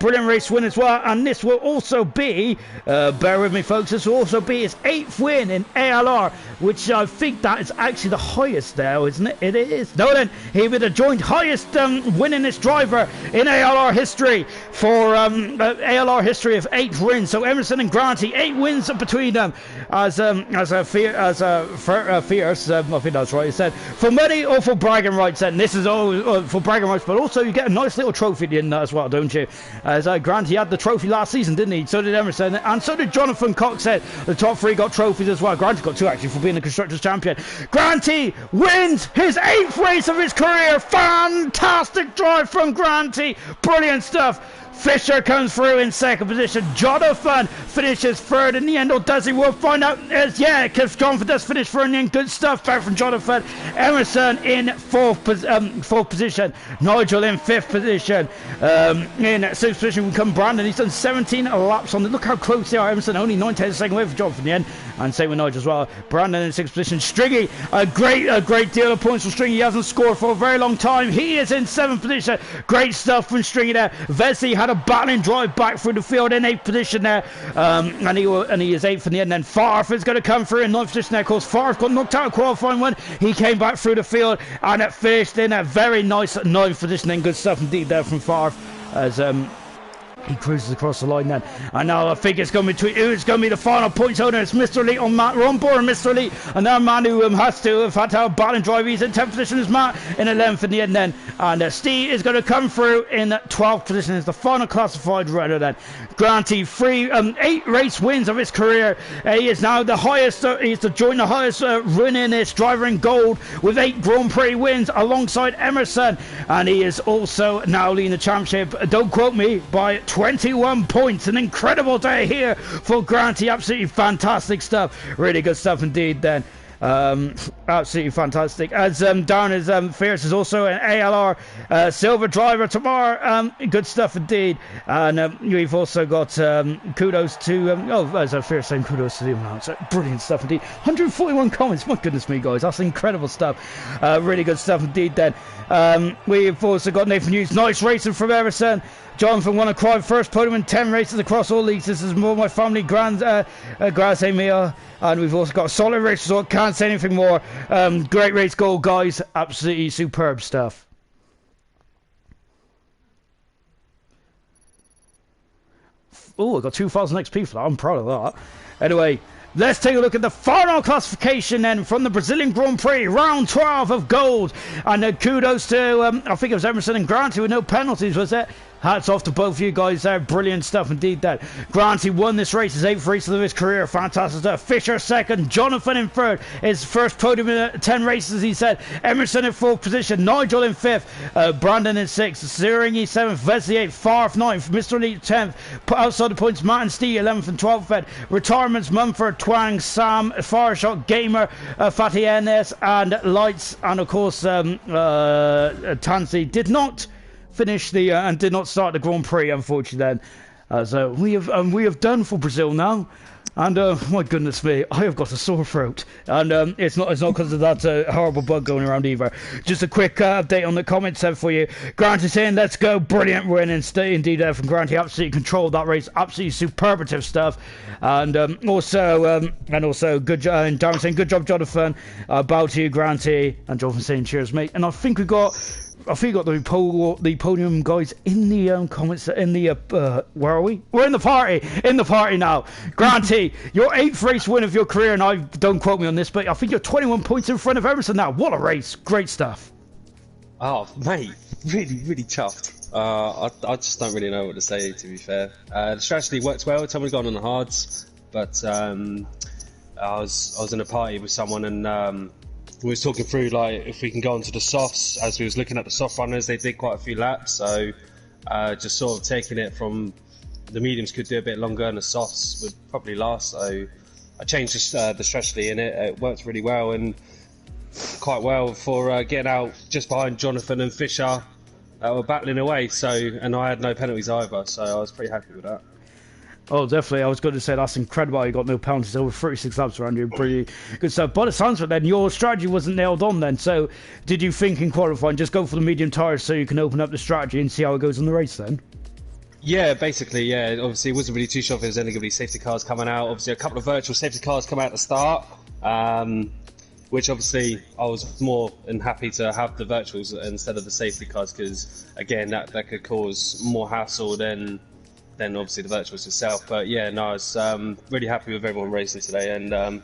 race win as well. And this will also be, bear with me, folks, this will also be his 8th win in ALR, which I think that is actually the highest there, isn't it? It is. No, then. He with a joint highest winningest driver in ALR history for ALR history of 8 wins. So Emerson and Granty, 8 wins between them as fierce. I think that's right. He said for money or for bragging rights. And this is all for bragging rights, but also you get a nice little trophy at the end as well, don't you? As Granty had the trophy last season, didn't he? So did Emerson, and so did Jonathan Cox. Said the top 3 got trophies as well. Granty got 2 actually for being the constructors champion. Granty wins his 8th race of his career. Fantastic drive from Granty. Brilliant stuff. Fisher comes through in 2nd position. Jonathan finishes 3rd in the end, or does he? We'll find out. Because Jonathan does finish 3rd in the end. Good stuff back from Jonathan. Emerson in 4th position. Nigel in 5th position. In 6th position will come Brandon. He's done 17 laps on the. Look how close they are. Emerson only 9/10 second away from Jonathan in the end. And same with Nigel as well. Brandon in 6th position. Stringy, a great deal of points from Stringy. He hasn't scored for a very long time. He is in 7th position. Great stuff from Stringy there. Vesey had a battling drive back through the field in 8th position there. And he is 8th in the end. Then Farf is going to come through in 9th position there. Of course, Farf got knocked out of qualifying one. He came back through the field and it finished in a very nice 9th position. Then good stuff indeed there from Farf as he cruises across the line then. And now I think it's going to be the final points owner. It's Mr. Elite on Matt. We're on board Mr. Elite. And now man who has to have had to have a battling drive. He's in 10th position as Matt in 11th in the end then. And Steve is going to come through in 12th position as the final classified rider then. Granty, 8 race wins of his career. He is now the highest, he's to join the highest winningest driver in gold with 8 Grand Prix wins alongside Emerson. And he is also now leading the championship, don't quote me, by 21 points. An incredible day here for Granty. Absolutely fantastic stuff. Really good stuff indeed then. Absolutely fantastic. As down as Fierce is also an ALR silver driver tomorrow. Good stuff indeed. And we've also got kudos to as a Fierce saying kudos to the announcer. Brilliant stuff indeed. 141 comments. My goodness me, guys, that's incredible stuff. Really good stuff indeed then. We've also got Nathan Hughes. Nice racing from Everson. Jonathan won a quad first podium in 10 races across all leagues. This is more my family grass meal. And we've also got a solid race result. Can't say anything more. Great race goal, guys. Absolutely superb stuff. Oh, I got 2,000 XP for that. I'm proud of that. Anyway, let's take a look at the final classification then from the Brazilian Grand Prix, round 12 of gold. And kudos to, I think it was Emerson and Granty with no penalties, was it? Hats off to both of you guys there. Brilliant stuff indeed that. Granty won this race, his 8th race of his career. Fantastic stuff. Fisher 2nd. Jonathan in 3rd. His first podium in 10 races, he said. Emerson in 4th position. Nigel in 5th. Brandon in 6th. Siringi 7th. Vesey 8th. Farf 9th. Mr. Elite 10th. Outside the points, Matt and Steve 11th and 12th. Retirements, Mumford, Twang, Sam, Fireshot, Gamer, Fatty NS, and Lights. And of course, Tansy did not finish the and did not start the Grand Prix, unfortunately. Then, so we have done for Brazil now, and my goodness me, I have got a sore throat, and it's not because of that horrible bug going around either. Just a quick update on the comments there for you. Grant is saying, "Let's go, brilliant win indeed from Grant. He absolutely controlled that race, absolutely superlative stuff." And also good job, and Darren saying, "Good job, Jonathan. Bow to you, Granty." And Jonathan saying, "Cheers, mate." And I think we got the podium guys in the comments. In the where are we? We're in the party now. Granty, your 8th race win of your career, and I don't quote me on this, but I think you're 21 points in front of Emerson now. What a race! Great stuff. Oh mate, really tough. I just don't really know what to say, to be fair. The strategy worked well. Someone gone on the hards, but I was in a party with someone, and we was talking through like if we can go onto the softs. As we was looking at the soft runners, they did quite a few laps, so just sort of taking it from the mediums could do a bit longer and the softs would probably last. So I changed the strategy in it. It worked really well, and quite well for getting out just behind Jonathan and Fisher. Were battling away, and I had no penalties either, so I was pretty happy with that. Oh, definitely. I was going to say that's incredible. You got no penalties, over 36 laps around you. Pretty good stuff. By the sounds of it, then your strategy wasn't nailed on. Then, so did you think in qualifying just go for the medium tyres so you can open up the strategy and see how it goes in the race then? Yeah, basically, yeah. Obviously, wasn't really too sure if there was any going to be safety cars coming out. Obviously, a couple of virtual safety cars come out at the start, which obviously I was more than happy to have the virtuals instead of the safety cars because, again, that could cause more hassle than obviously the virtuals itself. But yeah, no, I was really happy with everyone racing today, and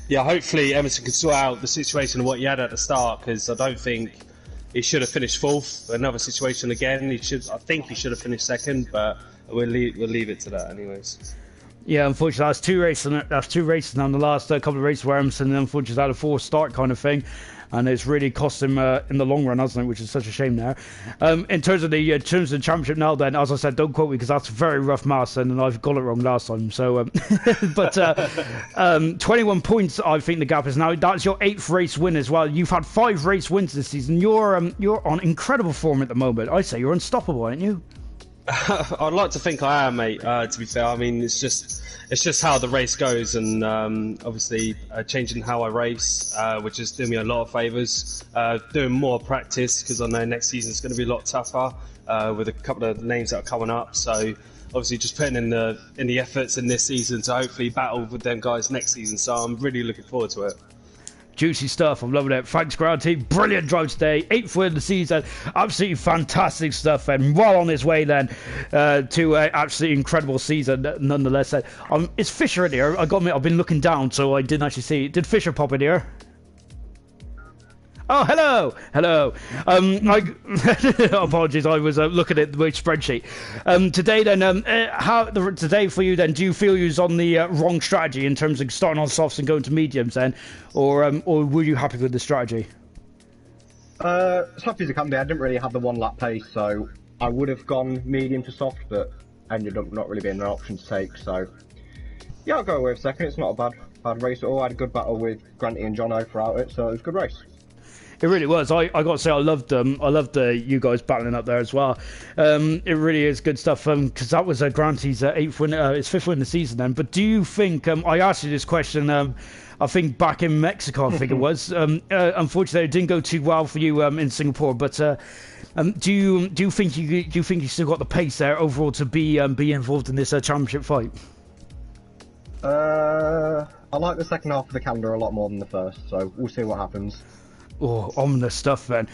yeah, hopefully Emerson can sort out the situation of what he had at the start because I don't think he should have finished fourth. Another situation again, I think he should have finished second, but we'll leave it to that anyways. Yeah, unfortunately, that's two races now. The last couple of races where Emerson unfortunately had a forced start kind of thing. And it's really cost him in the long run, hasn't it? Which is such a shame now. In terms of the championship now, then, as I said, don't quote me because that's a very rough maths, and I've got it wrong last time. So, but 21 points, I think the gap is now. That's your 8th race win as well. You've had 5 race wins this season. You're on incredible form at the moment. I say you're unstoppable, aren't you? I'd like to think I am, mate. To be fair, I mean it's just how the race goes, and obviously changing how I race, which is doing me a lot of favours. Doing more practice because I know next season is going to be a lot tougher with a couple of names that are coming up. So obviously just putting in the efforts in this season to hopefully battle with them guys next season. So I'm really looking forward to it. Juicy stuff. I'm loving it. Thanks, ground team. Brilliant drive today. 8th win of the season. Absolutely fantastic stuff. And well on his way then to an absolutely incredible season nonetheless. Is Fisher in here? I got to admit, I've been looking down, so I didn't actually see. Did Fisher pop in here? Oh, hello. Apologies, I was looking at the spreadsheet. Today, then, today for you, then, do you feel you was on the wrong strategy in terms of starting on softs and going to mediums, then, or were you happy with the strategy? As happy as it can be. I didn't really have the 1 lap pace, so I would have gone medium to soft, but ended up not really being an option to take. So yeah, I'll go with second. It's not a bad race at all. I had a good battle with Granty and Jono throughout it, so it was a good race. It really was. I got to say, I loved you guys battling up there as well. It really is good stuff. Because that was Granty's 8th win, his 5th win of the season. Then, but do you think? I asked you this question. I think back in Mexico, I think it was. Unfortunately, it didn't go too well for you in Singapore. But do you think you still got the pace there overall to be involved in this championship fight? I like the second half of the calendar a lot more than the first, so we'll see what happens. Oh, ominous stuff then.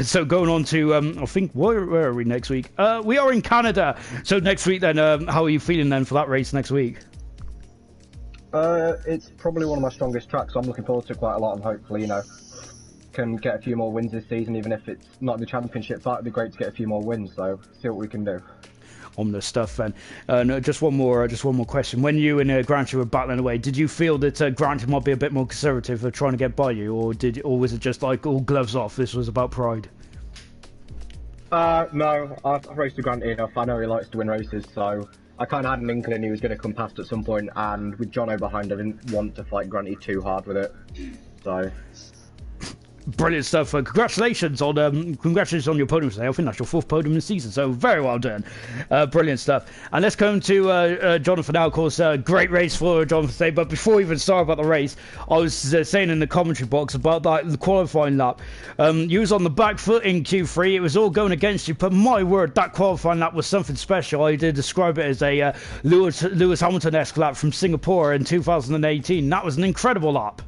So going on to, I think, where are we next week? We are in Canada. So next week then, how are you feeling then for that race next week? It's probably one of my strongest tracks, so I'm looking forward to it quite a lot, and hopefully, can get a few more wins this season, even if it's not the championship fight. It'd be great to get a few more wins, so see what we can do. Ominous stuff then. No, just one more question. When you and Granty were battling away, did you feel that Granty might be a bit more conservative for trying to get by you, or was it just like all gloves off? This was about pride. No, I've raced with Granty enough. I know he likes to win races, so I kind of had an inkling he was going to come past at some point, and with Jono behind, I didn't want to fight Granty too hard with it. So brilliant stuff. Congratulations on your podium today. I think that's your 4th podium in the season, so very well done. Brilliant stuff. And let's come to Jonathan now. Of course, great race for Jonathan today. But before we even start about the race, I was saying in the commentary box about the qualifying lap. You was on the back foot in Q3. It was all going against you, but my word, that qualifying lap was something special. I did describe it as a Lewis Hamilton-esque lap from Singapore in 2018. That was an incredible lap.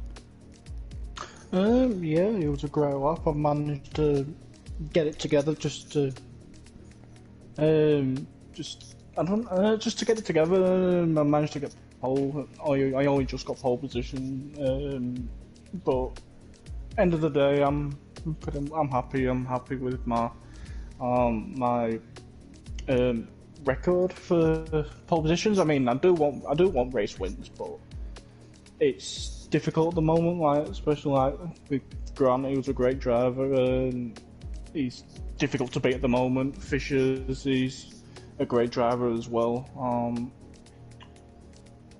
Yeah, it was a great lap. I managed to get it together just to get it together. I managed to get pole. I only just got pole position, but end of the day, I'm happy. I'm happy with my record for pole positions. I mean, I do want race wins, but it's difficult at the moment, especially with Grant. He was a great driver, and he's difficult to beat at the moment. He's a great driver as well.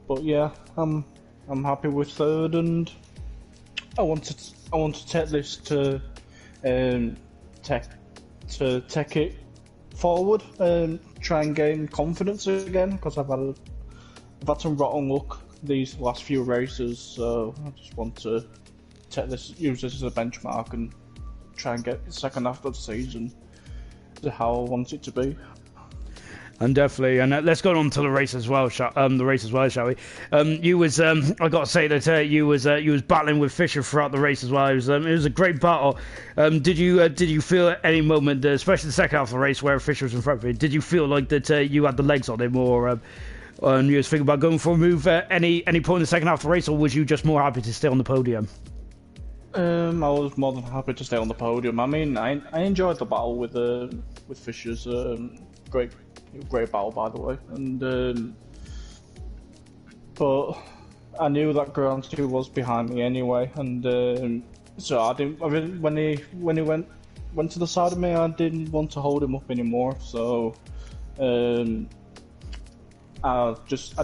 But yeah, I'm happy with 3rd, and I want to take this to take it forward and try and gain confidence again, because I've had some rotten luck these last few races, so I just want to use this as a benchmark and try and get the second half of the season to how I want it to be. And definitely, and let's go on to the race as well. Shall we? You was, I got to say that you was battling with Fisher throughout the race as well. It was a great battle. Did you feel at any moment, especially the second half of the race where Fisher was in front of you, did you feel like that you had the legs on him, or you was thinking about going for a move at any point in the second half of the race, or was you just more happy to stay on the podium? I was more than happy to stay on the podium. I mean, I enjoyed the battle with Fisher's. Great battle, by the way. And but I knew that Grand 2 was behind me anyway, and so I didn't. When he went to the side of me, I didn't want to hold him up anymore. So I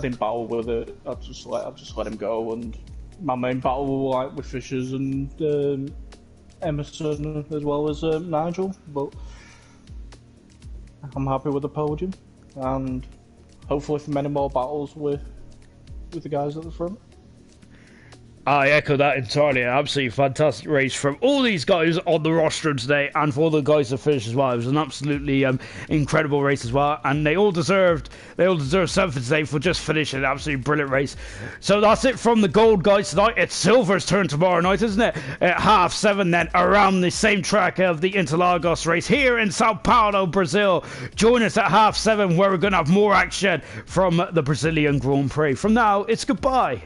didn't battle with it. I just let him go. And my main battle was with Fishers and Emerson as well as Nigel, but I'm happy with the podium, and hopefully for many more battles with the guys at the front. I echo that entirely. An absolutely fantastic race from all these guys on the roster today, and for all the guys that finished as well. It was an absolutely incredible race as well, and they all deserved something today for just finishing an absolutely brilliant race. So that's it from the gold guys tonight. It's silver's turn tomorrow night, isn't it? At 7:30, then around the same track of the Interlagos race here in Sao Paulo, Brazil. Join us at 7:30, where we're going to have more action from the Brazilian Grand Prix. From now, it's goodbye.